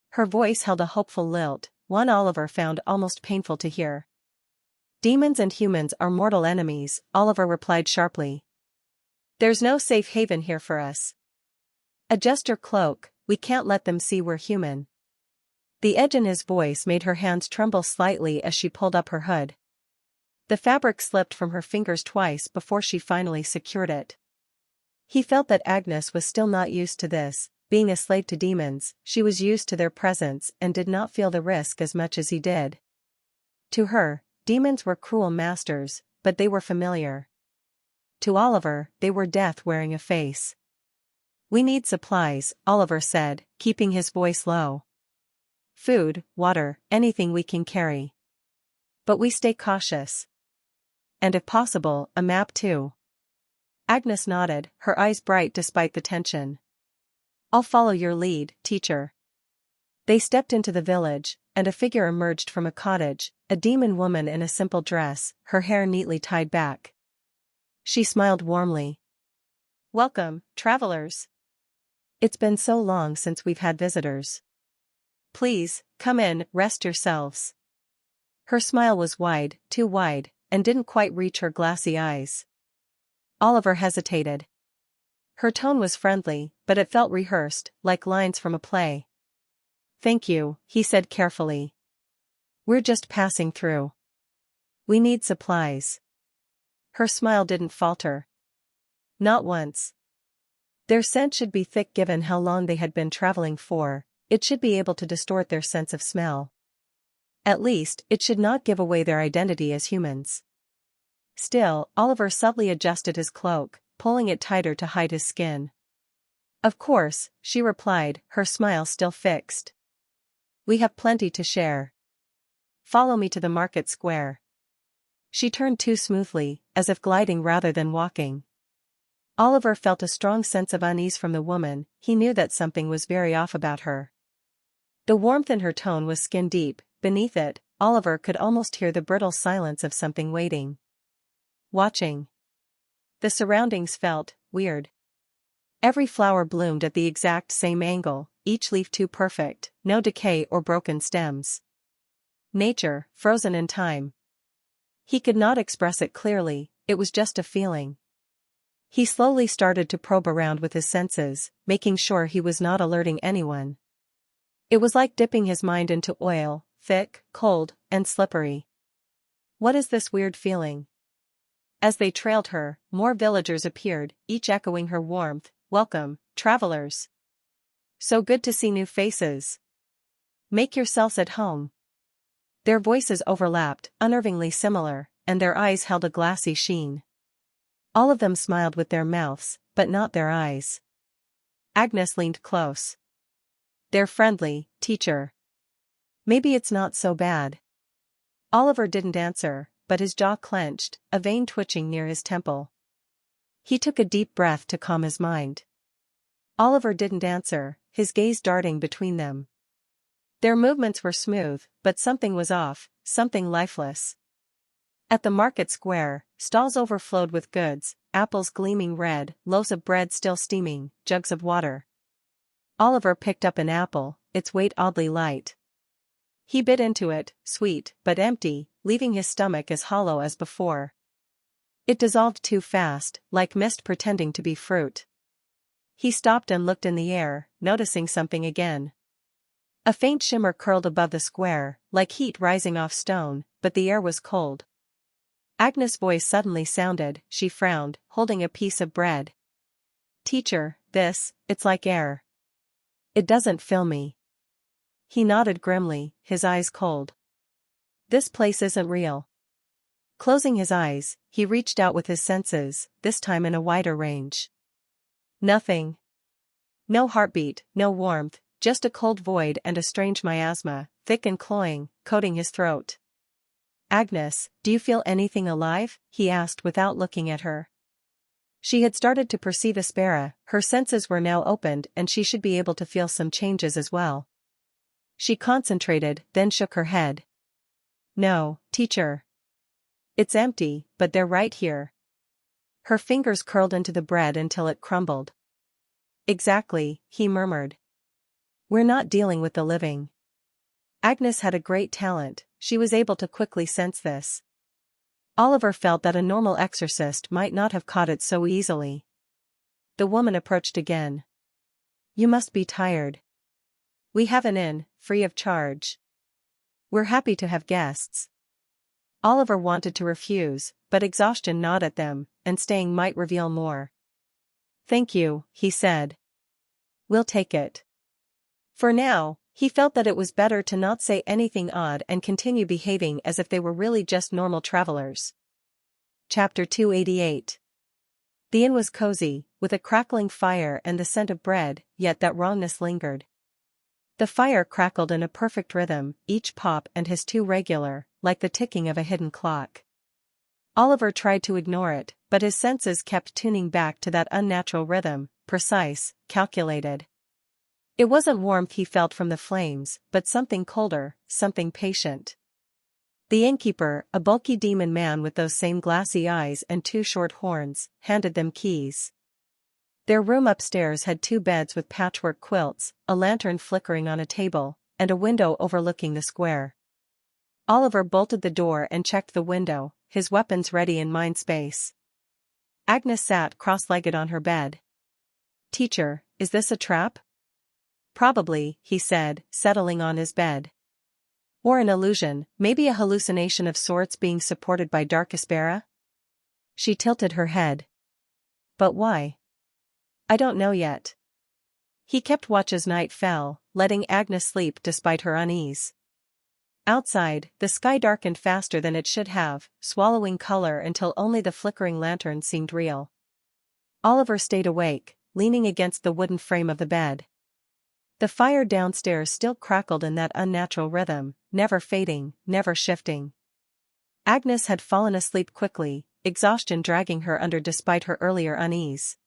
Her voice held a hopeful lilt, one Oliver found almost painful to hear. "Demons and humans are mortal enemies," Oliver replied sharply. "There's no safe haven here for us. Adjust your cloak, we can't let them see we're human." The edge in his voice made her hands tremble slightly as she pulled up her hood. The fabric slipped from her fingers twice before she finally secured it. He felt that Agnes was still not used to this, being a slave to demons. She was used to their presence and did not feel the risk as much as he did. To her, demons were cruel masters, but they were familiar. To Oliver, they were death wearing a face. "We need supplies," Oliver said, keeping his voice low. "Food, water, anything we can carry. But we stay cautious. And if possible, a map too." Agnes nodded, her eyes bright despite the tension. "I'll follow your lead, teacher." They stepped into the village, and a figure emerged from a cottage, a demon woman in a simple dress, her hair neatly tied back. She smiled warmly. "Welcome, travelers. It's been so long since we've had visitors. Please, come in, rest yourselves." Her smile was wide, too wide, and didn't quite reach her glassy eyes. Oliver hesitated. Her tone was friendly, but it felt rehearsed, like lines from a play. "Thank you," he said carefully. "We're just passing through. We need supplies." Her smile didn't falter. Not once. Their scent should be thick given how long they had been traveling for, it should be able to distort their sense of smell. At least, it should not give away their identity as humans. Still, Oliver subtly adjusted his cloak, pulling it tighter to hide his skin. "Of course," she replied, her smile still fixed. "We have plenty to share. Follow me to the market square." She turned too smoothly, as if gliding rather than walking. Oliver felt a strong sense of unease from the woman. He knew that something was very off about her. The warmth in her tone was skin-deep. Beneath it, Oliver could almost hear the brittle silence of something waiting. Watching. The surroundings felt weird. Every flower bloomed at the exact same angle, each leaf too perfect, no decay or broken stems. Nature, frozen in time. He could not express it clearly, it was just a feeling. He slowly started to probe around with his senses, making sure he was not alerting anyone. It was like dipping his mind into oil, thick, cold, and slippery. What is this weird feeling? As they trailed her, more villagers appeared, each echoing her warmth. "Welcome, travelers. So good to see new faces. Make yourselves at home." Their voices overlapped, unnervingly similar, and their eyes held a glassy sheen. All of them smiled with their mouths, but not their eyes. Agnes leaned close. "They're friendly, teacher. Maybe it's not so bad." Oliver didn't answer, but his jaw clenched, a vein twitching near his temple. He took a deep breath to calm his mind. Oliver didn't answer, his gaze darting between them. Their movements were smooth, but something was off, something lifeless. At the market square, stalls overflowed with goods, apples gleaming red, loaves of bread still steaming, jugs of water. Oliver picked up an apple, its weight oddly light. He bit into it, sweet, but empty, leaving his stomach as hollow as before. It dissolved too fast, like mist pretending to be fruit. He stopped and looked in the air, noticing something again. A faint shimmer curled above the square, like heat rising off stone, but the air was cold. Agnes' voice suddenly sounded. She frowned, holding a piece of bread. "Teacher, it's like air. It doesn't fill me." He nodded grimly, his eyes cold. "This place isn't real." Closing his eyes, he reached out with his senses, this time in a wider range. Nothing. No heartbeat, no warmth, just a cold void and a strange miasma, thick and cloying, coating his throat. "Agnes, do you feel anything alive?" he asked without looking at her. She had started to perceive Aspera, her senses were now opened and she should be able to feel some changes as well. She concentrated, then shook her head. "No, teacher. It's empty, but they're right here." Her fingers curled into the bread until it crumbled. "Exactly," he murmured. "We're not dealing with the living." Agnes had a great talent, she was able to quickly sense this. Oliver felt that a normal exorcist might not have caught it so easily. The woman approached again. "You must be tired. We have an inn, free of charge. We're happy to have guests." Oliver wanted to refuse, but exhaustion gnawed at them, and staying might reveal more. "Thank you," he said. "We'll take it." For now, he felt that it was better to not say anything odd and continue behaving as if they were really just normal travelers. Chapter 288. The inn was cozy, with a crackling fire and the scent of bread, yet that wrongness lingered. The fire crackled in a perfect rhythm, each pop and hiss too regular, like the ticking of a hidden clock. Oliver tried to ignore it, but his senses kept tuning back to that unnatural rhythm, precise, calculated. It wasn't warmth he felt from the flames, but something colder, something patient. The innkeeper, a bulky demon man with those same glassy eyes and two short horns, handed them keys. Their room upstairs had 2 beds with patchwork quilts, a lantern flickering on a table, and a window overlooking the square. Oliver bolted the door and checked the window, his weapons ready in mind space. Agnes sat cross-legged on her bed. "Teacher, is this a trap?" "Probably," he said, settling on his bed. "Or an illusion, maybe a hallucination of sorts being supported by dark Aspera?" She tilted her head. "But why?" "I don't know yet." He kept watch as night fell, letting Agnes sleep despite her unease. Outside, the sky darkened faster than it should have, swallowing color until only the flickering lantern seemed real. Oliver stayed awake, leaning against the wooden frame of the bed. The fire downstairs still crackled in that unnatural rhythm, never fading, never shifting. Agnes had fallen asleep quickly, exhaustion dragging her under despite her earlier unease.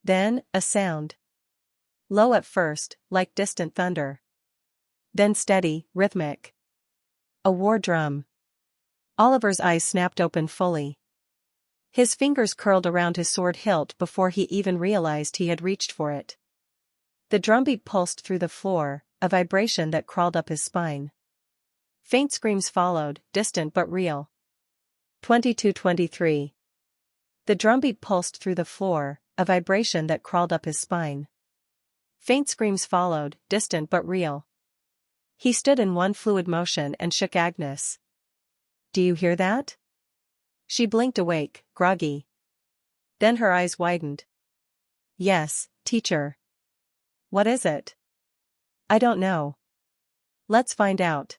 Then, a sound. Low at first, like distant thunder. Then steady, rhythmic. A war drum. Oliver's eyes snapped open fully. His fingers curled around his sword hilt before he even realized he had reached for it. The drumbeat pulsed through the floor, a vibration that crawled up his spine. Faint screams followed, distant but real. 22:23. The drumbeat pulsed through the floor, a vibration that crawled up his spine. Faint screams followed, distant but real. He stood in one fluid motion and shook Agnes. "Do you hear that?" She blinked awake, groggy. Then her eyes widened. "Yes, teacher." "What is it?" "I don't know." "Let's find out."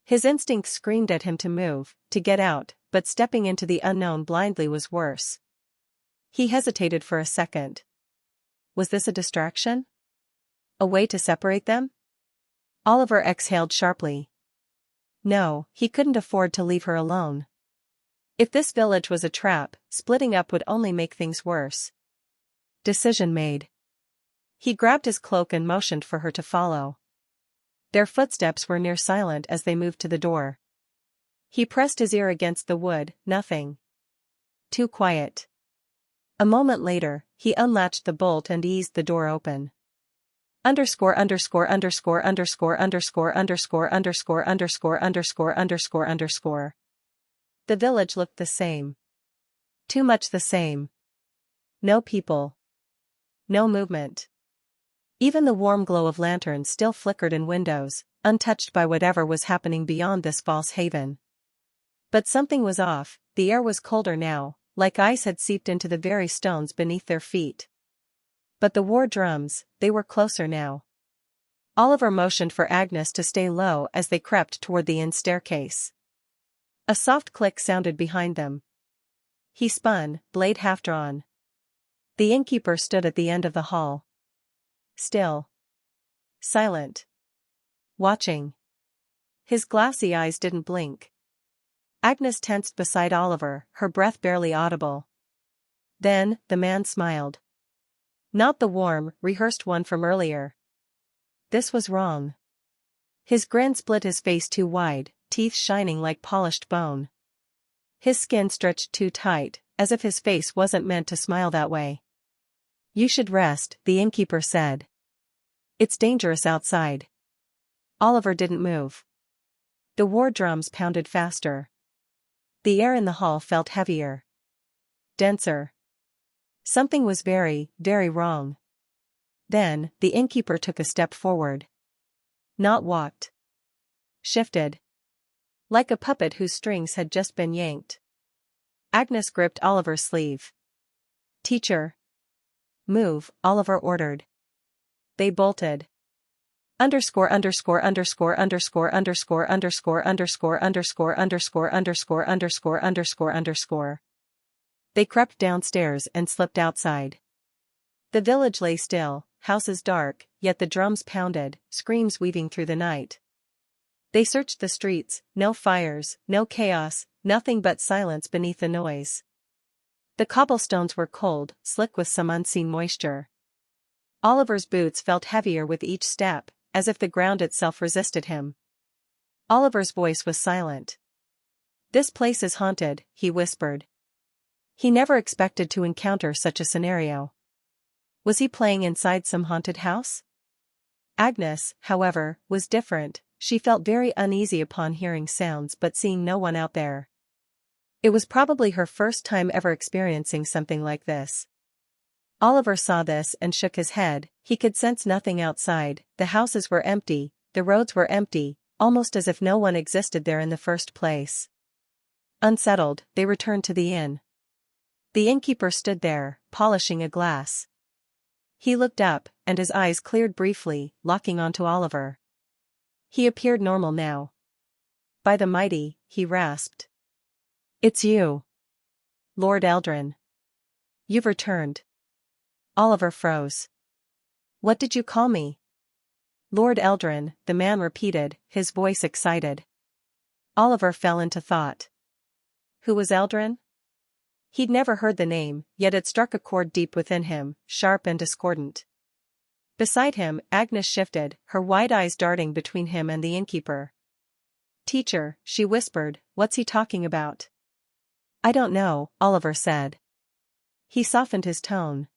His instincts screamed at him to move, to get out, but stepping into the unknown blindly was worse. He hesitated for a second. Was this a distraction? A way to separate them? Oliver exhaled sharply. No, he couldn't afford to leave her alone. If this village was a trap, splitting up would only make things worse. Decision made. He grabbed his cloak and motioned for her to follow. Their footsteps were near silent as they moved to the door. He pressed his ear against the wood, nothing. Too quiet. A moment later, he unlatched the bolt and eased the door open. Underscore underscore underscore underscore underscore underscore underscore underscore underscore underscore underscore. The village looked the same. Too much the same. No people. No movement. Even the warm glow of lanterns still flickered in windows, untouched by whatever was happening beyond this false haven. But something was off, the air was colder now, like ice had seeped into the very stones beneath their feet. But the war drums, they were closer now. Oliver motioned for Agnes to stay low as they crept toward the inn staircase. A soft click sounded behind them. He spun, blade half-drawn. The innkeeper stood at the end of the hall. Still. Silent. Watching. His glassy eyes didn't blink. Agnes tensed beside Oliver, her breath barely audible. Then, the man smiled. Not the warm, rehearsed one from earlier. This was wrong. His grin split his face too wide, teeth shining like polished bone. His skin stretched too tight, as if his face wasn't meant to smile that way. You should rest, the innkeeper said. It's dangerous outside. Oliver didn't move. The war drums pounded faster. The air in the hall felt heavier. Denser. Something was very, very wrong. Then, the innkeeper took a step forward. Not walked. Shifted. Like a puppet whose strings had just been yanked. Agnes gripped Oliver's sleeve. Teacher. Move, Oliver ordered. They bolted. Underscore underscore underscore underscore underscore underscore underscore underscore underscore underscore underscore underscore underscore. They crept downstairs and slipped outside. The village lay still, houses dark, yet the drums pounded, screams weaving through the night. They searched the streets, no fires, no chaos, nothing but silence beneath the noise. The cobblestones were cold, slick with some unseen moisture. Oliver's boots felt heavier with each step, as if the ground itself resisted him. Oliver's voice was silent. This place is haunted, he whispered. He never expected to encounter such a scenario. Was he playing inside some haunted house? Agnes, however, was different. She felt very uneasy upon hearing sounds but seeing no one out there. It was probably her first time ever experiencing something like this. Oliver saw this and shook his head. He could sense nothing outside, the houses were empty, the roads were empty, almost as if no one existed there in the first place. Unsettled, they returned to the inn. The innkeeper stood there, polishing a glass. He looked up, and his eyes cleared briefly, locking onto Oliver. He appeared normal now. By the mighty, he rasped. It's you. Lord Eldrin. You've returned. Oliver froze. What did you call me? Lord Eldrin, the man repeated, his voice excited. Oliver fell into thought. Who was Eldrin? He'd never heard the name, yet it struck a chord deep within him, sharp and discordant. Beside him, Agnes shifted, her wide eyes darting between him and the innkeeper. Teacher, she whispered, what's he talking about? I don't know, Oliver said. He softened his tone.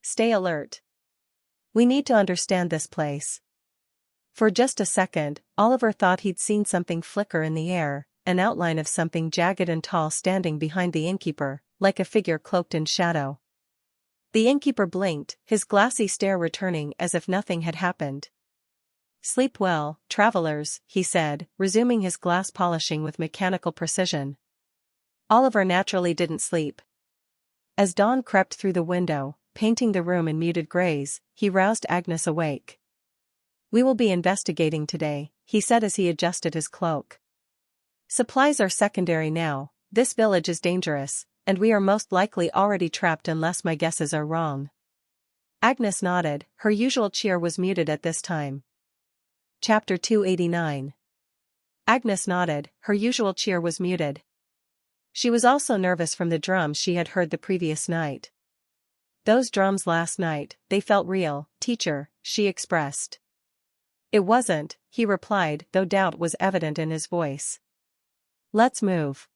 Stay alert. We need to understand this place. For just a second, Oliver thought he'd seen something flicker in the air, an outline of something jagged and tall standing behind the innkeeper, like a figure cloaked in shadow. The innkeeper blinked, his glassy stare returning as if nothing had happened. Sleep well, travelers, he said, resuming his glass polishing with mechanical precision. Oliver naturally didn't sleep. As dawn crept through the window, painting the room in muted grays, he roused Agnes awake. We will be investigating today, he said as he adjusted his cloak. Supplies are secondary now, this village is dangerous, and we are most likely already trapped unless my guesses are wrong. Agnes nodded, her usual cheer was muted at this time. Chapter 289. Agnes nodded, her usual cheer was muted. She was also nervous from the drums she had heard the previous night. Those drums last night, they felt real, teacher, she expressed. It wasn't, he replied, though doubt was evident in his voice. Let's move.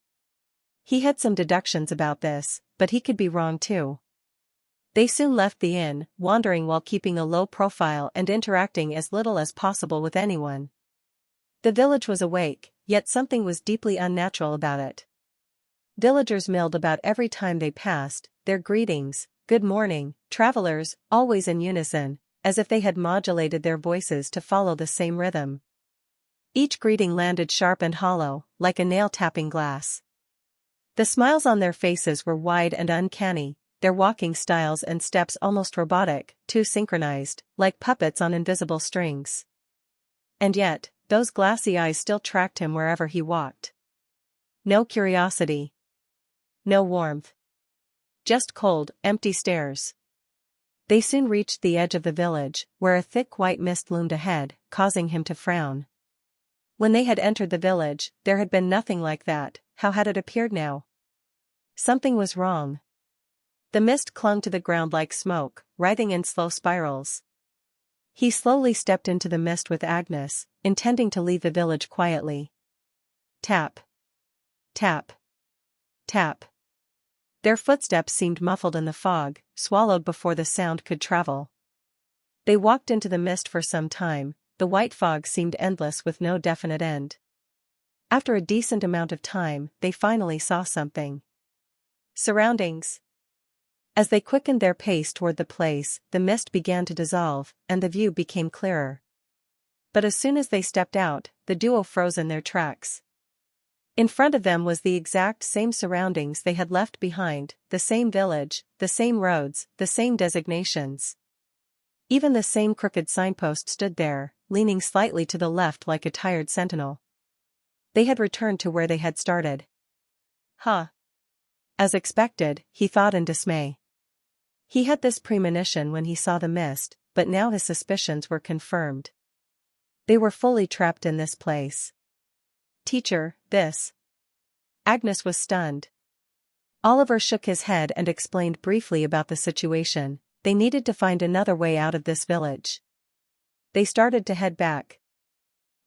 He had some deductions about this, but he could be wrong too. They soon left the inn, wandering while keeping a low profile and interacting as little as possible with anyone. The village was awake, yet something was deeply unnatural about it. Villagers milled about every time they passed, their greetings, good morning, travelers, always in unison, as if they had modulated their voices to follow the same rhythm. Each greeting landed sharp and hollow, like a nail tapping glass. The smiles on their faces were wide and uncanny, their walking styles and steps almost robotic, too synchronized, like puppets on invisible strings. And yet, those glassy eyes still tracked him wherever he walked. No curiosity. No warmth. Just cold, empty stares. They soon reached the edge of the village, where a thick white mist loomed ahead, causing him to frown. When they had entered the village, there had been nothing like that. How had it appeared now? Something was wrong. The mist clung to the ground like smoke, writhing in slow spirals. He slowly stepped into the mist with Agnes, intending to leave the village quietly. Tap. Tap. Tap. Their footsteps seemed muffled in the fog, swallowed before the sound could travel. They walked into the mist for some time. The white fog seemed endless with no definite end. After a decent amount of time, they finally saw something. Surroundings. As they quickened their pace toward the place, the mist began to dissolve, and the view became clearer. But as soon as they stepped out, the duo froze in their tracks. In front of them was the exact same surroundings they had left behind, the same village, the same roads, the same designations. Even the same crooked signpost stood there, leaning slightly to the left like a tired sentinel. They had returned to where they had started. Huh. As expected, he thought in dismay. He had this premonition when he saw the mist, but now his suspicions were confirmed. They were fully trapped in this place. Teacher, this. Agnes was stunned. Oliver shook his head and explained briefly about the situation. They needed to find another way out of this village. They started to head back.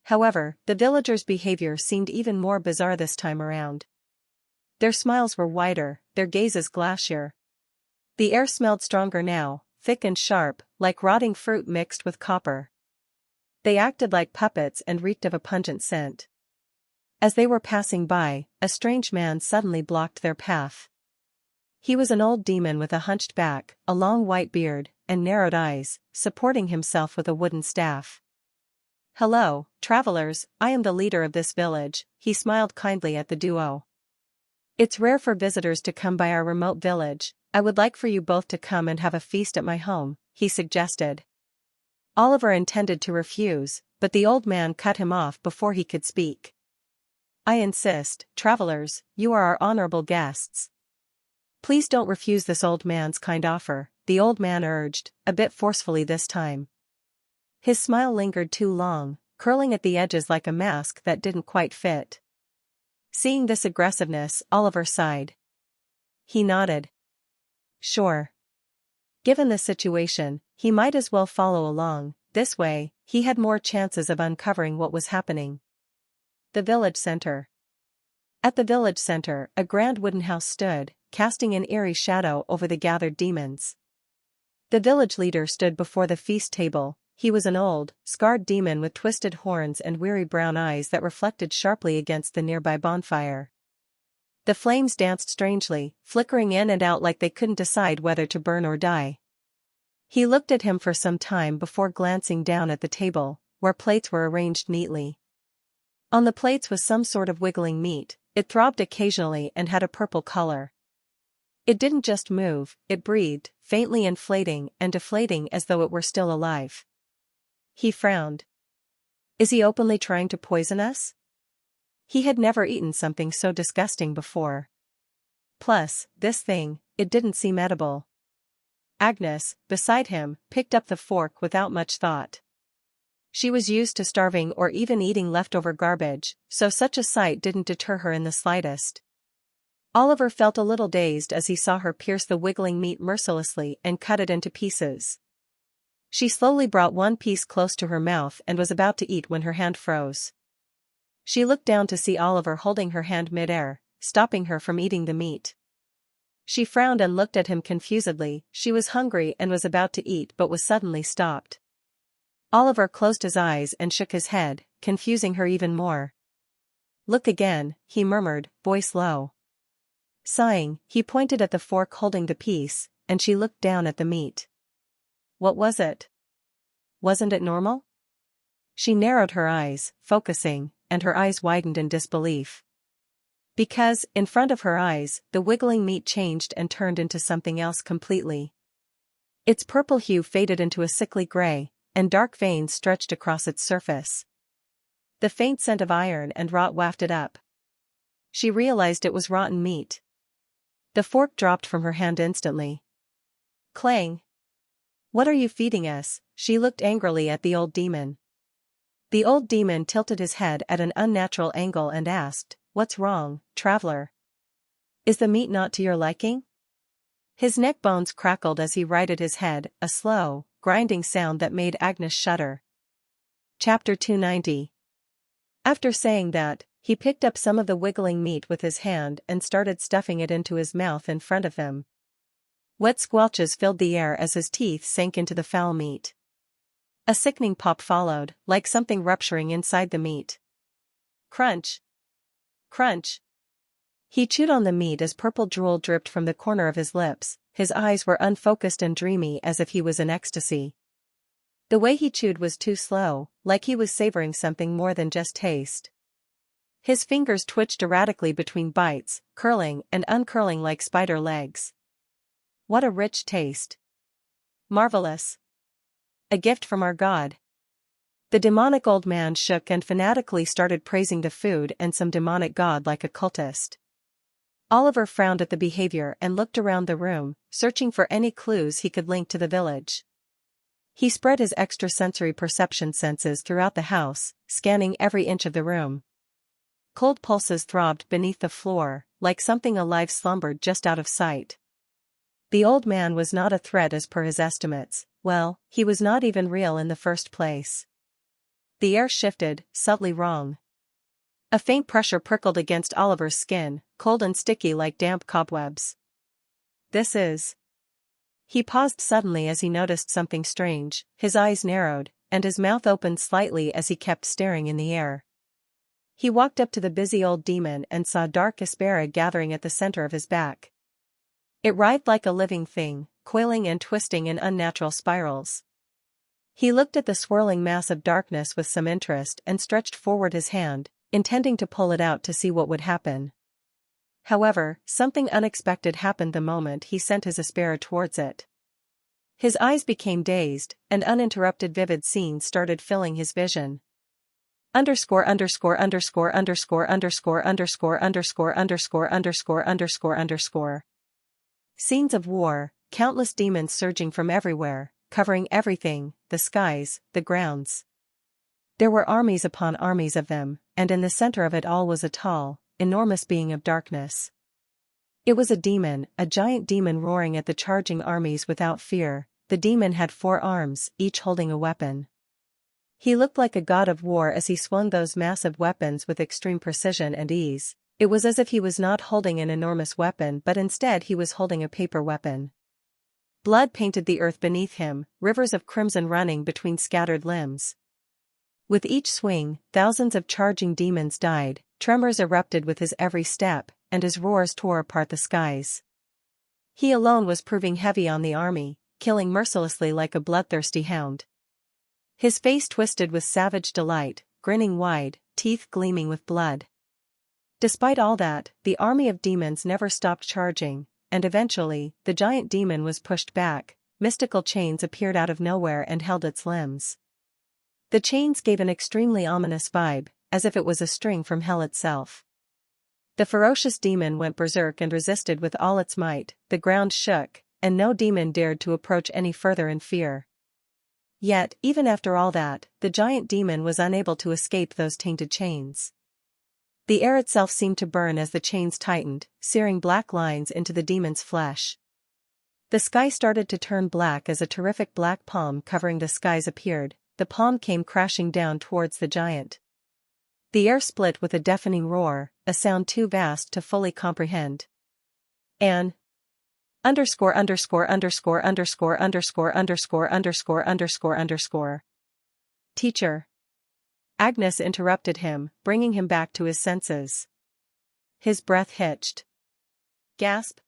However, the villagers' behavior seemed even more bizarre this time around. Their smiles were wider, their gazes glacier. The air smelled stronger now, thick and sharp, like rotting fruit mixed with copper. They acted like puppets and reeked of a pungent scent. As they were passing by, a strange man suddenly blocked their path. He was an old demon with a hunched back, a long white beard, and narrowed eyes, supporting himself with a wooden staff. Hello, travelers, I am the leader of this village, he smiled kindly at the duo. It's rare for visitors to come by our remote village. I would like for you both to come and have a feast at my home, he suggested. Oliver intended to refuse, but the old man cut him off before he could speak. I insist, travelers, you are our honorable guests. Please don't refuse this old man's kind offer, the old man urged, a bit forcefully this time. His smile lingered too long, curling at the edges like a mask that didn't quite fit. Seeing this aggressiveness, Oliver sighed. He nodded. Sure. Given the situation, he might as well follow along. This way, he had more chances of uncovering what was happening. The village center. At the village center, a grand wooden house stood, casting an eerie shadow over the gathered demons. The village leader stood before the feast table. He was an old, scarred demon with twisted horns and weary brown eyes that reflected sharply against the nearby bonfire. The flames danced strangely, flickering in and out like they couldn't decide whether to burn or die. He looked at him for some time before glancing down at the table, where plates were arranged neatly. On the plates was some sort of wiggling meat. It throbbed occasionally and had a purple color. It didn't just move, it breathed, faintly inflating and deflating as though it were still alive. He frowned. Is he openly trying to poison us? He had never eaten something so disgusting before. Plus, this thing, it didn't seem edible. Agnes, beside him, picked up the fork without much thought. She was used to starving or even eating leftover garbage, so such a sight didn't deter her in the slightest. Oliver felt a little dazed as he saw her pierce the wiggling meat mercilessly and cut it into pieces. She slowly brought one piece close to her mouth and was about to eat when her hand froze. She looked down to see Oliver holding her hand midair, stopping her from eating the meat. She frowned and looked at him confusedly. She was hungry and was about to eat but was suddenly stopped. Oliver closed his eyes and shook his head, confusing her even more. Look again, he murmured, voice low. Sighing, he pointed at the fork holding the piece, and she looked down at the meat. What was it? wasn't it normal? She narrowed her eyes, focusing, and her eyes widened in disbelief. Because, in front of her eyes, the wiggling meat changed and turned into something else completely. Its purple hue faded into a sickly gray, and dark veins stretched across its surface. The faint scent of iron and rot wafted up. She realized it was rotten meat. The fork dropped from her hand instantly. Clang! What are you feeding us? She looked angrily at the old demon. The old demon tilted his head at an unnatural angle and asked, "What's wrong, traveler? Is the meat not to your liking?" His neck bones crackled as he righted his head, a slow, grinding sound that made Agnes shudder. Chapter 290. After saying that, he picked up some of the wiggling meat with his hand and started stuffing it into his mouth in front of him. Wet squelches filled the air as his teeth sank into the foul meat. A sickening pop followed, like something rupturing inside the meat. Crunch! Crunch! He chewed on the meat as purple drool dripped from the corner of his lips. His eyes were unfocused and dreamy as if he was in ecstasy. The way he chewed was too slow, like he was savoring something more than just taste. His fingers twitched erratically between bites, curling and uncurling like spider legs. What a rich taste! Marvelous! A gift from our God. The demonic old man shook and fanatically started praising the food and some demonic god like a cultist. Oliver frowned at the behavior and looked around the room, searching for any clues he could link to the village. He spread his extrasensory perception senses throughout the house, scanning every inch of the room. Cold pulses throbbed beneath the floor, like something alive slumbered just out of sight. The old man was not a threat as per his estimates. Well, he was not even real in the first place. The air shifted, subtly wrong. A faint pressure prickled against Oliver's skin, cold and sticky like damp cobwebs. This is... He paused suddenly as he noticed something strange. His eyes narrowed, and his mouth opened slightly as he kept staring in the air. He walked up to the busy old demon and saw dark aspera gathering at the center of his back. It writhed like a living thing, coiling and twisting in unnatural spirals. He looked at the swirling mass of darkness with some interest and stretched forward his hand, intending to pull it out to see what would happen. However, something unexpected happened the moment he sent his aspera towards it. His eyes became dazed, and uninterrupted vivid scenes started filling his vision. Underscore underscore underscore underscore underscore underscore underscore underscore underscore underscore underscore. Scenes of war, countless demons surging from everywhere, covering everything, the skies, the grounds. There were armies upon armies of them, and in the center of it all was a tall, enormous being of darkness. It was a demon, a giant demon roaring at the charging armies without fear. The demon had 4 arms, each holding a weapon. He looked like a god of war as he swung those massive weapons with extreme precision and ease. It was as if he was not holding an enormous weapon but instead he was holding a paper weapon. Blood painted the earth beneath him, rivers of crimson running between scattered limbs. With each swing, thousands of charging demons died, tremors erupted with his every step, and his roars tore apart the skies. He alone was proving heavy on the army, killing mercilessly like a bloodthirsty hound. His face twisted with savage delight, grinning wide, teeth gleaming with blood. Despite all that, the army of demons never stopped charging, and eventually, the giant demon was pushed back. Mystical chains appeared out of nowhere and held its limbs. The chains gave an extremely ominous vibe, as if it was a string from hell itself. The ferocious demon went berserk and resisted with all its might. The ground shook, and no demon dared to approach any further in fear. Yet, even after all that, the giant demon was unable to escape those tainted chains. The air itself seemed to burn as the chains tightened, searing black lines into the demon's flesh. The sky started to turn black as a terrific black palm covering the skies appeared. The palm came crashing down towards the giant. The air split with a deafening roar, a sound too vast to fully comprehend. An underscore underscore underscore underscore underscore underscore underscore underscore underscore. Teacher. Agnes interrupted him, bringing him back to his senses. His breath hitched. Gasp.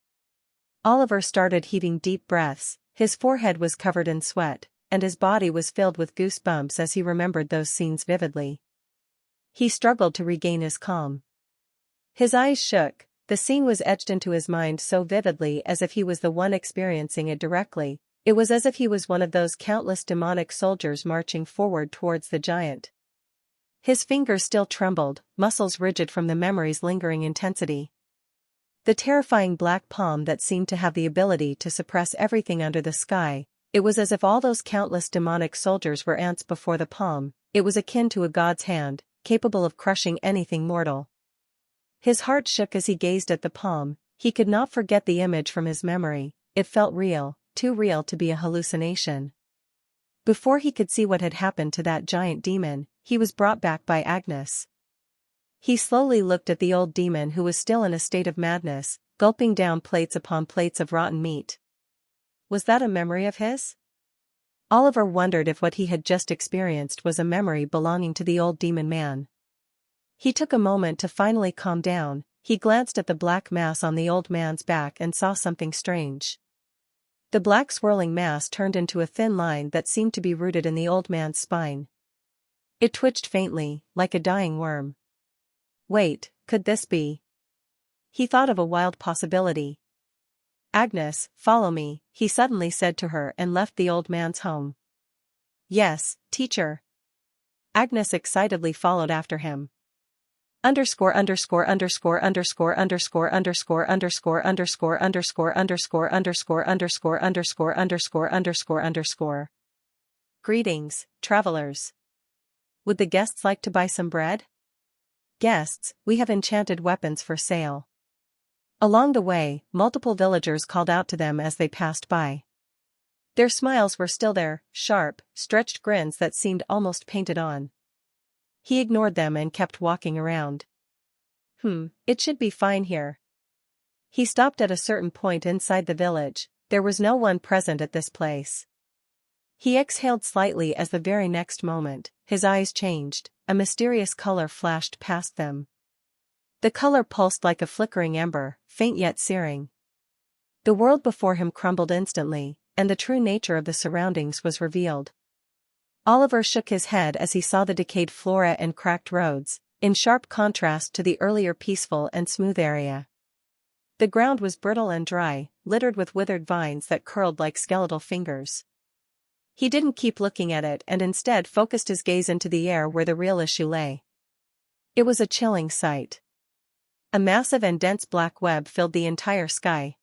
Oliver started heaving deep breaths. His forehead was covered in sweat, and his body was filled with goosebumps as he remembered those scenes vividly. He struggled to regain his calm. His eyes shook. The scene was etched into his mind so vividly as if he was the one experiencing it directly. It was as if he was one of those countless demonic soldiers marching forward towards the giant. His fingers still trembled, muscles rigid from the memory's lingering intensity. The terrifying black palm that seemed to have the ability to suppress everything under the sky, it was as if all those countless demonic soldiers were ants before the palm. It was akin to a god's hand, capable of crushing anything mortal. His heart shook as he gazed at the palm. He could not forget the image from his memory. It felt real, too real to be a hallucination. Before he could see what had happened to that giant demon, he was brought back by Agnes. He slowly looked at the old demon who was still in a state of madness, gulping down plates upon plates of rotten meat. Was that a memory of his? Oliver wondered if what he had just experienced was a memory belonging to the old demon man. He took a moment to finally calm down. He glanced at the black mass on the old man's back and saw something strange. The black swirling mass turned into a thin line that seemed to be rooted in the old man's spine. It twitched faintly, like a dying worm. Wait, could this be? He thought of a wild possibility. "Agnes, follow me," he suddenly said to her and left the old man's home. "Yes, teacher." Agnes excitedly followed after him. Underscore underscore underscore underscore underscore underscore underscore underscore underscore underscore underscore underscore underscore underscore underscore underscore. Greetings, travelers. Would the guests like to buy some bread? Guests, we have enchanted weapons for sale. Along the way, multiple villagers called out to them as they passed by. Their smiles were still there, sharp, stretched grins that seemed almost painted on. He ignored them and kept walking around. It should be fine here. He stopped at a certain point inside the village. There was no one present at this place. He exhaled slightly as the very next moment, his eyes changed, a mysterious color flashed past them. The color pulsed like a flickering ember, faint yet searing. The world before him crumbled instantly, and the true nature of the surroundings was revealed. Oliver shook his head as he saw the decayed flora and cracked roads, in sharp contrast to the earlier peaceful and smooth area. The ground was brittle and dry, littered with withered vines that curled like skeletal fingers. He didn't keep looking at it and instead focused his gaze into the air where the real issue lay. It was a chilling sight. A massive and dense black web filled the entire sky.